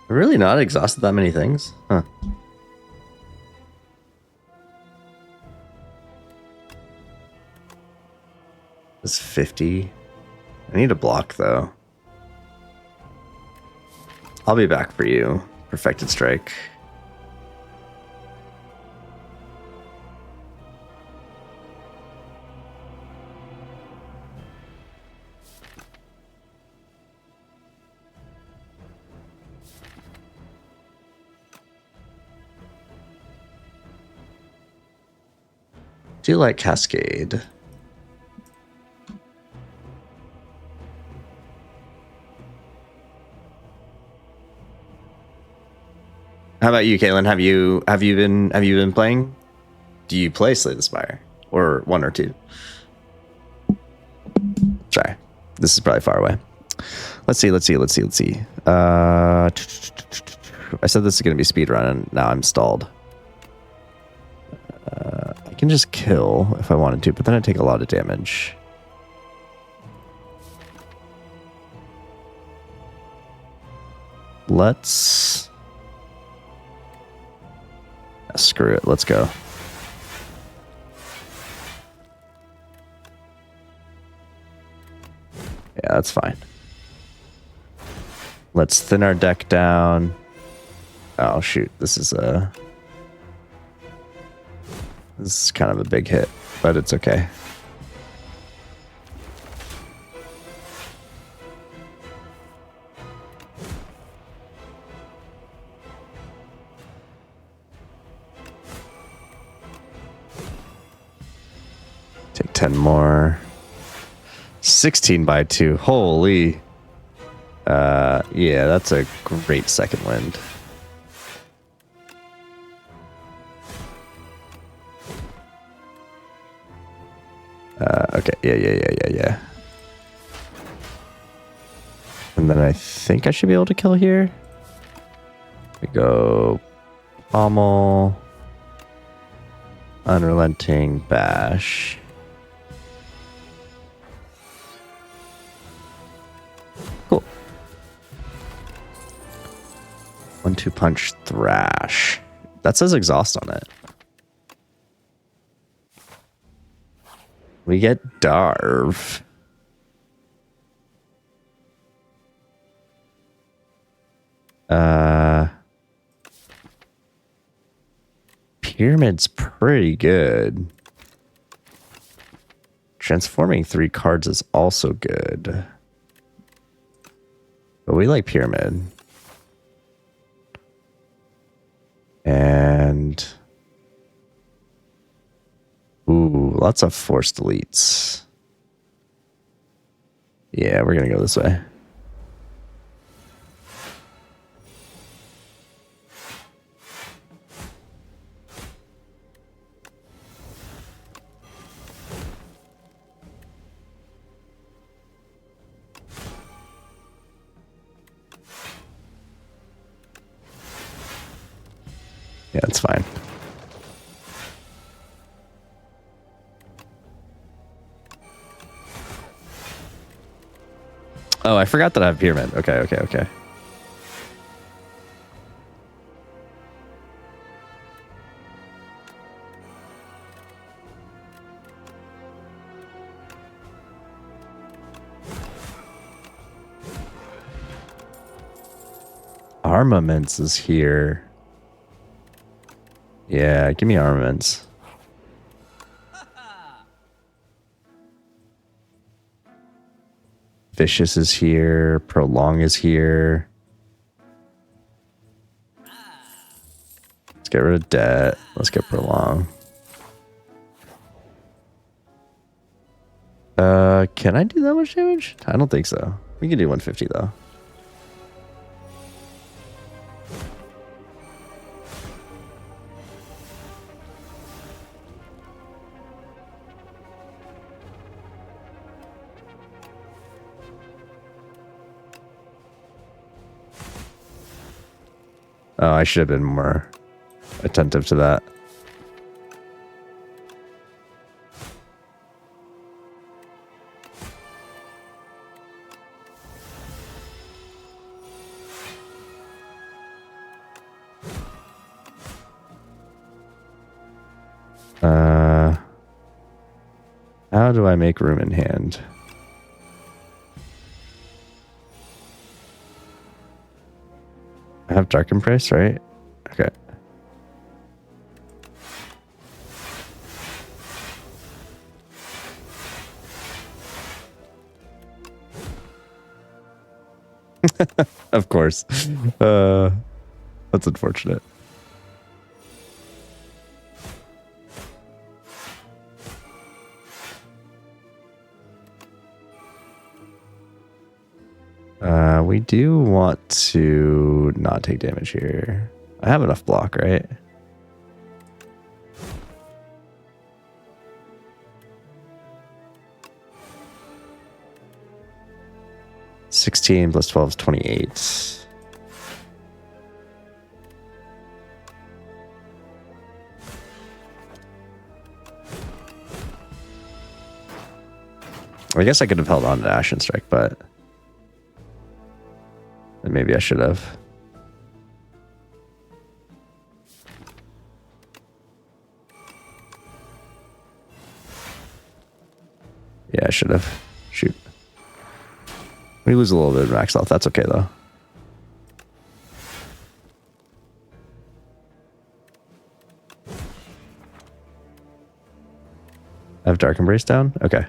I've really not exhausted that many things? Huh. It's 50. I need a block, though. I'll be back for you. Perfected Strike. Do you like Cascade? How about you, Caitlin? Have you been playing? Do you play Slay the Spire or 1 or 2? Sorry, this is probably far away. Let's see. I said this is going to be speed run, and now I'm stalled. I can just kill if I wanted to, but then I take a lot of damage. Let's... Screw it. Let's go. Yeah, that's fine. Let's thin our deck down. Oh, shoot. This is kind of a big hit, but it's okay. Take 10 more. 16 by 2. Holy. Yeah, that's a great second wind. Okay, yeah. And then I think I should be able to kill here. We go pommel, unrelenting bash. Cool. 1-2 punch thrash. That says exhaust on it. We get Darv. Pyramid's pretty good. Transforming 3 cards is also good. But we like Pyramid. And... ooh, lots of forced deletes. Yeah, we're gonna go this way. Yeah, it's fine. Oh, I forgot that I have Pyramid. Okay. Armaments is here. Yeah, give me armaments. Vicious is here. Prolong is here. Let's get rid of debt. Let's get Prolong. Can I do that much damage? I don't think so. We can do 150 though. Oh, I should have been more attentive to that. How do I make room in hand? I have Dark Embrace, right? Okay. Of course. That's unfortunate. We do want to not take damage here. I have enough block, right? $16 plus 12 is 28. I guess I could have held on to Ashen Strike, but maybe I should have. Yeah, I should have. Shoot. We lose a little bit of max health. That's okay, though. I have Dark Embrace down? Okay.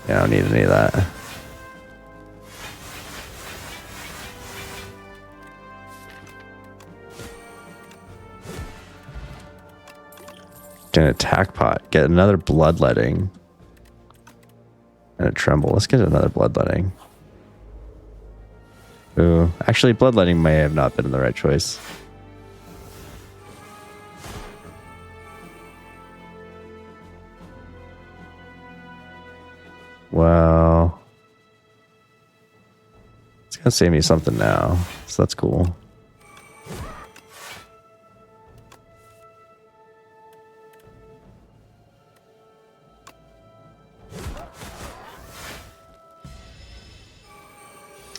Yeah, I don't need any of that. Get an attack pot. Get another bloodletting. And a tremble. Let's get another bloodletting. Ooh. Actually, bloodletting may have not been the right choice. Well, it's gonna save me something now, so that's cool.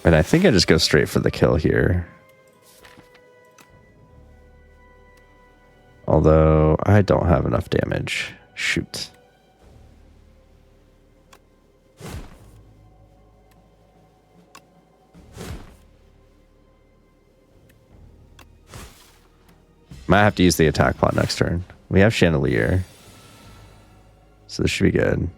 And I think I just go straight for the kill here. Although I don't have enough damage. Shoot. Might have to use the attack pot next turn. We have Chandelier. So this should be good.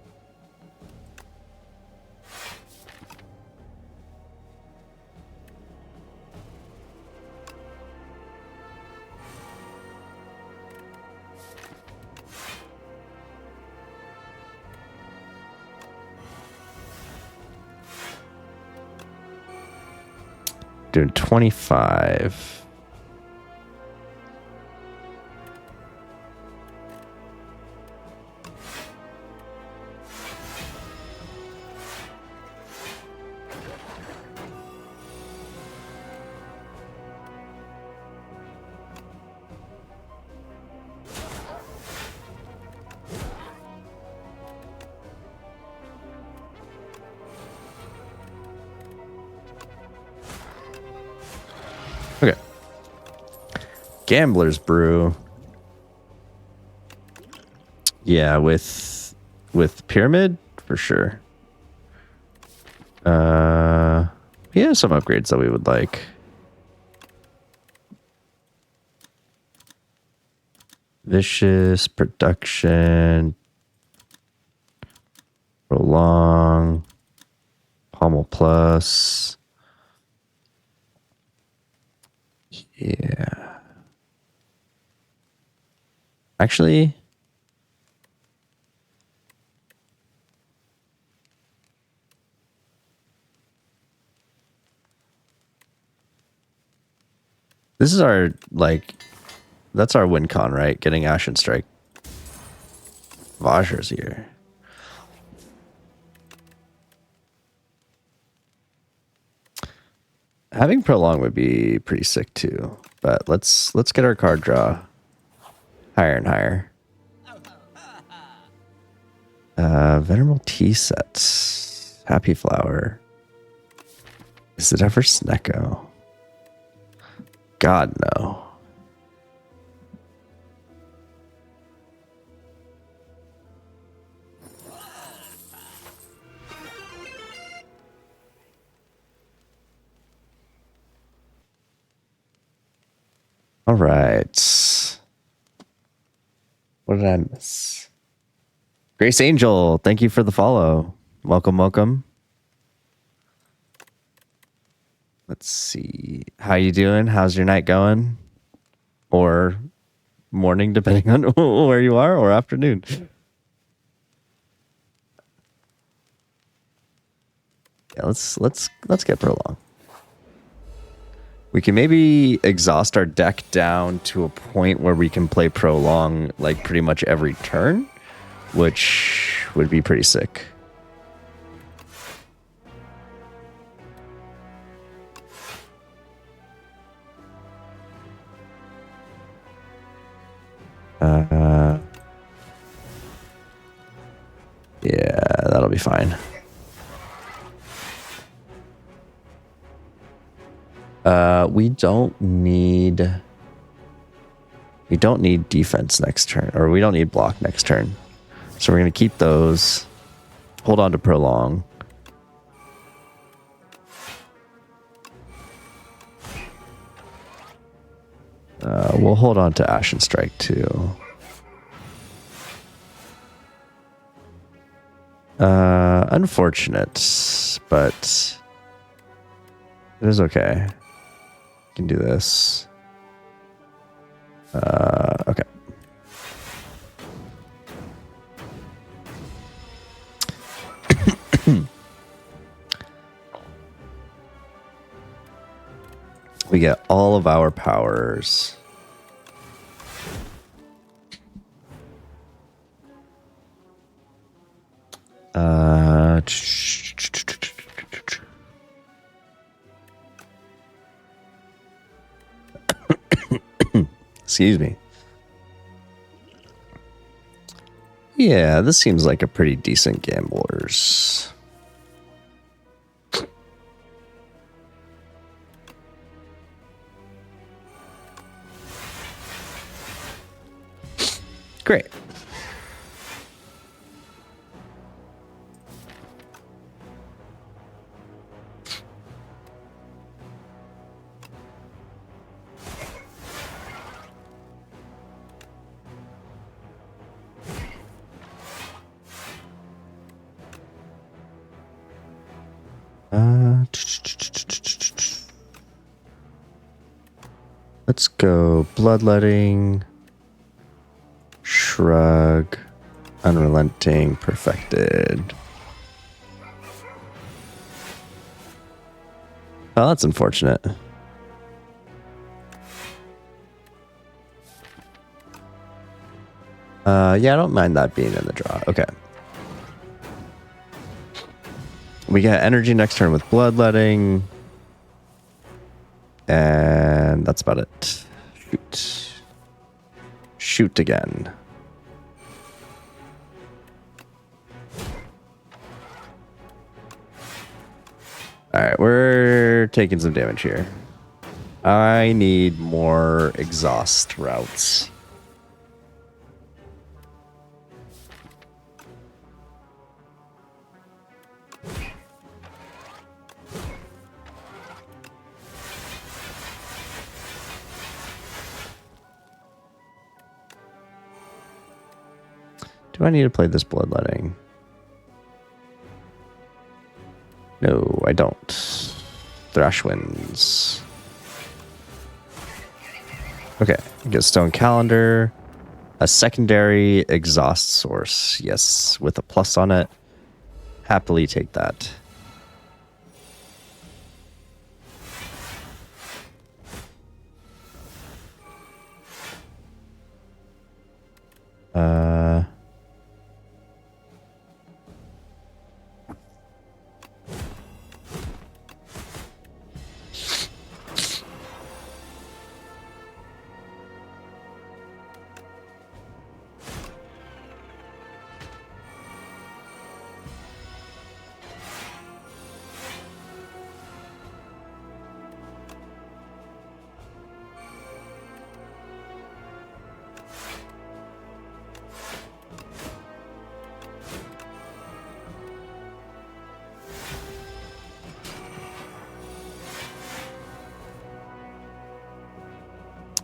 Doing 25. Okay. Gambler's Brew. Yeah, with Pyramid for sure. Yeah, some upgrades that we would like. Vicious, Production, Prolong, Pommel Plus. Yeah. Actually, this is our, like, that's our win con, right? Getting Ashen Strike. Vajra's here. Having Prolong would be pretty sick too. But let's get our card draw higher and higher. Venerable Tea Sets. Happy Flower. Is it ever Snecko? God, no. All right. What did I miss? Grace Angel, thank you for the follow. Welcome, welcome. Let's see. How you doing? How's your night going? Or morning, depending on where you are, or afternoon. Yeah, let's get Prolong. We can maybe exhaust our deck down to a point where we can play Prolong like pretty much every turn, which would be pretty sick. Yeah, that'll be fine. We don't need defense next turn, or we don't need block next turn. So we're gonna keep those. Hold on to Prolong. We'll hold on to Ashen Strike too. Unfortunate, but it is okay. Can do this. Okay. We get all of our powers. Excuse me. Yeah, this seems like a pretty decent gamblers. Great. Let's go Bloodletting, Shrug, Unrelenting, Perfected. Oh, that's unfortunate. Yeah, I don't mind that being in the draw. Okay. We get energy next turn with Bloodletting. And that's about it. Shoot. Shoot again. Alright, we're taking some damage here. I need more exhaust routes. Do I need to play this Bloodletting? No, I don't. Thrash wins. Okay, get Stone Calendar. A secondary exhaust source. Yes, with a plus on it. Happily take that.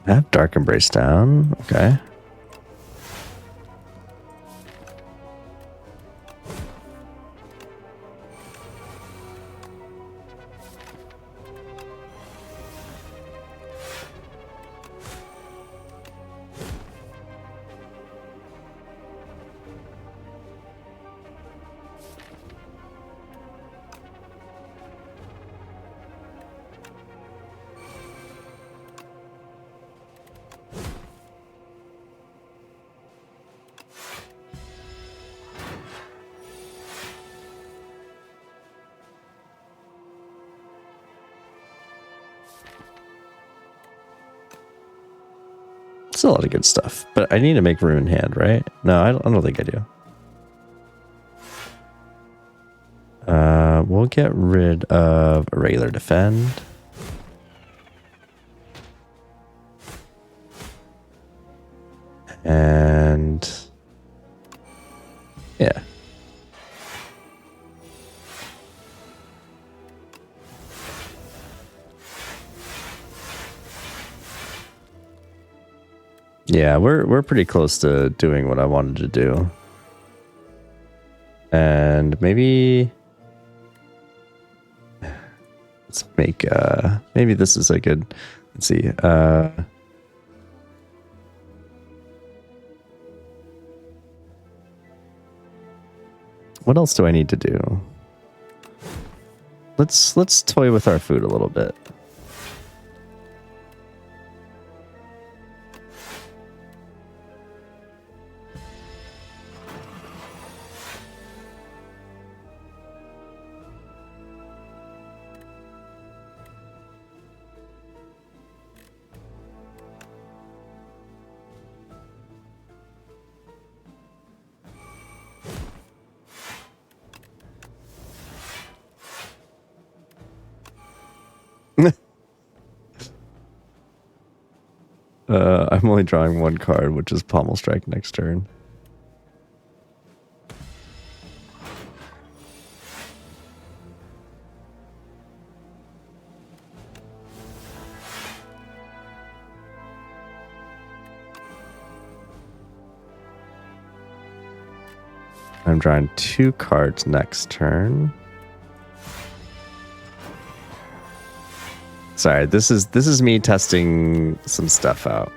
I have Dark Embrace down. Okay. a lot of good stuff, but I need to make room in hand, right? No, I don't think I do. We'll get rid of a regular defend. And yeah. Yeah, we're pretty close to doing what I wanted to do. And maybe let's make maybe this is a good, let's see. What else do I need to do? Let's toy with our food a little bit. I'm only drawing one card, which is Pommel Strike next turn. I'm drawing 2 cards next turn. Sorry, this is me testing some stuff out.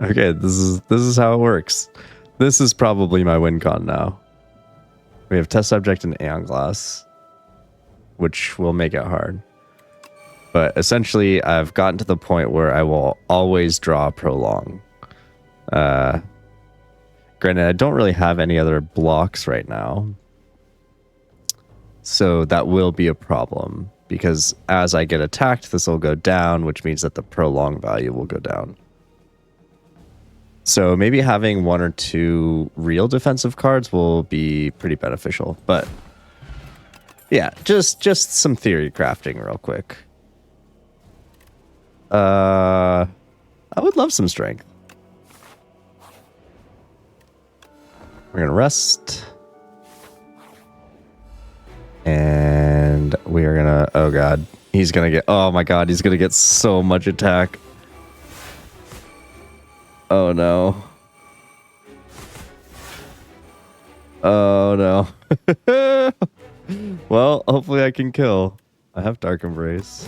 Okay, this is how it works. This is probably my win con now. We have test subject and Aeon Glass, which will make it hard. But essentially, I've gotten to the point where I will always draw Prolong. Granted, I don't really have any other blocks right now. So that will be a problem, because as I get attacked, this will go down, which means that the Prolong value will go down. So maybe having 1 or 2 real defensive cards will be pretty beneficial. But yeah, just some theory crafting real quick. I would love some strength. We're going to rest. And we are going to... Oh, God. He's going to get... Oh, my God. He's going to get so much attack. Oh, no. Oh, no. Well, hopefully I can kill. I have Dark Embrace.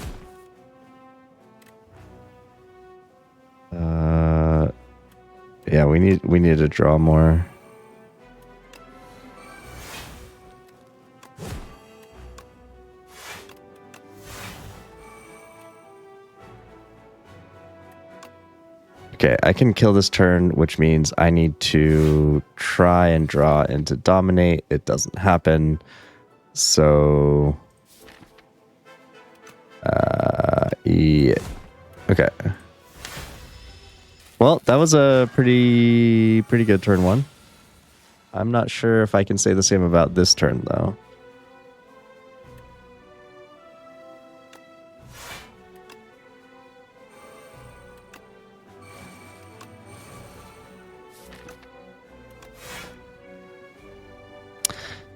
Yeah, we need to draw more. Okay, I can kill this turn, which means I need to try and draw into Dominate. It doesn't happen. So... yeah. Okay. Well, that was a pretty good turn 1. I'm not sure if I can say the same about this turn, though.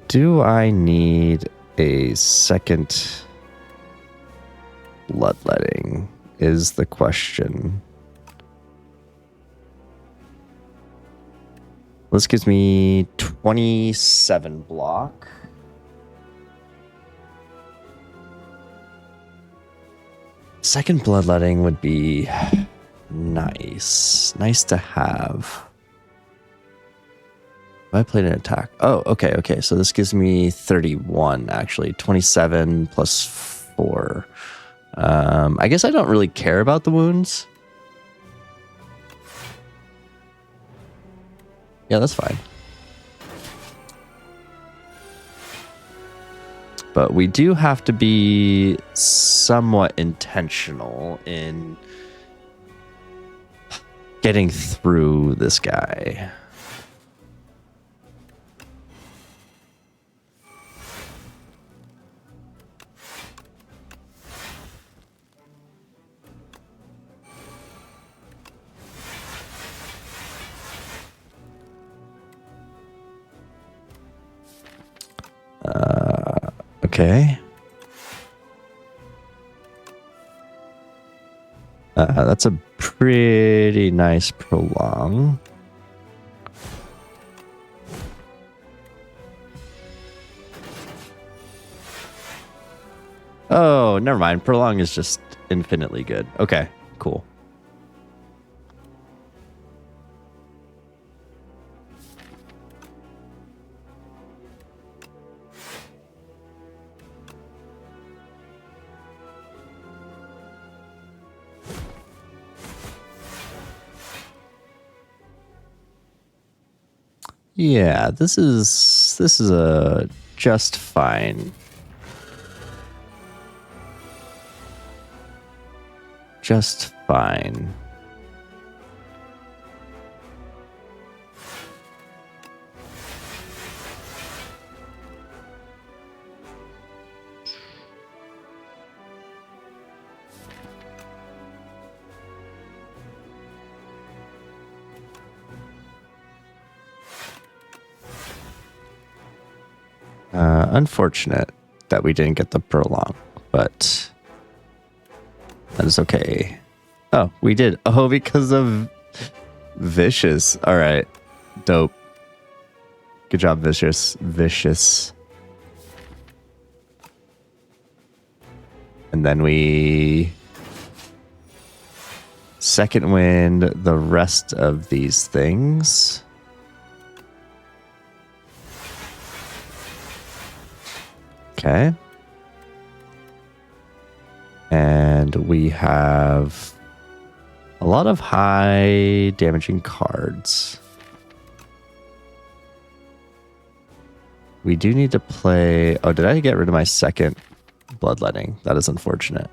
Do I need a second bloodletting is the question. This gives me 27 block. Second bloodletting would be nice. Nice to have. I played an attack. Oh, okay, okay. So this gives me 31, actually. 27 plus 4. I guess I don't really care about the wounds. Yeah, that's fine. But we do have to be somewhat intentional in getting through this guy. Okay. That's a pretty nice prolong. Oh, never mind. Prolong is just infinitely good. Okay, cool. Yeah, this is a just fine. Just fine. Unfortunate that we didn't get the prolong, but that is okay. Oh, we did. Oh, because of Vicious. All right. Dope. Good job, Vicious. Vicious. And then we second wind the rest of these things. Okay. And we have a lot of high damaging cards. We do need to play... Oh, did I get rid of my second bloodletting? That is unfortunate.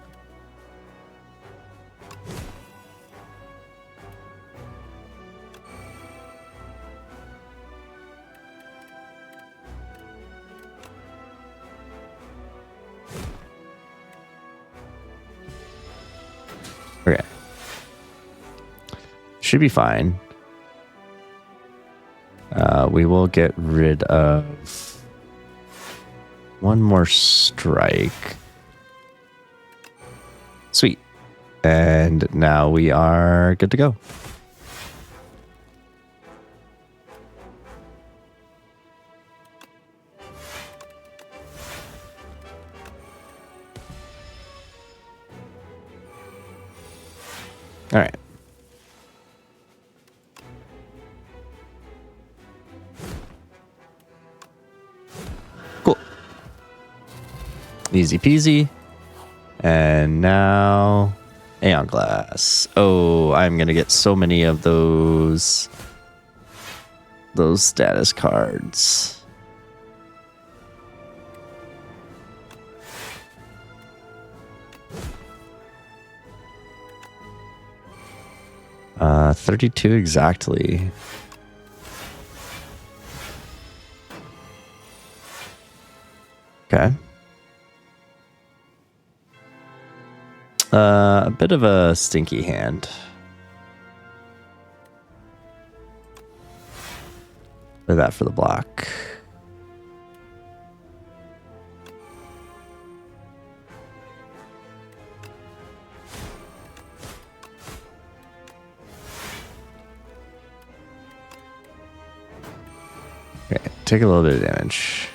Okay. Should be fine. We will get rid of one more strike. Sweet. And now we are good to go. All right. Cool. Easy peasy. And now Aeon Glass. Oh, I'm going to get so many of those status cards. Uh, 32 exactly. Okay. A bit of a stinky hand. Play that for the block. Okay, take a little bit of damage.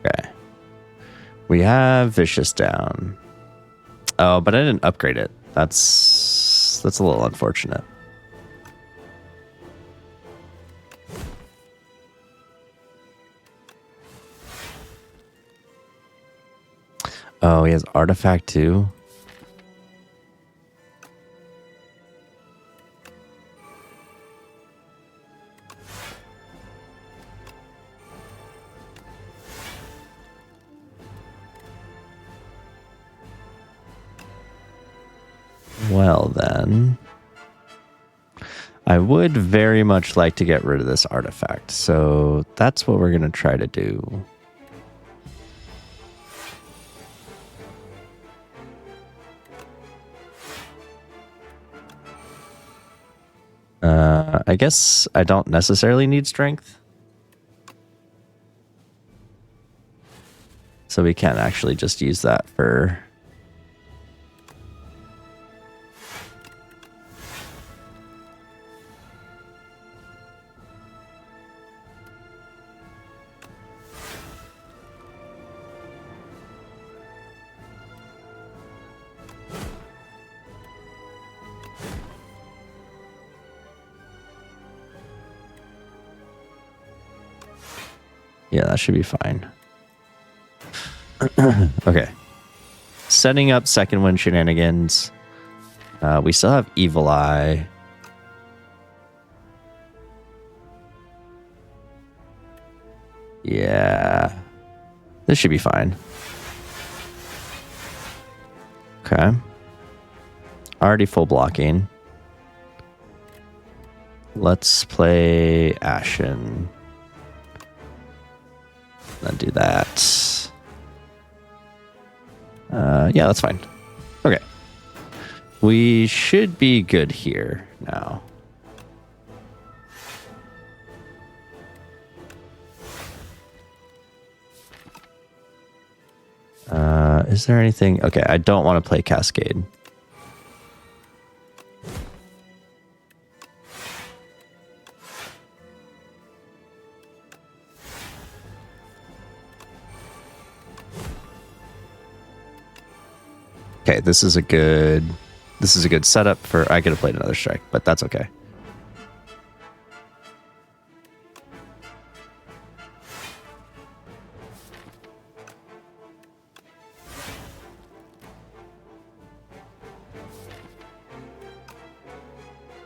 Okay. We have Vicious down. Oh, but I didn't upgrade it. That's a little unfortunate. Oh, he has artifact too. Well then, I would very much like to get rid of this artifact. So that's what we're going to try to do. I guess I don't necessarily need strength. So we can actually just use that for... Yeah, that should be fine. Okay. Setting up second wind shenanigans. We still have Evil Eye. Yeah. This should be fine. Okay. Already full blocking. Let's play Ashen. Then do that. Yeah, that's fine. Okay. We should be good here now. Is there anything? Okay, I don't want to play Cascade. Okay, this is a good setup for... I could have played another strike, but that's okay.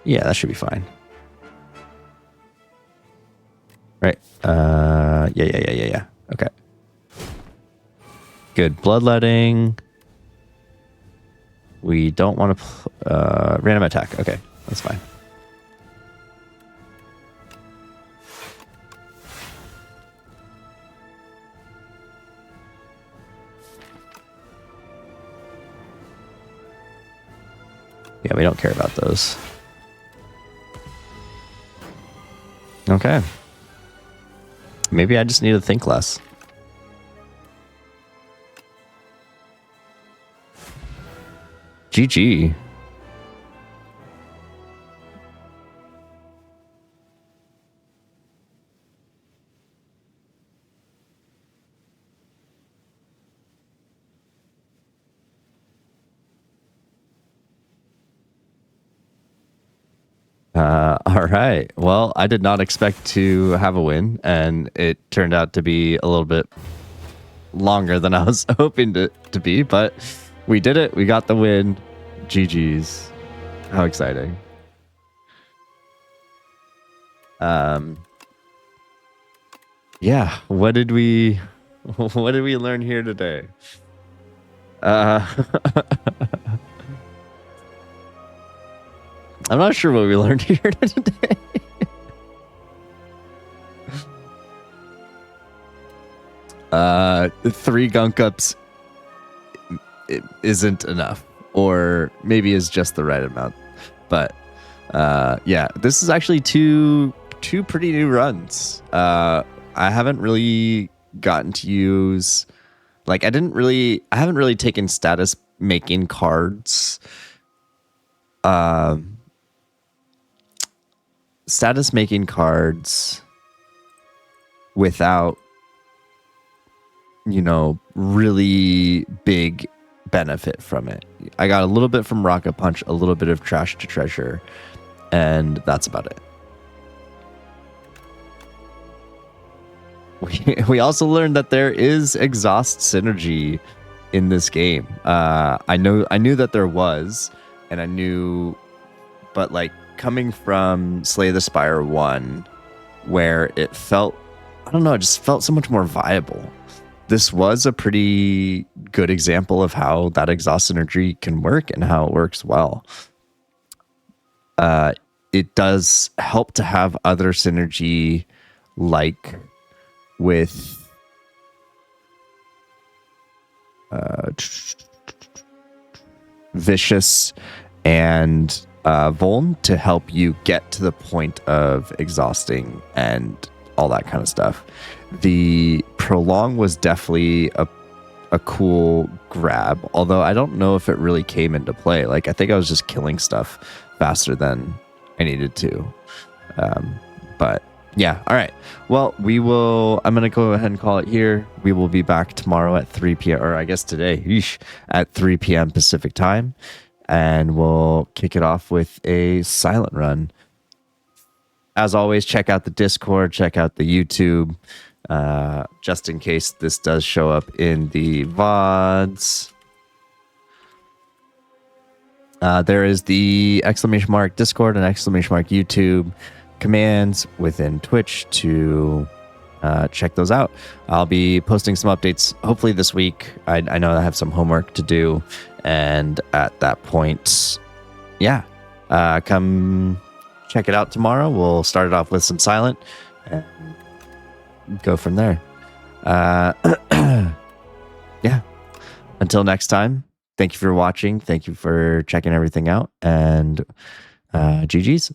Yeah, that should be fine. Right. Yeah. Okay. Good bloodletting. We don't want to... random attack. Okay, that's fine. Yeah, we don't care about those. Okay. Maybe I just need to think less. GG. All right. Well, I did not expect to have a win, and it turned out to be a little bit longer than I was hoping to be, but we did it. We got the win. GG's. How exciting. Yeah, what did we learn here today? I'm not sure what we learned here today. Three gunk ups isn't enough, or maybe is just the right amount. But yeah, this is actually two pretty new runs. I haven't really gotten to use, like, I haven't really taken status making cards. Status making cards without, really big benefit from it. I got a little bit from Rocket Punch, a little bit of Trash to Treasure, and that's about it. We also learned that there is exhaust synergy in this game. I knew that there was, and I knew, but like coming from Slay the Spire 1, where it felt, I don't know, it just felt so much more viable. This was a pretty good example of how that exhaust synergy can work and how it works well. It does help to have other synergy, like with Vicious and Voln to help you get to the point of exhausting and all that kind of stuff. The Prolong was definitely a cool grab, although I don't know if it really came into play. Like, I think I was just killing stuff faster than I needed to. But yeah, all right. Well, I'm going to go ahead and call it here. We will be back tomorrow at 3 p.m., or I guess today, at 3 p.m. Pacific time. And we'll kick it off with a silent run. As always, check out the Discord, check out the YouTube, just in case this does show up in the VODs. There is the ! Discord and ! YouTube commands within Twitch to check those out. I'll be posting some updates hopefully this week. I know I have some homework to do, and at that point, yeah, come check it out tomorrow. We'll start it off with some silent and go from there. Yeah, until next time, thank you for watching, thank you for checking everything out, and GG's.